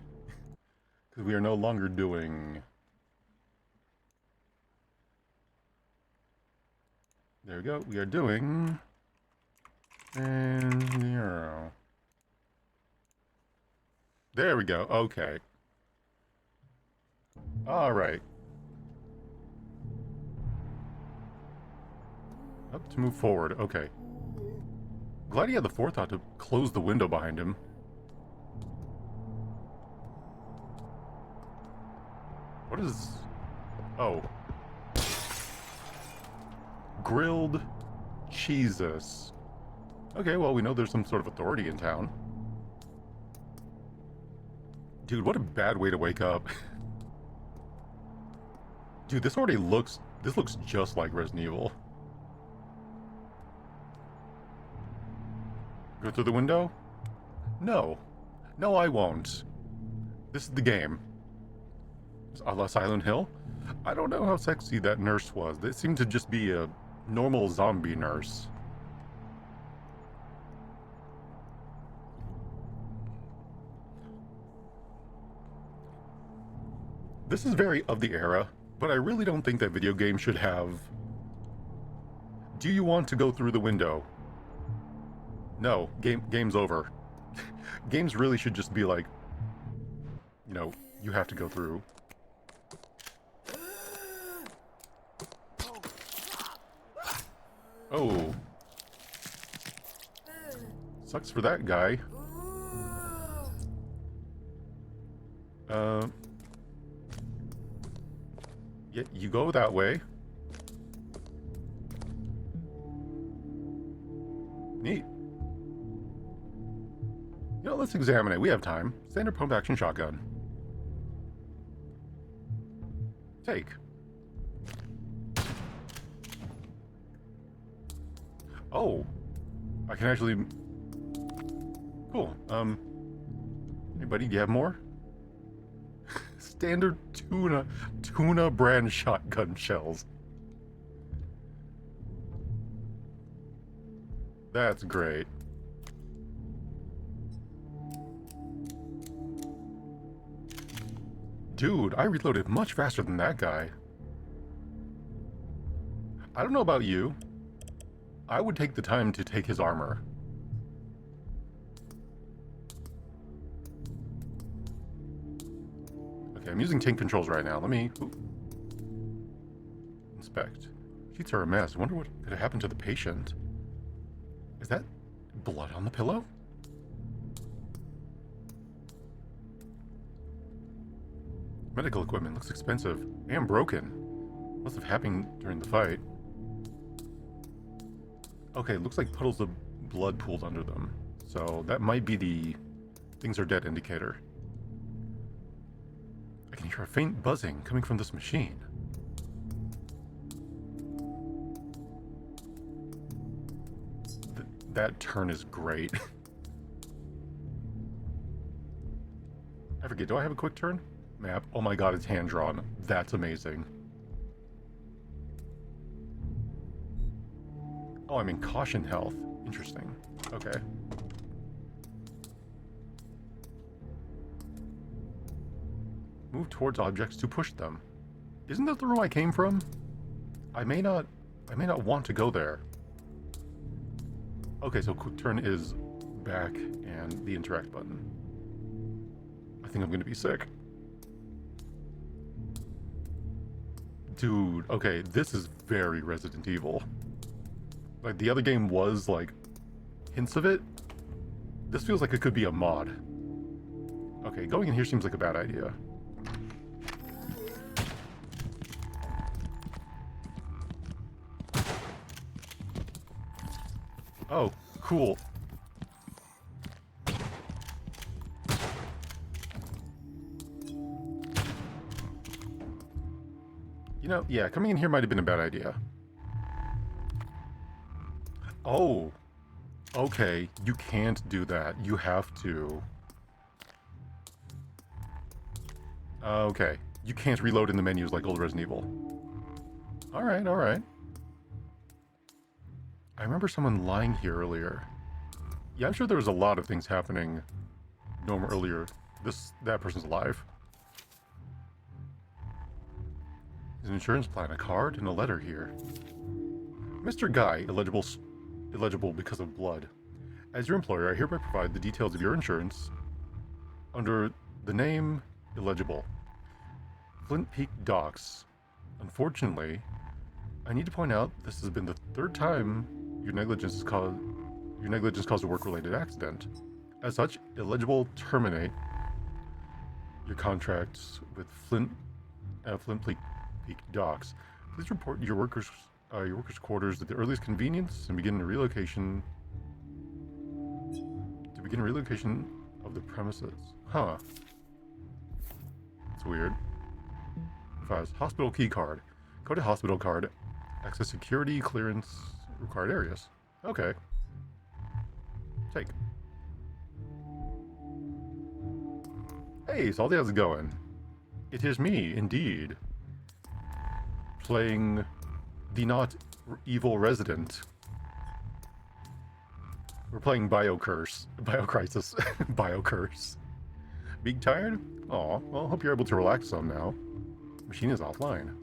Speaker 1: Because we are no longer doing... There we go. We are doing... And 0. There we go. Okay. Alright. Up to move forward. Okay. Glad he had the forethought to close the window behind him. What is... Oh. grilled cheeses. Okay, well, we know there's some sort of authority in town. Dude, what a bad way to wake up. Dude, this looks just like Resident Evil. Go through the window? No. No, I won't. This is the game. It's a la Silent Hill. I don't know how sexy that nurse was. They seemed to just be a normal zombie nurse. This is very of the era, but I really don't think that video games should have... Do you want to go through the window? No, game's over. Games really should just be like, you know, you have to go through. Oh. Sucks for that guy. Yeah, you go that way. Neat. You know, let's examine it. We have time. Standard pump action shotgun. Take. Oh. I can actually... Cool. Anybody, do you have more? Standard tuna brand shotgun shells. That's great. Dude, I reloaded much faster than that guy. I don't know about you. I would take the time to take his armor. Okay, I'm using tank controls right now. Let me... Ooh. Inspect. Sheets are a mess. I wonder what could have happened to the patient. Is that blood on the pillow? Medical equipment looks expensive and broken. Must have happened during the fight. Okay, looks like puddles of blood pooled under them. So that might be the things are dead indicator. I can hear a faint buzzing coming from this machine. That turn is great. I forget, do I have a quick turn? Map. Oh my god, it's hand drawn. That's amazing. Oh, I'm in caution health. Interesting. Okay. Move towards objects to push them. Isn't that the room I came from? I may not want to go there. Okay, so quick turn is back and the interact button. I think I'm gonna be sick. Dude, okay, this is very Resident Evil. Like, the other game was, like, hints of it. This feels like it could be a mod. Okay, going in here seems like a bad idea. Oh, cool. You know, yeah, coming in here might have been a bad idea. Oh, okay, you can't do that. You have to. Okay, you can't reload in the menus like old Resident Evil. Alright, alright. I remember someone lying here earlier. Yeah, I'm sure there was a lot of things happening earlier. That person's alive. His insurance plan, a card, and a letter here. Mr. Guy, illegible because of blood. As your employer, I hereby provide the details of your insurance under the name illegible. Flint Peak Docks. Unfortunately, I need to point out this has been the third time your negligence caused a work-related accident. As such, illegible terminate your contracts with Flint Peak Docks. Please report your workers your workers' quarters at the earliest convenience and begin relocation. To begin relocation of the premises. Huh. That's weird. 5. Hospital key card. Go to hospital card. Access security clearance required areas. Okay. Take. Hey, Salty, how's it going? It is me, indeed. Playing the not evil resident. We're playing Biocurse. Biocrisis. Biocurse. Being tired? Aw, well, hope you're able to relax some now. Machine is offline.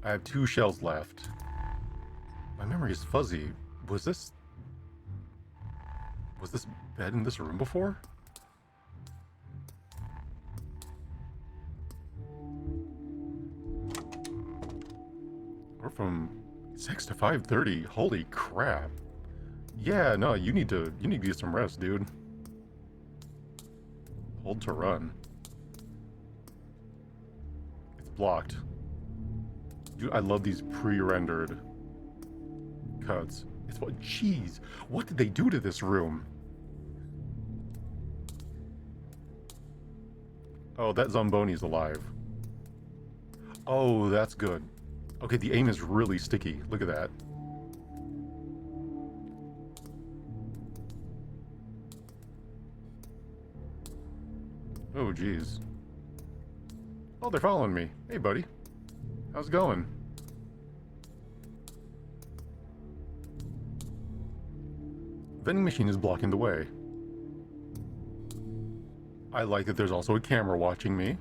Speaker 1: I have 2 shells left. My memory is fuzzy. Was this bed in this room before? We're from 6 to 5:30. Holy crap. Yeah, no, you need to get some rest, dude. Hold to run. It's blocked. Dude, I love these pre-rendered cuts. It's what? Jeez, what did they do to this room? Oh, that Zomboni's alive. Oh, that's good. Okay, the aim is really sticky. Look at that. Oh, jeez. Oh, they're following me. Hey, buddy. How's it going? Vending machine is blocking the way. I like that there's also a camera watching me.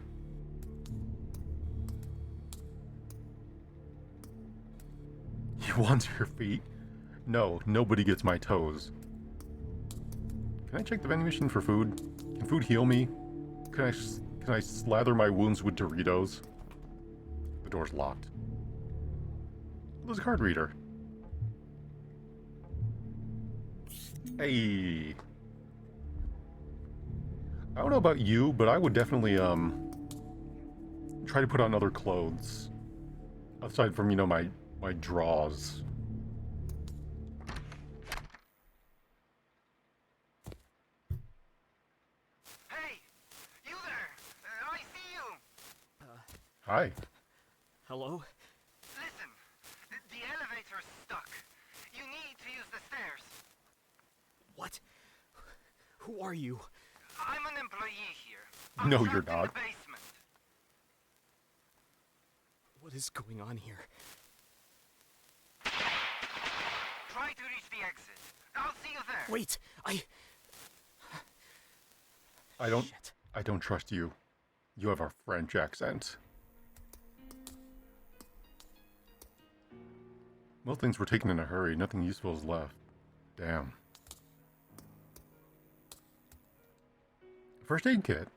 Speaker 1: You want your feet? No, nobody gets my toes. Can I check the vending machine for food? Can food heal me? Can I slather my wounds with Doritos? The door's locked. There's a card reader. Hey. I don't know about you, but I would definitely try to put on other clothes. Aside from, you know, my drawers.
Speaker 13: Hey! You there! I see you!
Speaker 1: Hi.
Speaker 13: Hello? Listen, the elevator's stuck. You need to use the stairs. What? Who are you? I'm an employee here. I'm
Speaker 1: No,
Speaker 13: trapped
Speaker 1: you're
Speaker 13: in
Speaker 1: not.
Speaker 13: the basement. What is going on here? Try to reach the exit. I'll see you there. Wait,
Speaker 1: I don't trust you. You have a French accent. Most things were taken in a hurry. Nothing useful is left. Damn. First aid kit.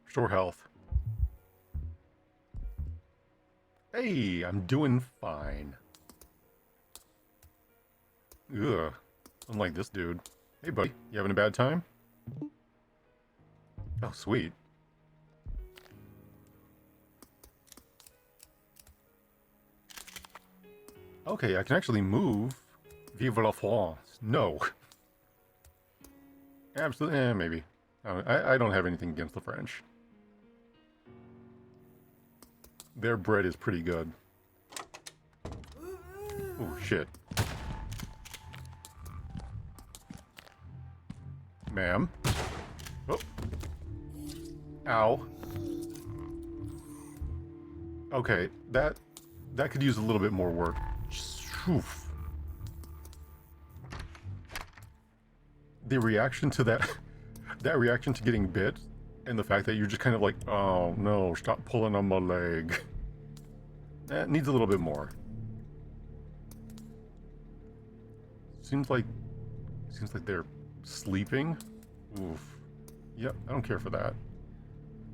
Speaker 1: Restore health. Hey, I'm doing fine. Ugh. Unlike this dude. Hey, buddy. You having a bad time? Oh, sweet. Okay, I can actually move. Vive la France. No. Absolutely, maybe. I don't have anything against the French. Their bread is pretty good. Oh, shit. Ma'am. Oh. Ow. Okay, that could use a little bit more work. Oof. The reaction to that reaction to getting bit, and the fact that you're just kind of like, oh no, stop pulling on my leg. That needs a little bit more. Seems like they're sleeping. Oof. Yep, I don't care for that.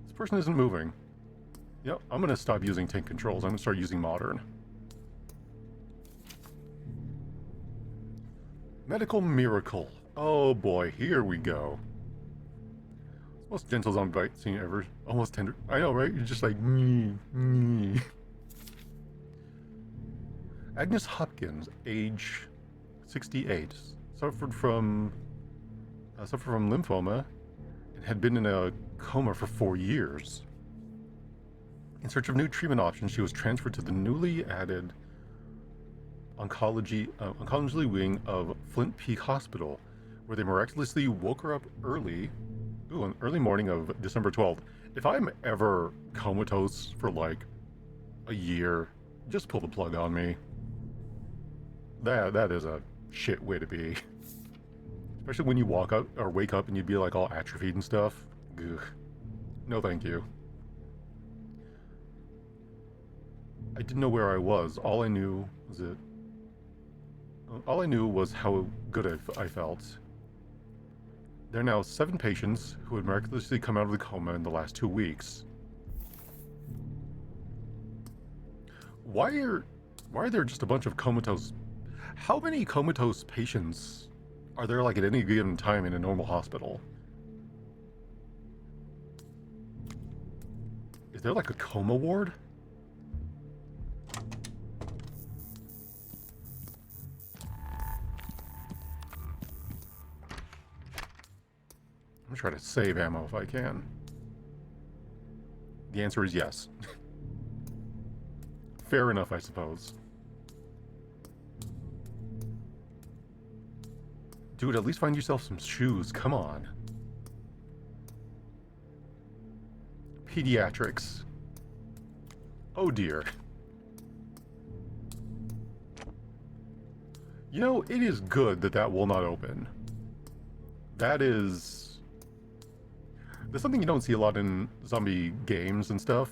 Speaker 1: This person isn't moving. Yep, I'm gonna stop using tank controls. I'm gonna start using modern. Medical miracle. Oh boy, here we go. Most gentle zombie bite scene ever. Almost tender. I know, right? You're just like, me. Agnes Hopkins, age 68, suffered from lymphoma and had been in a coma for 4 years. In search of new treatment options, she was transferred to the newly added oncology wing of Flint Peak Hospital, where they miraculously woke her up an early morning of December 12th. If I'm ever comatose for like a year, just pull the plug on me. That is a shit way to be. Especially when you wake up and you'd be like all atrophied and stuff. Ugh. No thank you. I didn't know where I was. All I knew was how good I felt. There are now 7 patients who had miraculously come out of the coma in the last 2 weeks. Why are there just a bunch of comatose? How many comatose patients are there like at any given time in a normal hospital? Is there like a coma ward? I'm gonna try to save ammo if I can. The answer is yes. Fair enough, I suppose. Dude, at least find yourself some shoes. Come on. Pediatrics. Oh dear. You know, it is good that will not open. That's something you don't see a lot in zombie games and stuff.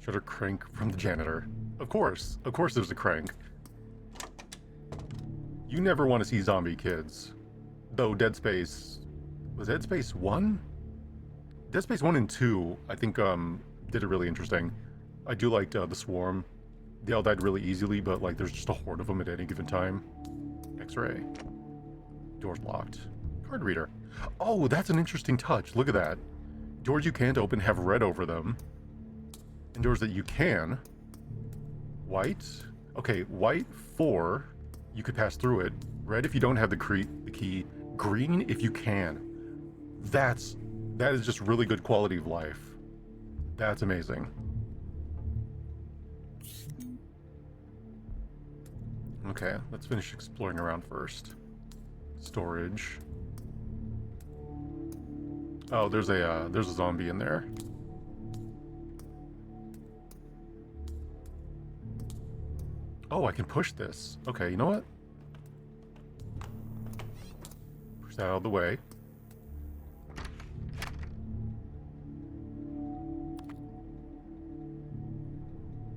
Speaker 1: Shutter crank from the janitor. Of course there's a crank. You never want to see zombie kids. Though Dead Space... Was Dead Space 1? Dead Space 1 and 2, I think, did it really interesting. I do like the Swarm. They all died really easily, but like there's just a horde of them at any given time. X-ray. Door's locked. Card reader. Oh, that's an interesting touch. Look at that. Doors you can't open have red over them. And doors that you can. White. Okay, white 4. You could pass through it. Red if you don't have the key. Green if you can. That is just really good quality of life. That's amazing. Okay, let's finish exploring around first. Storage. Oh, there's a zombie in there. Oh, I can push this. Okay, you know what? Push that out of the way.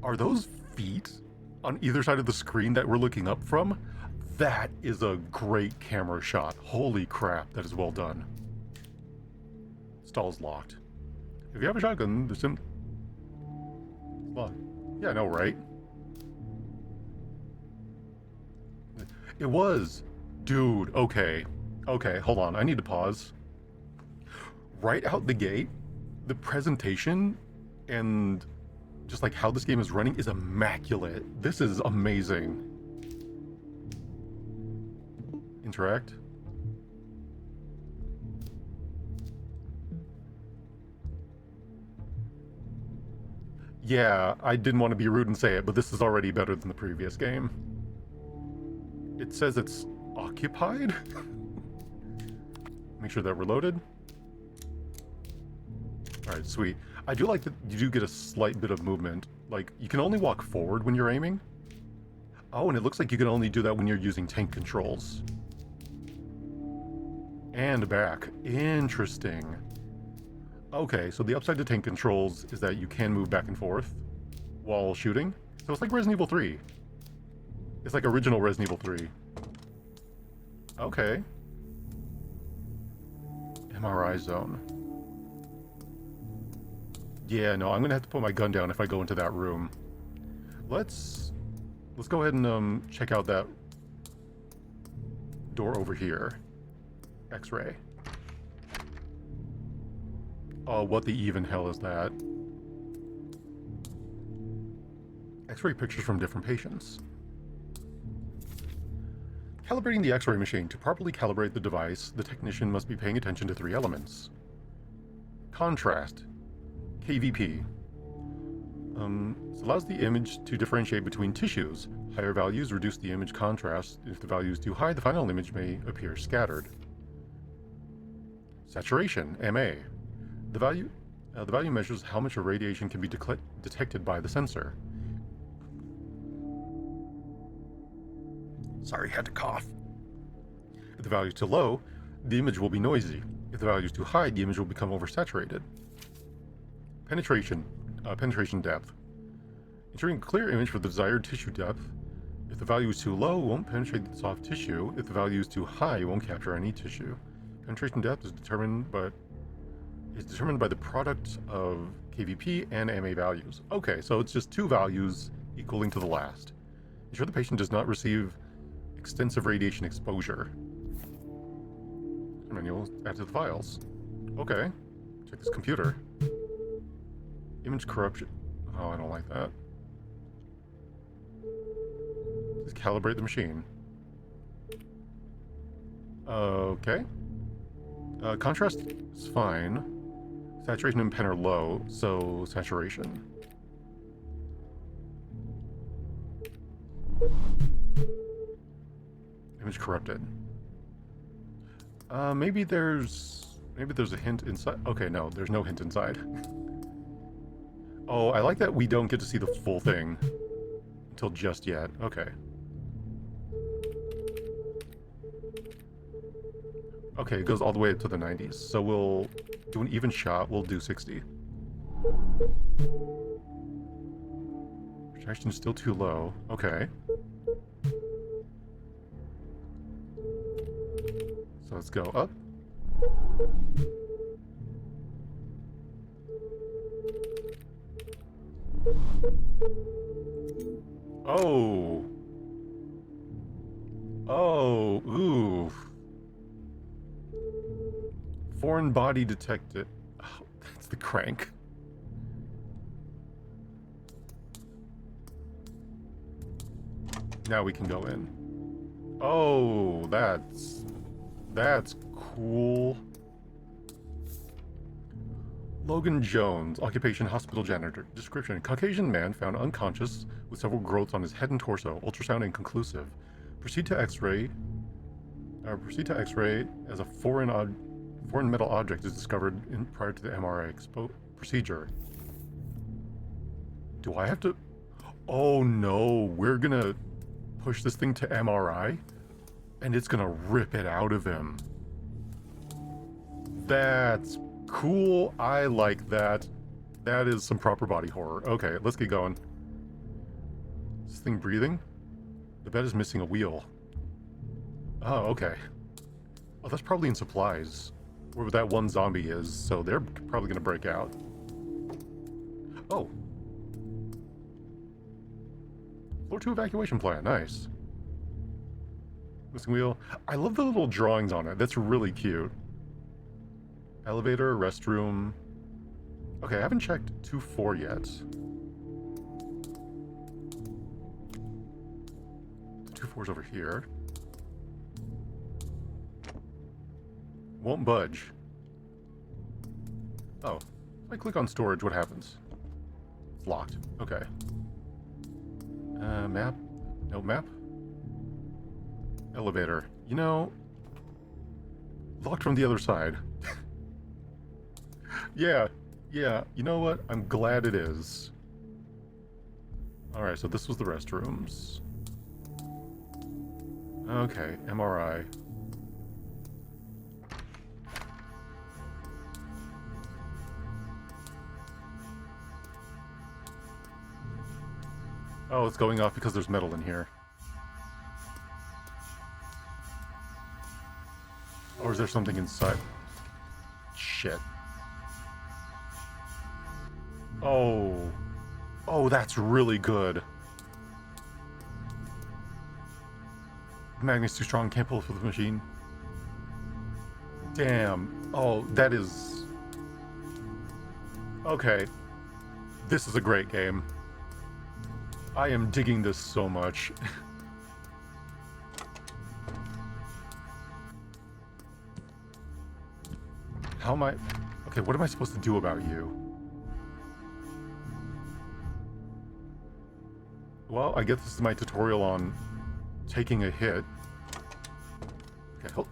Speaker 1: Are those feet on either side of the screen that we're looking up from? That is a great camera shot. Holy crap, that is well done. Stall's locked. If you have a shotgun, there's some... Well, yeah, I know, right? It was. Dude, okay. Okay, hold on. I need to pause. Right out the gate, the presentation and just like how this game is running is immaculate. This is amazing. Interact. Yeah, I didn't want to be rude and say it, but this is already better than the previous game. It says it's occupied? Make sure that we're loaded. Alright, sweet. I do like that you do get a slight bit of movement. Like, you can only walk forward when you're aiming. Oh, and it looks like you can only do that when you're using tank controls. And back. Interesting. Okay, so the upside to tank controls is that you can move back and forth while shooting. So it's like Resident Evil 3. It's like original Resident Evil 3. Okay. MRI zone. Yeah, no, I'm gonna have to put my gun down if I go into that room. Let's go ahead and check out that door over here. X-ray. Oh, what the even hell is that? X-ray pictures from different patients. Calibrating the X-ray machine. To properly calibrate the device, the technician must be paying attention to 3 elements. Contrast, KVP. This allows the image to differentiate between tissues. Higher values reduce the image contrast. If the value is too high, the final image may appear scattered. Saturation, MA. The value measures how much of radiation can be detected by the sensor. Sorry, had to cough. If the value is too low, the image will be noisy. If the value is too high, the image will become oversaturated. Penetration depth. Ensuring a clear image for the desired tissue depth. If the value is too low, it won't penetrate the soft tissue. If the value is too high, it won't capture any tissue. Penetration depth is determined by the product of KVP and MA values. Okay, so it's just 2 values equaling to the last. Ensure the patient does not receive extensive radiation exposure. Manual, add to the files. Okay, check this computer. Image corruption. Oh, I don't like that. Just calibrate the machine. Okay. Contrast is fine. Saturation and pen are low, so saturation. Image corrupted. Maybe there's a hint inside. Okay, no, there's no hint inside. Oh, I like that we don't get to see the full thing until just yet. Okay. Okay, it goes all the way up to the 90s. So we'll do an even shot. We'll do 60. Projection is still too low. Okay. So let's go up. Oh. Oh, ooh. Foreign body detected. Oh, that's the crank. Now we can go in. Oh, that's cool. Logan Jones, occupation hospital janitor. Description: Caucasian man found unconscious with several growths on his head and torso. Ultrasound inconclusive. Proceed to X-ray as a foreign metal object is discovered prior to the MRI procedure. Do I have to? Oh no, we're gonna push this thing to MRI, and it's gonna rip it out of him. That's cool. I like that. That is some proper body horror. Okay, let's get going. Is this thing breathing? The bed is missing a wheel. Oh, okay. Oh, that's probably in supplies. Where that one zombie is, so they're probably gonna break out. Oh. Floor 2 evacuation plan, nice. Missing wheel. I love the little drawings on it. That's really cute. Elevator, restroom. Okay, I haven't checked 2-4 yet. 2-4's over here. Won't budge. Oh. If I click on storage, what happens? It's locked. Okay. Map. No map. Elevator. You know, locked from the other side. Yeah. You know what? I'm glad it is. Alright, so this was the restrooms. Okay, MRI. Oh, it's going off because there's metal in here. Or is there something inside? Shit. Oh, that's really good. The magnet's too strong, can't pull it with the machine. Damn. Oh, that is... Okay. This is a great game. I am digging this so much. How am I... Okay, what am I supposed to do about you? Well, I guess this is my tutorial on taking a hit. Okay, hold.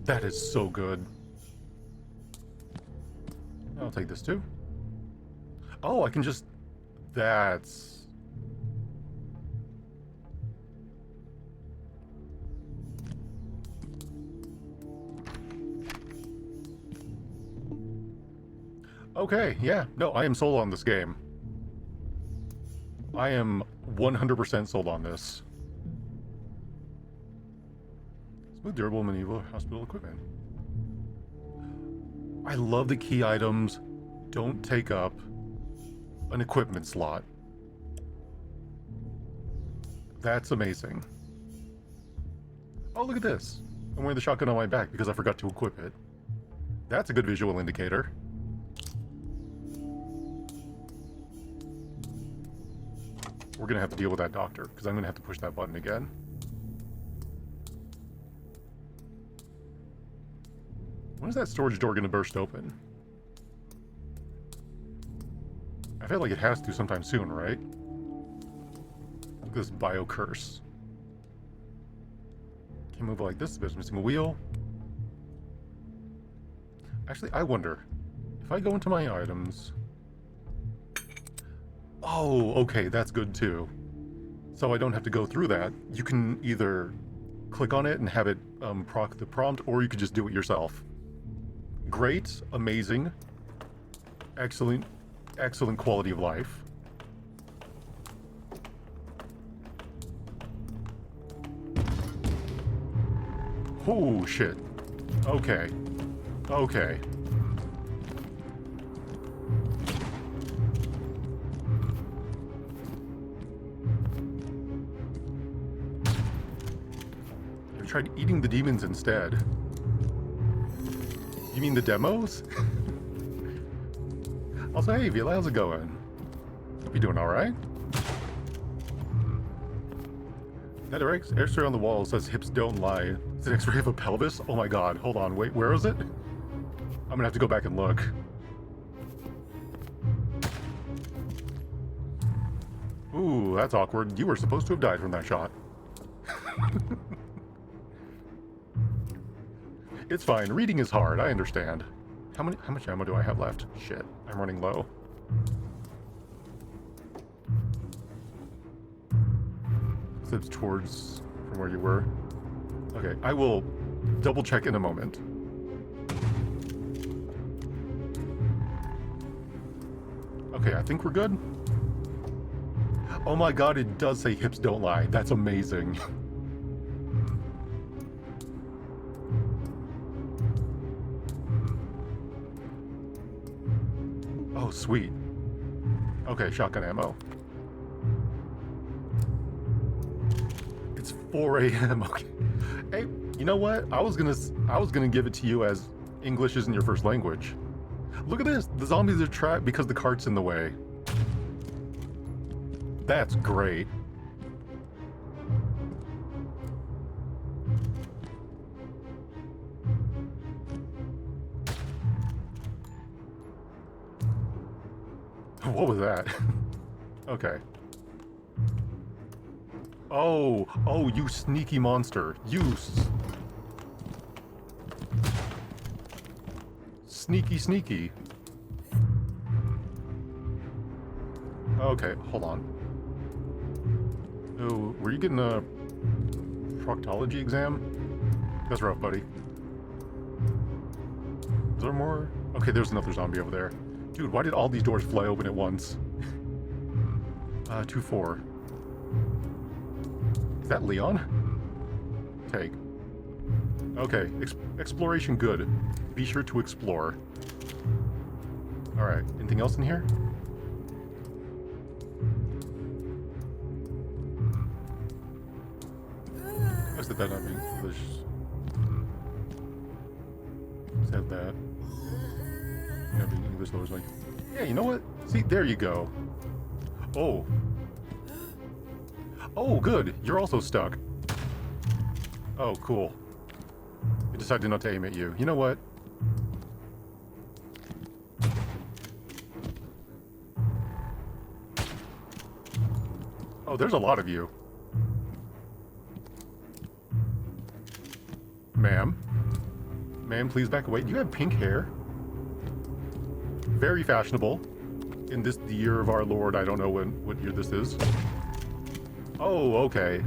Speaker 1: That is so good. I'll take this too. Oh, I can just... That's... Okay, yeah. No, I am sold on this game. I am 100% sold on this. Smooth, durable, medieval hospital equipment. I love the key items don't take up an equipment slot. That's amazing. Oh, look at this. I'm wearing the shotgun on my back because I forgot to equip it. That's a good visual indicator. We're gonna have to deal with that doctor, because I'm gonna have to push that button again. When is that storage door gonna burst open? I feel like it has to sometime soon, right? Look at this bio curse. Can't move it like this, it's missing a wheel. Actually, I wonder, if I go into my items... Oh, okay, that's good too. So I don't have to go through that. You can either click on it and have it proc the prompt, or you could just do it yourself. Great, amazing, excellent, excellent quality of life. Oh, shit. Okay. Okay. I tried eating the demons instead. You mean the demos? Also, hey, Vila, how's it going? Hope you're doing alright? That X-ray on the wall says hips don't lie. It's an X-ray of a pelvis? Oh my god, hold on, wait, where is it? I'm gonna have to go back and look. Ooh, that's awkward. You were supposed to have died from that shot. It's fine, reading is hard, I understand. How much ammo do I have left? Shit, I'm running low. So it's towards from where you were. Okay, I will double check in a moment. Okay, I think we're good. Oh my god, it does say hips don't lie. That's amazing. Oh, sweet. Okay, shotgun ammo. It's 4 a.m. Okay. Hey, you know what? I was gonna give it to you as English isn't your first language. Look at this. The zombies are trapped because the cart's in the way. That's great. What was that? Okay. Oh, you sneaky monster. Sneaky. Okay, hold on. Oh, were you getting a proctology exam? That's rough, buddy. Is there more? Okay, there's another zombie over there. Dude, why did all these doors fly open at once? 2-4. Is that Leon? Take. Okay, exploration good. Be sure to explore. Alright, anything else in here? I said that not being English. said that. Every English was like, yeah, you know what? See, there you go. Oh. Oh, good. You're also stuck. Oh, cool. I decided not to aim at you. You know what? Oh, there's a lot of you. Ma'am. Ma'am, please back away. Do you have pink hair? Very fashionable. In this, the year of our Lord, I don't know what year this is. Oh, okay.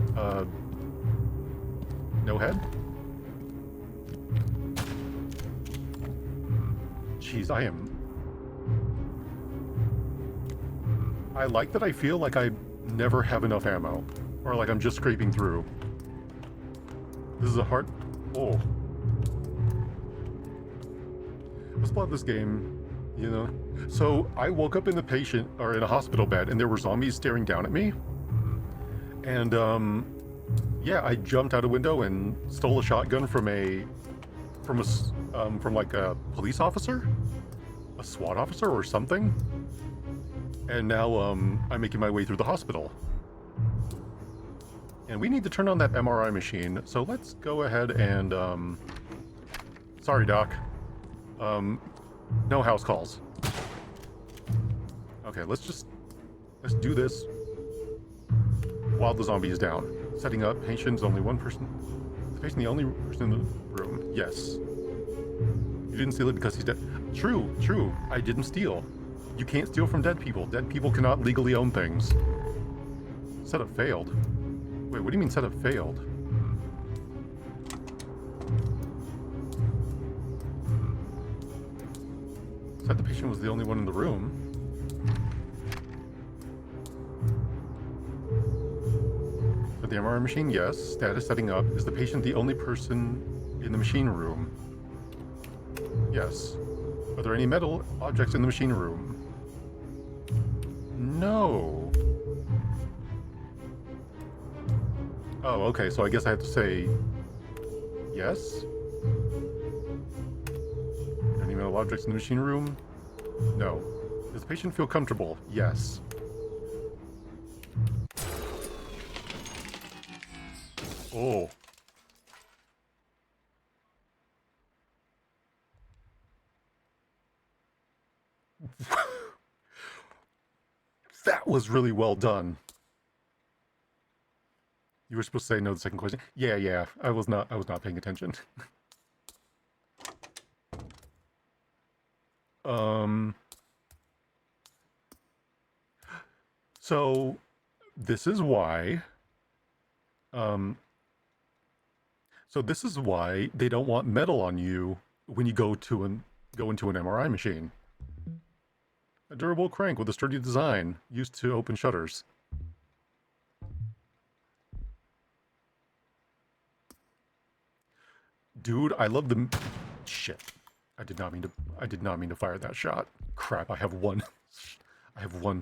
Speaker 1: No head? Jeez, I like that I feel like I never have enough ammo. Or like I'm just scraping through. This is a hard... Oh. Let's plot this game, you know? So, I woke up in in a hospital bed, and there were zombies staring down at me. And, yeah, I jumped out a window and stole a shotgun from like a police officer? A SWAT officer or something? And now, I'm making my way through the hospital. And we need to turn on that MRI machine, so let's go ahead and, sorry, Doc. No house calls. Okay, let's do this while the zombie is down. Setting up, patient's only one person. Is the patient the only person in the room? Yes. You didn't steal it because he's dead. True, I didn't steal. You can't steal from dead people. Dead people cannot legally own things. Setup failed. Wait, what do you mean setup failed? Said the patient was the only one in the room. For the MRI machine, yes. Status setting up. Is the patient the only person in the machine room? Yes. Are there any metal objects in the machine room? No. Oh, okay, so I guess I have to say yes? Any metal objects in the machine room? No. Does the patient feel comfortable? Yes. Oh. That was really well done. You were supposed to say no to the second question. Yeah. I was not paying attention. So this is why they don't want metal on you when you go into an MRI machine. A durable crank with a sturdy design used to open shutters. Dude, I love the shit. I did not mean to fire that shot. Crap, I have one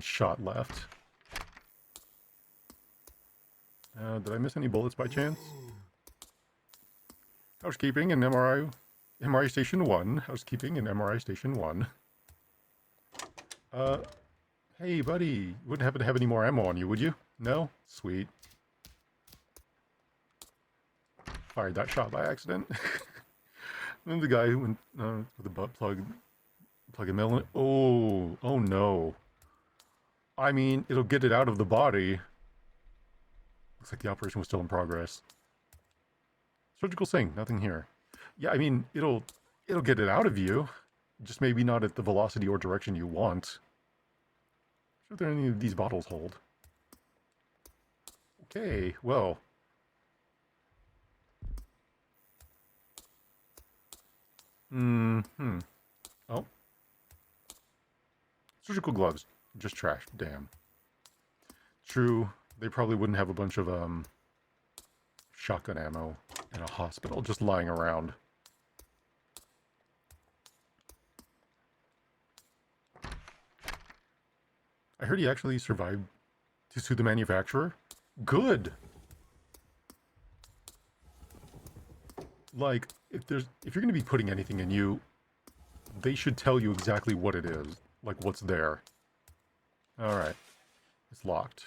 Speaker 1: shot left. Did I miss any bullets by chance? Housekeeping and MRI Station 1. Housekeeping and MRI Station 1. Hey buddy, you wouldn't happen to have any more ammo on you, would you? No? Sweet. Fired that shot by accident. And the guy who went with the butt plug a melon. Oh no. I mean, it'll get it out of the body. Looks like the operation was still in progress. Surgical sink, nothing here. Yeah, I mean, it'll get it out of you. Just maybe not at the velocity or direction you want. I'm sure there any of these bottles hold. Okay, well. Oh. Surgical gloves. Just trash. Damn. True. They probably wouldn't have a bunch of, shotgun ammo in a hospital just lying around. I heard he actually survived to sue the manufacturer. Good! Like, if you're going to be putting anything in you, they should tell you exactly what it is, like what's there. Alright. It's locked.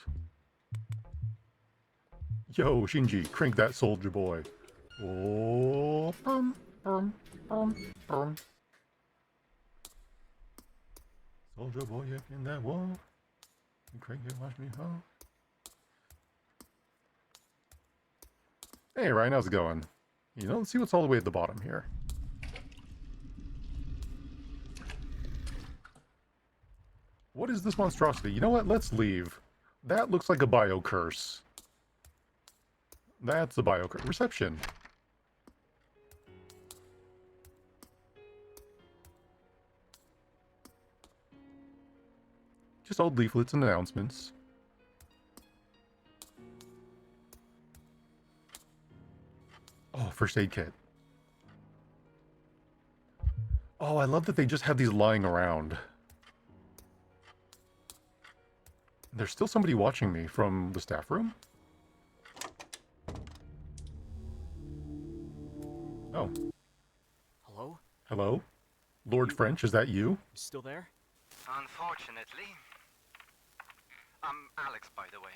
Speaker 1: Yo, Shinji, crank that soldier boy. Oh, soldier boy up in that wall. You crank it, watch me home. Hey Ryan, how's it going? You know, let's see what's all the way at the bottom here. What is this monstrosity? You know what? Let's leave. That looks like a bio curse. That's a bio curse. Reception. Just old leaflets and announcements. Oh, first aid kit. Oh, I love that they just have these lying around. There's still somebody watching me from the staff room? Oh.
Speaker 14: Hello?
Speaker 1: Hello? Lord French, is that you?
Speaker 14: You still there?
Speaker 13: Unfortunately. I'm Alex, by the way.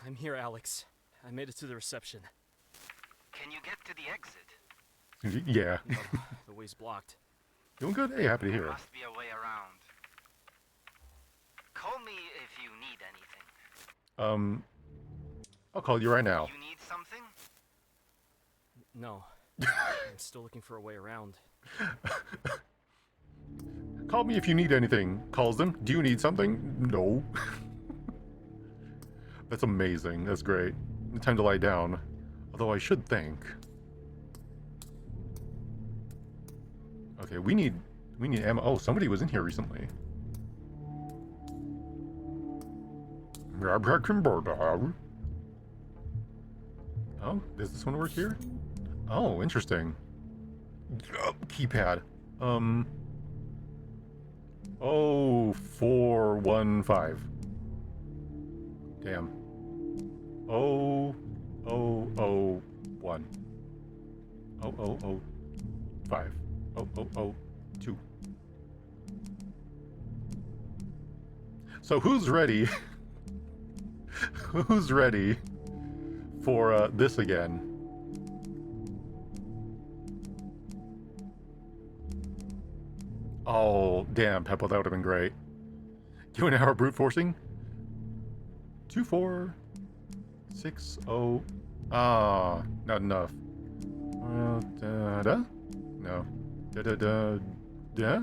Speaker 14: I'm here, Alex. I made it to the reception.
Speaker 13: Can you get to the exit?
Speaker 1: Yeah.
Speaker 14: No, the way's blocked.
Speaker 1: Doing good? Hey, happy to hear
Speaker 13: There
Speaker 1: it.
Speaker 13: must be a way around. Call me if you need anything.
Speaker 1: I'll call you right now.
Speaker 13: You need something?
Speaker 14: No. I'm still looking for a way around.
Speaker 1: Call me if you need anything. Calls them. Do you need something? No. That's amazing. That's great. Time to lie down. Although I should think. Okay, we need ammo. Oh, somebody was in here recently. Oh, does this one work here? Oh, interesting. Keypad. 0415. Damn. 0001. 0005. 0002. So who's ready? Who's ready for this again? Oh, damn, Peppa, that would have been great. 2.5 brute forcing? 2460. Ah, not enough. Da-da? No. Da-da-da-da?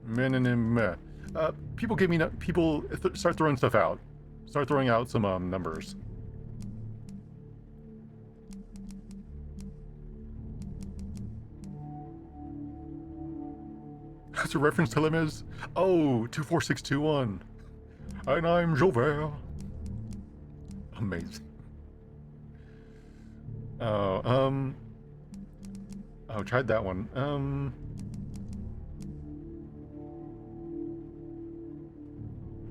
Speaker 1: Meh. People give me people start throwing stuff out. Start throwing out some numbers. That's a reference to them as 24621. And I'm Jover. Amazing. Oh, tried that one.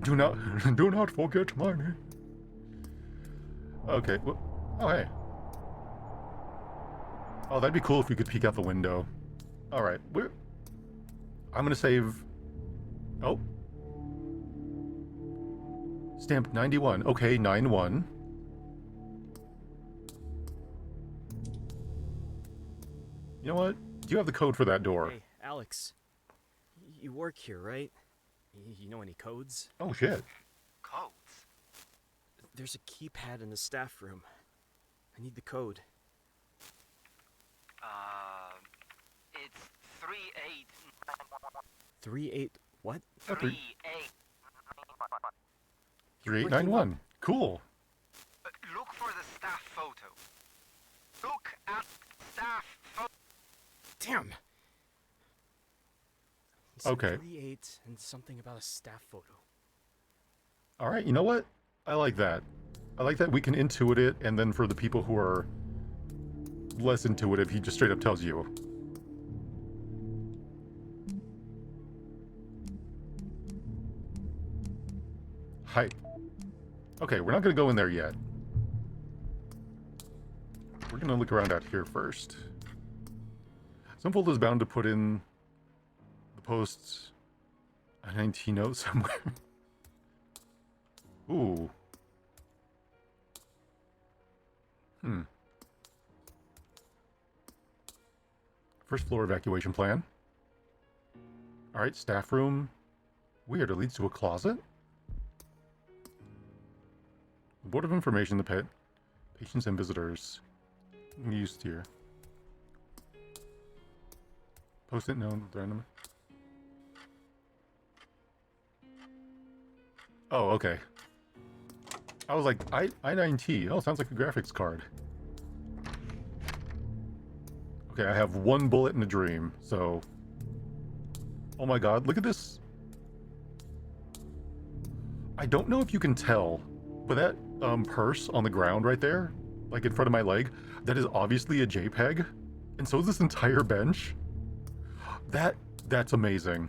Speaker 1: Do not forget my name. Okay. Well, oh, hey. Oh, that'd be cool if we could peek out the window. All right. I'm gonna save. Oh. Stamp 91. Okay, 91. You know what? Do you have the code for that door?
Speaker 14: Hey, Alex. You work here, right? You know any codes?
Speaker 1: Oh, shit.
Speaker 13: Codes?
Speaker 14: There's a keypad in the staff room. I need the code.
Speaker 13: It's 38.
Speaker 14: 38 what?
Speaker 1: 3891. Cool.
Speaker 13: Look for the staff photo. Look at staff photo.
Speaker 14: Damn.
Speaker 1: Okay.
Speaker 14: 38 and something about a staff photo.
Speaker 1: All right, you know what? I like that. I like that we can intuit it, and then for the people who are less intuitive, he just straight up tells you. Hype. Okay, we're not going to go in there yet. We're going to look around out here first. Sunfold is bound to put in post a 19 note somewhere. Ooh. First floor evacuation plan. Alright, staff room. Weird, it leads to a closet? Board of Information, the pet. Patients and visitors. Used here. Post-it note, random. Oh, okay. I was like, I9T. Oh, sounds like a graphics card. Okay, I have one bullet in a dream, so... Oh my god, look at this. I don't know if you can tell, but that purse on the ground right there, like in front of my leg, that is obviously a JPEG, and so is this entire bench. That's amazing.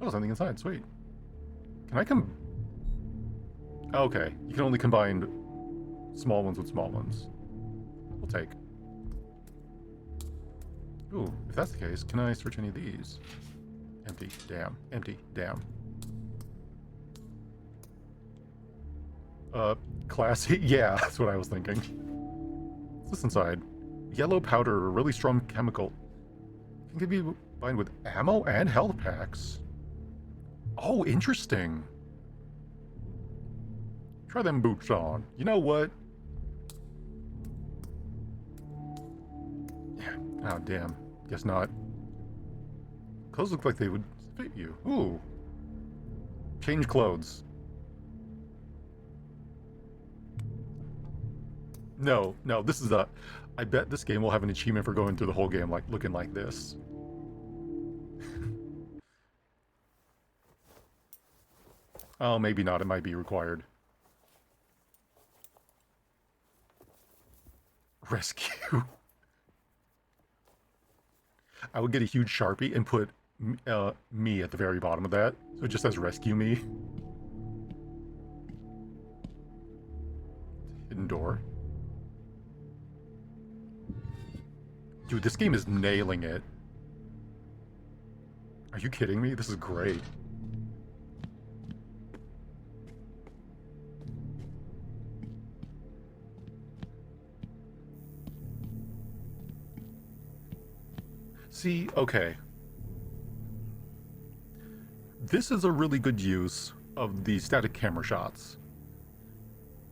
Speaker 1: Oh, something inside, sweet. Can I come... Okay, you can only combine small ones with small ones. We'll take. Ooh, if that's the case, can I search any of these? Empty, damn, empty, damn. Classy? Yeah, that's what I was thinking. What's this inside? Yellow powder, a really strong chemical. Can be combined with ammo and health packs. Oh, interesting. Try them boots on. You know what? Yeah. Oh, damn. Guess not. Clothes look like they would fit you. Ooh. Change clothes. No, this is a... I bet this game will have an achievement for going through the whole game like looking like this. Oh, maybe not. It might be required. Rescue. I would get a huge Sharpie and put me at the very bottom of that. So it just says rescue me. Hidden door. Dude, this game is nailing it. Are you kidding me? This is great. See, okay. This is a really good use of the static camera shots.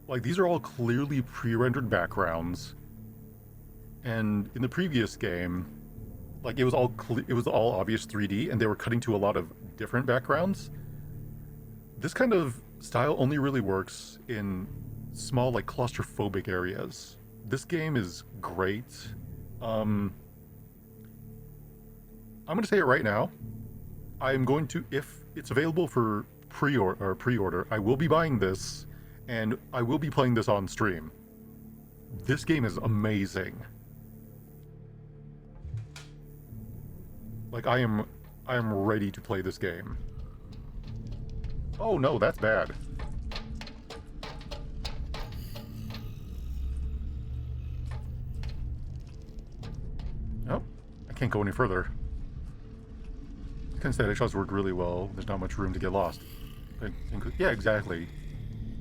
Speaker 1: Like, these are all clearly pre-rendered backgrounds. And in the previous game, like, it was all obvious 3D, and they were cutting to a lot of different backgrounds. This kind of style only really works in small, like, claustrophobic areas. This game is great. I'm going to say it right now. I'm going to, if it's available for pre-order, I will be buying this, and I will be playing this on stream. This game is amazing. Like, I am ready to play this game. Oh no, that's bad. Oh, I can't go any further. Static shots work really well. There's not much room to get lost. Yeah, exactly.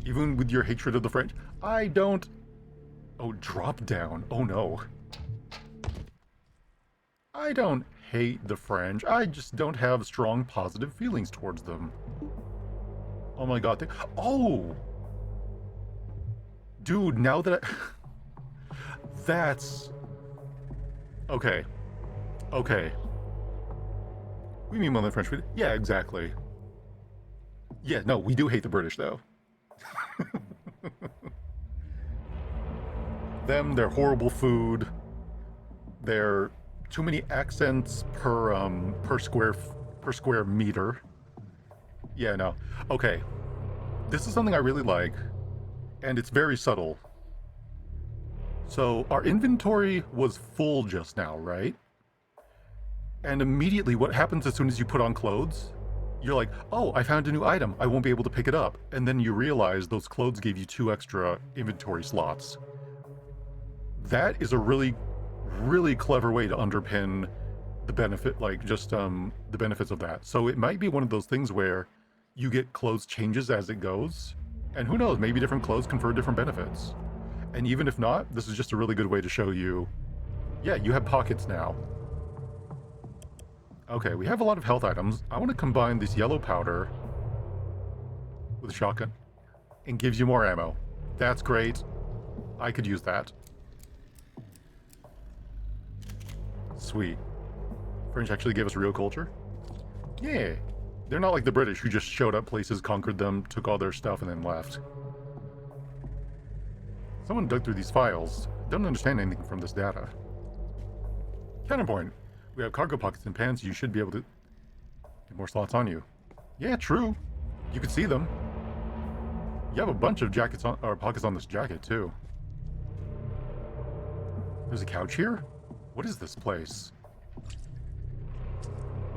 Speaker 1: Even with your hatred of the French, I don't... Oh, drop down. Oh no. I don't hate the French. I just don't have strong positive feelings towards them. Oh my god. Oh! Dude, now that I... That's... Okay. Okay. We mean one of the French food. Yeah, exactly. Yeah, no, we do hate the British, though. Them, their horrible food, their too many accents per square meter. Yeah, no. Okay. This is something I really like, and it's very subtle. So, our inventory was full just now, right? And immediately what happens as soon as you put on clothes, you're like, oh, I found a new item. I won't be able to pick it up. And then you realize those clothes gave you 2 extra inventory slots. That is a really, really clever way to underpin the benefit, like just the benefits of that. So it might be one of those things where you get clothes changes as it goes, and who knows, maybe different clothes confer different benefits. And even if not, this is just a really good way to show you, yeah, you have pockets now. Okay, we have a lot of health items. I want to combine this yellow powder with a shotgun. It gives you more ammo. That's great. I could use that. Sweet. French actually gave us real culture? Yeah. They're not like the British who just showed up places, conquered them, took all their stuff, and then left. Someone dug through these files. Don't understand anything from this data. Counterpoint. We have cargo pockets and pants. You should be able to get more slots on you. Yeah, true. You could see them. You have a bunch of jackets on, or pockets on this jacket, too. There's a couch here? What is this place?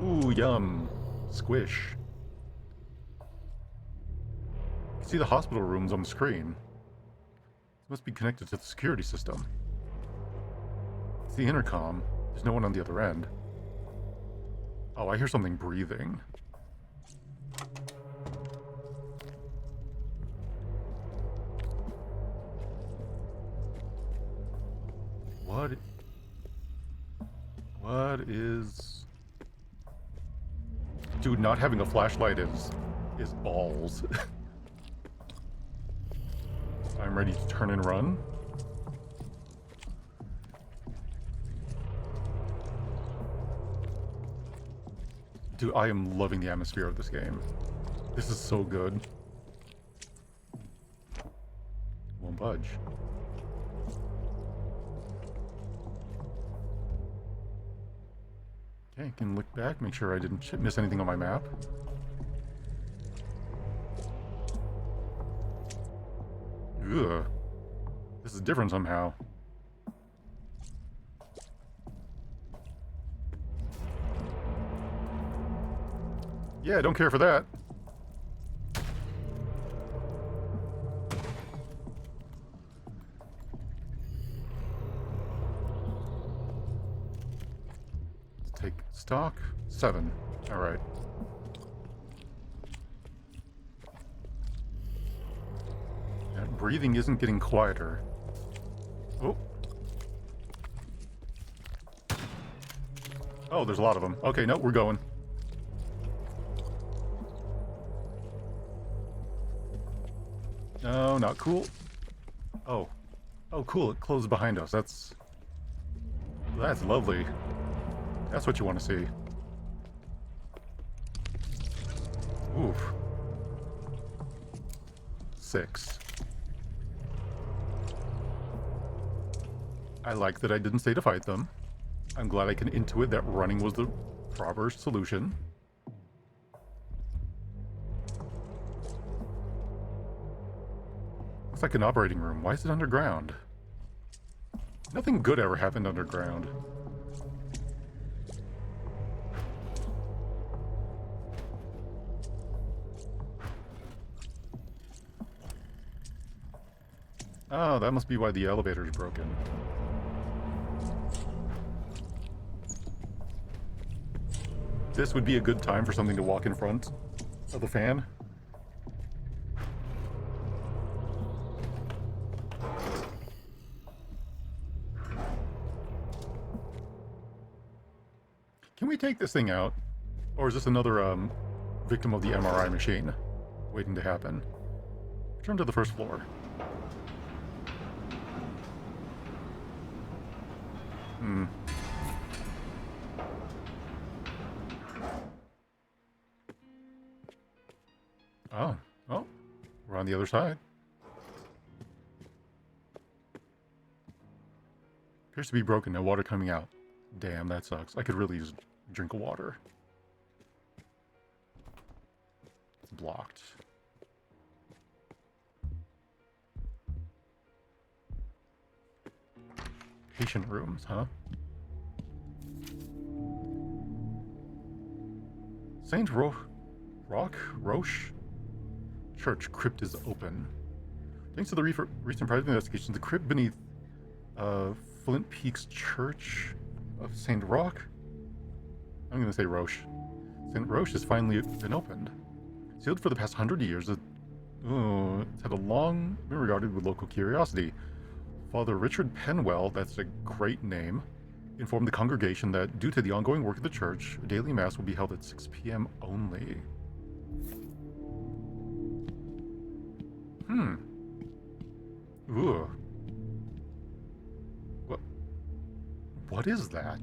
Speaker 1: Ooh, yum. Squish. You can see the hospital rooms on the screen. This must be connected to the security system. It's the intercom. There's no one on the other end. Oh, I hear something breathing. What is... Dude, not having a flashlight is balls. I'm ready to turn and run. Dude, I am loving the atmosphere of this game. This is so good. Won't budge. Okay, can look back, make sure I didn't miss anything on my map. Ugh. This is different somehow. Yeah, I don't care for that. Let's take stock. 7. All right. That breathing isn't getting quieter. Oh. Oh, there's a lot of them. Okay, no, we're going. No, not cool. Oh. Oh, cool. It closed behind us. That's lovely. That's what you want to see. Oof. 6. I like that I didn't stay to fight them. I'm glad I can intuit that running was the proper solution. Looks like an operating room. Why is it underground? Nothing good ever happened underground. Oh, that must be why the elevator is broken. This would be a good time for something to walk in front of the fan. Can we take this thing out? Or is this another victim of the MRI machine waiting to happen? Return to the first floor. Oh, we're on the other side. Appears to be broken, no water coming out. Damn, that sucks. I could really use a drink of water. It's blocked. Patient rooms, huh? Saint Roche Church crypt is open. Thanks to the recent private investigation, the crypt beneath Flint Peaks Church of St. Roch I'm going to say Roche. St. Roche has finally been opened. Sealed for the past 100 years, it's had a long been regarded with local curiosity. Father Richard Penwell, that's a great name, informed the congregation that due to the ongoing work of the church, a daily mass will be held at 6 p.m. only. Ooh. What is that?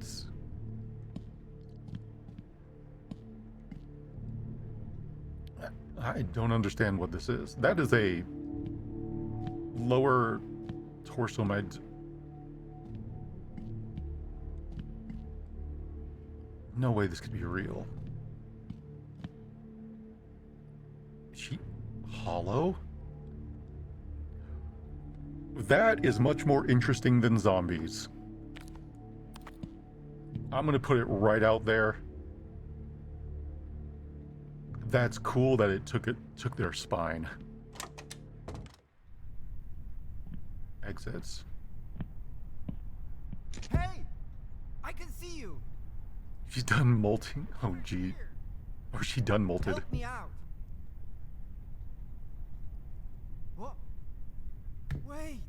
Speaker 1: I don't understand what this is. That is a lower torso med. No way this could be real. Is she hollow? That is much more interesting than zombies. I'm gonna put it right out there. That's cool that it took their spine. Exits.
Speaker 13: Hey! I can see you!
Speaker 1: She's done molting. Oh gee. Or she done molted.
Speaker 13: Help me out! What? Wait!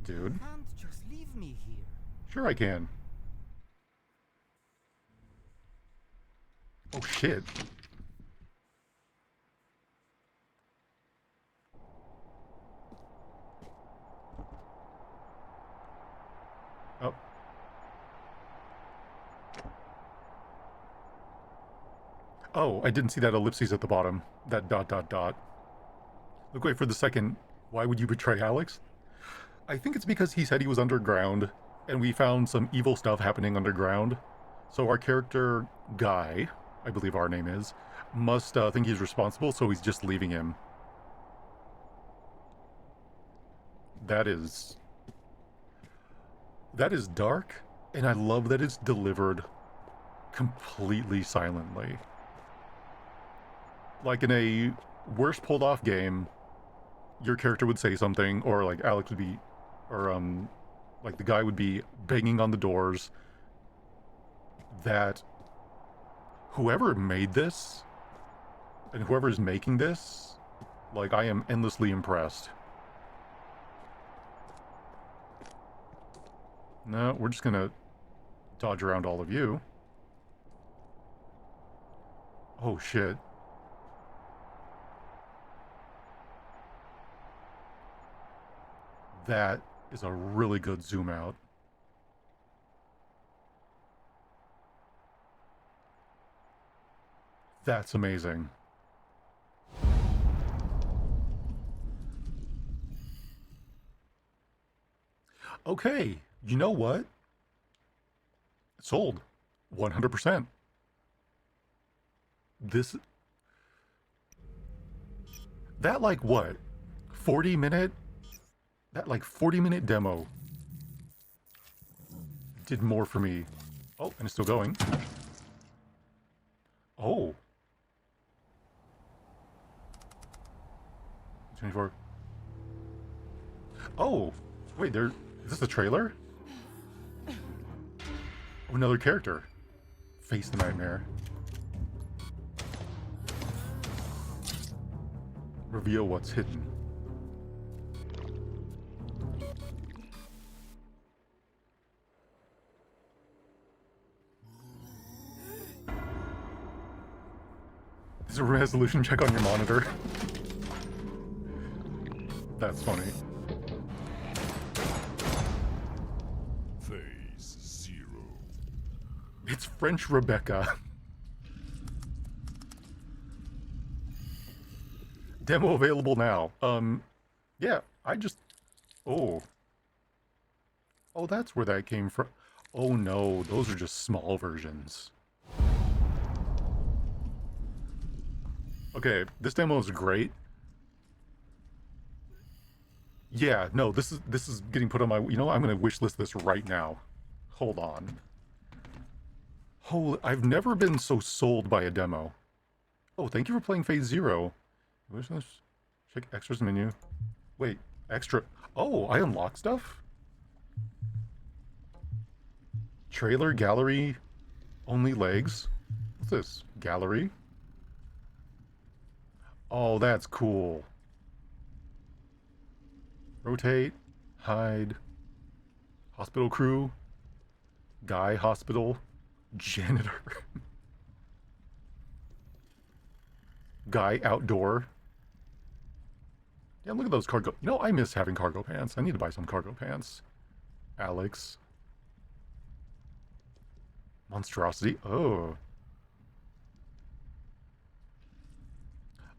Speaker 1: Dude.
Speaker 13: You can't just leave me here.
Speaker 1: Sure I can. Oh shit. Oh. Oh, I didn't see that ellipses at the bottom. That dot dot dot. Look, wait for the second. Why would you betray Alex? I think it's because he said he was underground, and we found some evil stuff happening underground. So our character, Guy, I believe our name is, must think he's responsible, so he's just leaving him. That is dark, and I love that it's delivered completely silently. Like in a worse pulled off game, your character would say something, or like Alex would be, or like the guy would be banging on the doors. That whoever made this, and whoever's making this, like, I am endlessly impressed. No, we're just gonna dodge around all of you. Oh shit. That is a really good zoom out. That's amazing. Okay, you know what? Sold. 100%. This... That, like, what? 40-minute? That, like, 40-minute demo did more for me. Oh, and it's still going. Oh. 24. Oh, wait, is this the trailer? Oh, another character. Face the nightmare. Reveal what's hidden. There's a resolution check on your monitor. That's funny.
Speaker 2: Phase 0.
Speaker 1: It's French Rebecca. Demo available now. Yeah, I just... Oh. Oh, that's where that came from. Oh no, those are just small versions. Okay, this demo is great. Yeah, no, this is getting put on my... You know what? I'm going to wishlist this right now. Hold on. Holy... I've never been so sold by a demo. Oh, thank you for playing Phase 0. Wishlist. Check extras menu. Wait, extra... Oh, I unlock stuff? Trailer, gallery, only legs. What's this? Gallery? Oh, that's cool. Rotate, hide, hospital crew, guy hospital, janitor, guy outdoor. Yeah, look at those cargo. You know, I miss having cargo pants. I need to buy some cargo pants. Alex. Monstrosity. Oh.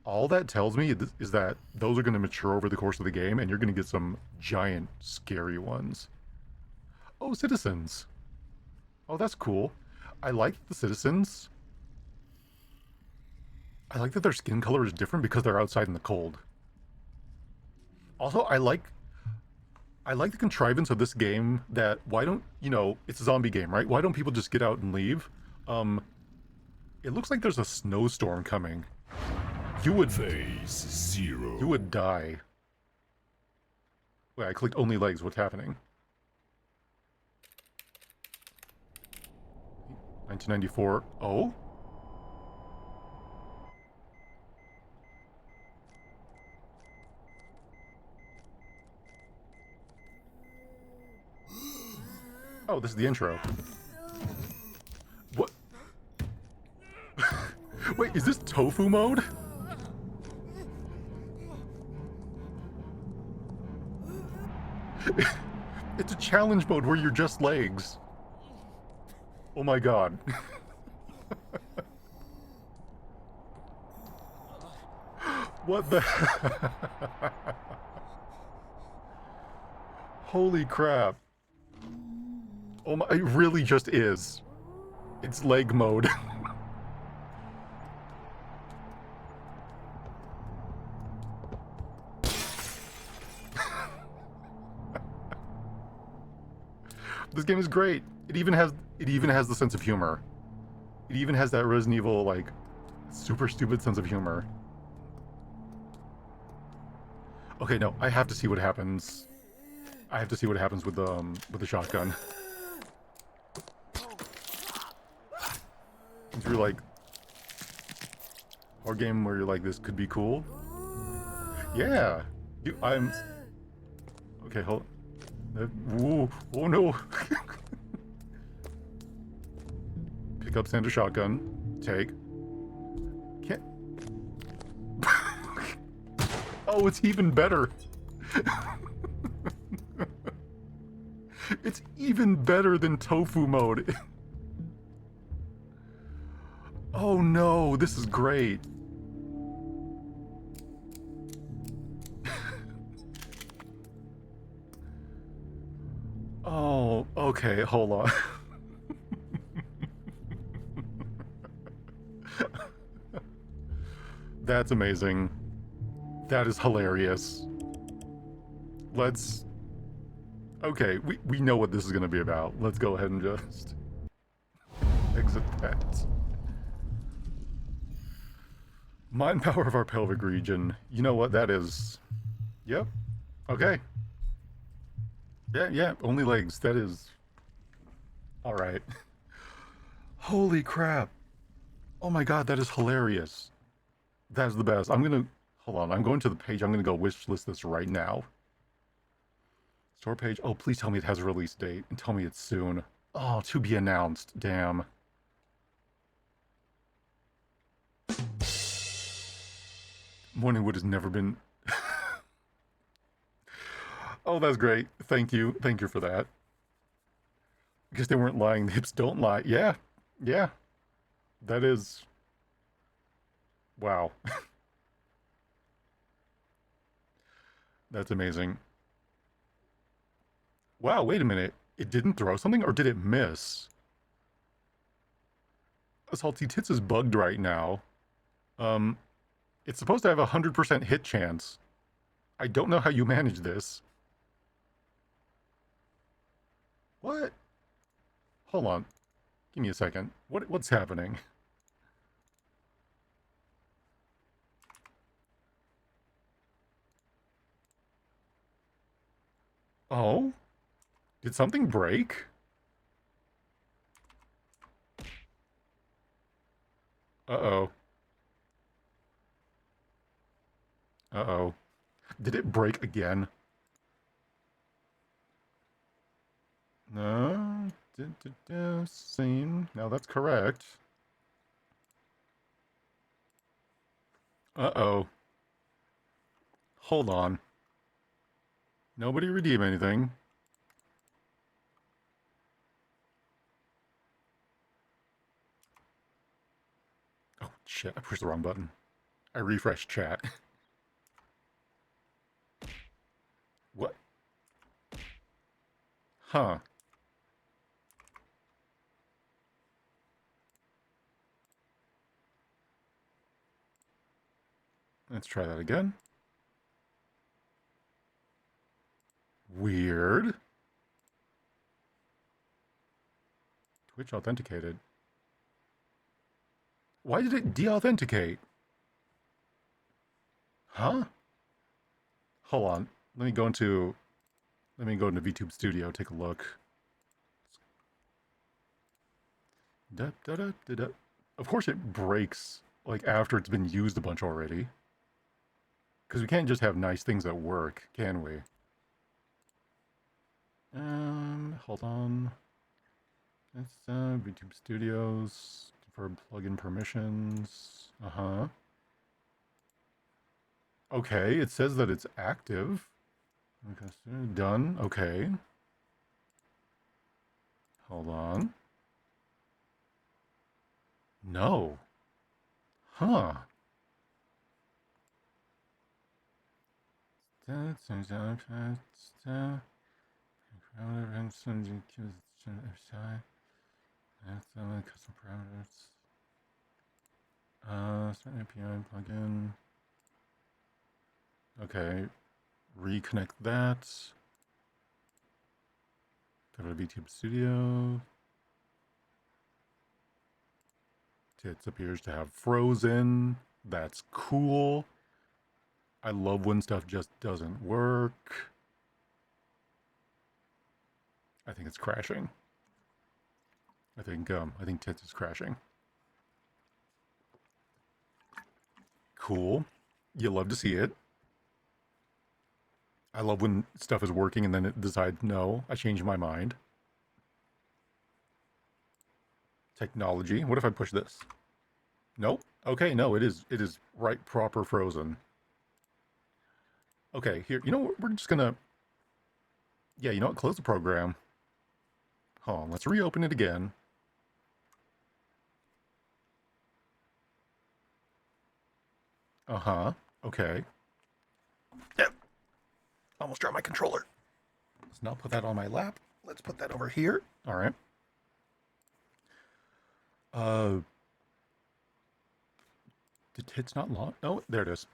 Speaker 1: All that tells me is that those are going to mature over the course of the game, and you're going to get some giant, scary ones. Oh, citizens. Oh, that's cool. I like the citizens. I like that their skin color is different because they're outside in the cold. Also, I like the contrivance of this game that why don't, you know, it's a zombie game, right? Why don't people just get out and leave? It looks like there's a snowstorm coming. You would
Speaker 15: Phase 0.
Speaker 1: You would die. Wait, I clicked only legs. What's happening? 1994. Oh? Oh, this is the intro. What? Wait, is this tofu mode? It's a challenge mode where you're just legs. Oh my god. What the? Holy crap. Oh my, it really just is. It's leg mode. This game is great. It even has the sense of humor. It even has that Resident Evil, like, super stupid sense of humor. Okay, no, I have to see what happens. I have to see what happens with the shotgun. Since you're like, our game where you're like, this could be cool. Yeah, okay, hold. Ooh, oh no. Pick up Santa shotgun. Take. Can't. Oh, it's even better. It's even better than tofu mode. Oh no, this is great. Oh, okay, hold on. That's amazing. That is hilarious. Let's... Okay, we know what this is going to be about. Let's go ahead and just... exit that. Mind power of our pelvic region. You know what that is? Yep. Okay. Yeah, only legs. That is... Alright. Holy crap. Oh my god, that is hilarious. That is the best. I'm gonna... Hold on, I'm going to the page. I'm gonna go wish list this right now. Store page. Oh, please tell me it has a release date. And tell me it's soon. Oh, to be announced. Damn. Morningwood has never been... Oh, that's great. Thank you. Thank you for that. I guess they weren't lying. The hips don't lie. Yeah. Yeah. That is... Wow. That's amazing. Wow, wait a minute. It didn't throw something, or did it miss? Salty Tits is bugged right now. It's supposed to have a 100% hit chance. I don't know how you manage this. What? Hold on. Give me a second. What's happening? Oh? Did something break? Uh-oh. Uh-oh. Did it break again? No. Same. Now that's correct. Uh-oh. Hold on. Nobody redeem anything. Oh, shit. I pushed the wrong button. I refreshed chat. What? Huh. Let's try that again. Weird. Twitch authenticated. Why did it de-authenticate? Huh? Hold on. Let me go into VTube Studio, take a look. Of course it breaks like after it's been used a bunch already. Because we can't just have nice things that work, can we? Hold on. That's VTube Studios for plugin permissions. Uh-huh. Okay, it says that it's active. Okay, done. Okay. Hold on. No. Huh. Custom parameters. Start API plugin. Okay. Reconnect that. Go to VTube Studio. Tits appears to have frozen. That's cool. I love when stuff just doesn't work. I think it's crashing. I think Tits is crashing. Cool. You love to see it. I love when stuff is working and then it decides, no, I changed my mind. Technology. What if I push this? Nope. Okay, no, it is right proper frozen. Okay, here, you know what, we're just gonna... Yeah, you know what, close the program. Hold on, let's reopen it again. Uh-huh, okay. Yep. Almost dropped my controller. Let's not put that on my lap. Let's put that over here. All right. Did Tits not launch? Oh, there it is.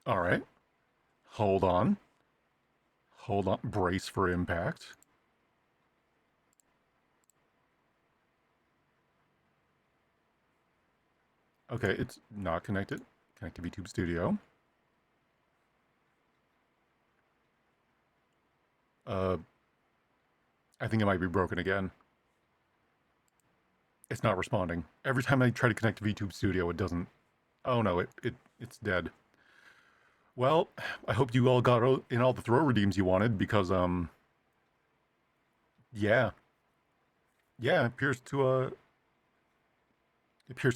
Speaker 1: All right. Hold on. Hold on. Brace for impact. Okay, it's not connected. Connect to VTube Studio. I think it might be broken again. It's not responding. Every time I try to connect to VTube Studio, it doesn't. Oh no, it's dead. Well, I hope you all got in all the throw redeems you wanted because yeah, it appears to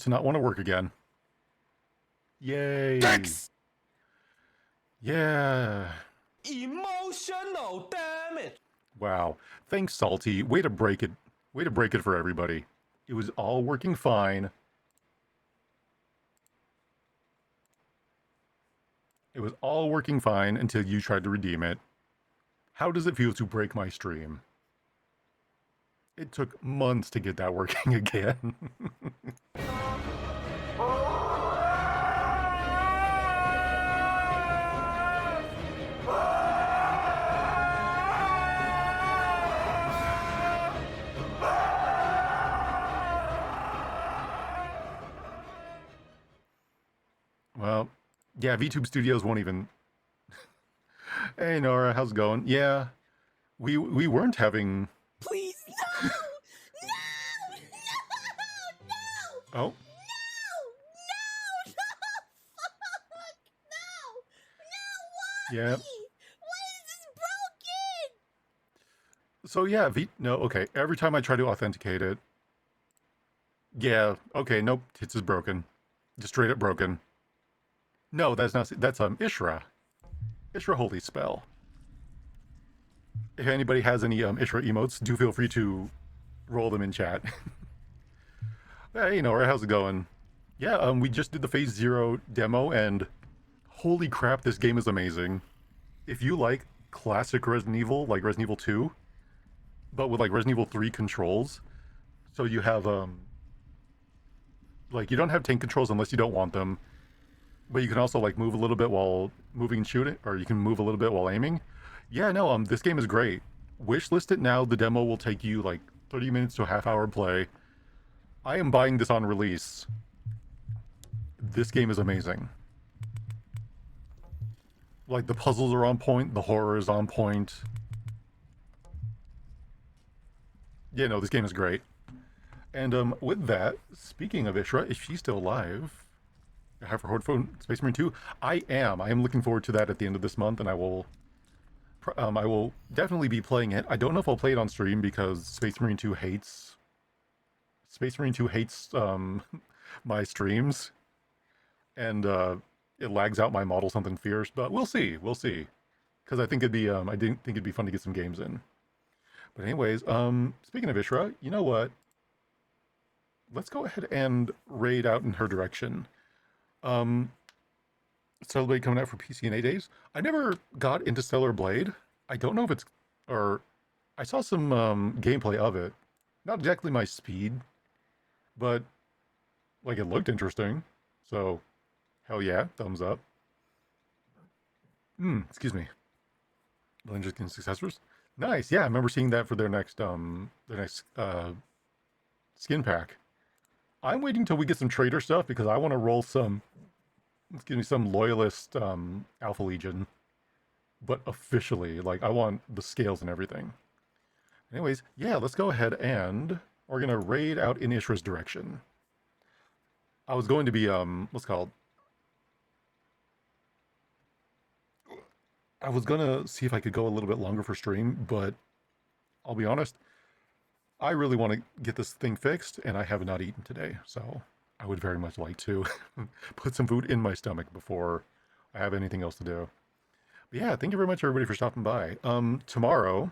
Speaker 1: not want to work again. Yay!
Speaker 9: Thanks.
Speaker 1: Yeah.
Speaker 9: Emotional damage.
Speaker 1: Wow. Thanks, Salty. Way to break it. Way to break it for everybody. It was all working fine. It was all working fine until you tried to redeem it. How does it feel to break my stream? It took months to get that working again. Well, yeah, VTube Studios won't even... Hey, Nora, how's it going? Yeah, we weren't having...
Speaker 15: Please, no! No! No! No!
Speaker 1: Oh, Yeah.
Speaker 6: Why is this broken?
Speaker 1: So yeah, no, okay. Every time I try to authenticate it, yeah, okay, nope, Tits is broken. Just straight up broken. No, that's not, that's Ishra. Ishra Holy Spell. If anybody has any Ishra emotes, do feel free to roll them in chat. Hey, you know, how's it going? Yeah, we just did the Phase Zero demo, and holy crap, this game is amazing. If you like classic Resident Evil, like Resident Evil 2, but with like Resident Evil 3 controls, so you have, like, you don't have tank controls unless you don't want them, but you can also like move a little bit while moving and shooting, or you can move a little bit while aiming. Yeah, no, this game is great. Wishlist it now. The demo will take you like 30 minutes to a half-hour play. I am buying this on release. This game is amazing. Like, the puzzles are on point, the horror is on point. Yeah, no, this game is great. And with that, speaking of Ishra, is she still alive? I have her Horde phone, Space Marine 2. I am looking forward to that at the end of this month, and I will definitely be playing it. I don't know if I'll play it on stream because Space Marine 2 hates my streams, and it lags out my model something fierce. But we'll see, because I think it'd be I didn't think it'd be fun to get some games in. But anyways, speaking of Ishra, you know what? Let's go ahead and raid out in her direction. Stellar Blade coming out for PC in 8 days. I never got into Stellar Blade. I don't know if it's, or I saw some gameplay of it. Not exactly my speed, but like it looked interesting. So, hell yeah, thumbs up. Excuse me. Blender successors. Nice. Yeah, I remember seeing that for their next skin pack. I'm waiting till we get some trader stuff because I want to roll some, some loyalist Alpha Legion, but officially, like I want the scales and everything. Anyways, yeah, let's go ahead and we're gonna raid out in Ishra's direction. I was going to be what's it called? I was gonna see if I could go a little bit longer for stream, but I'll be honest, I really want to get this thing fixed, and I have not eaten today, so I would very much like to put some food in my stomach before I have anything else to do. But yeah, thank you very much, everybody, for stopping by. Tomorrow,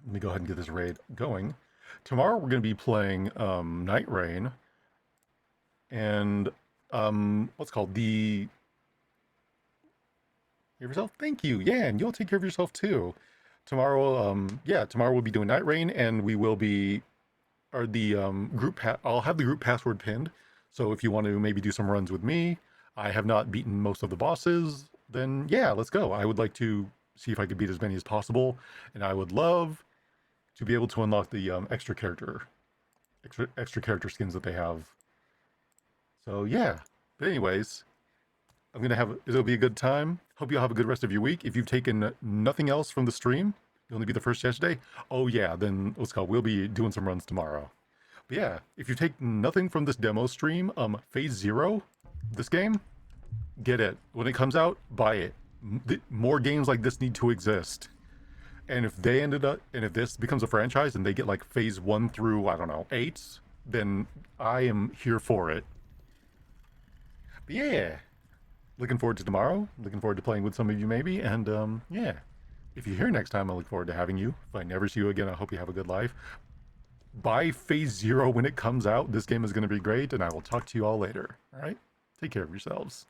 Speaker 1: let me go ahead and get this raid going. Tomorrow, we're going to be playing Night Rain, and what's it called? The... Give yourself? Thank you. Yeah, and you'll take care of yourself, too. Tomorrow, yeah, tomorrow we'll be doing Night Rain, and we will be, or the I'll have the group password pinned, so if you want to maybe do some runs with me, I have not beaten most of the bosses, then yeah, let's go. I would like to see if I could beat as many as possible, and I would love to be able to unlock the extra character skins that they have. So yeah, but anyways, it'll be a good time. Hope you'll have a good rest of your week. If you've taken nothing else from the stream, you'll only be the first yesterday. Oh yeah, then we'll be doing some runs tomorrow. But yeah, if you take nothing from this demo stream, Phase Zero, this game, get it. When it comes out, buy it. More games like this need to exist. And if if this becomes a franchise and they get like Phase 1 through, I don't know, 8, then I am here for it. But yeah. Looking forward to tomorrow. Looking forward to playing with some of you maybe. And yeah, if you're here next time, I look forward to having you. If I never see you again, I hope you have a good life. Buy Phase Zero when it comes out. This game is going to be great, and I will talk to you all later. All right? Take care of yourselves.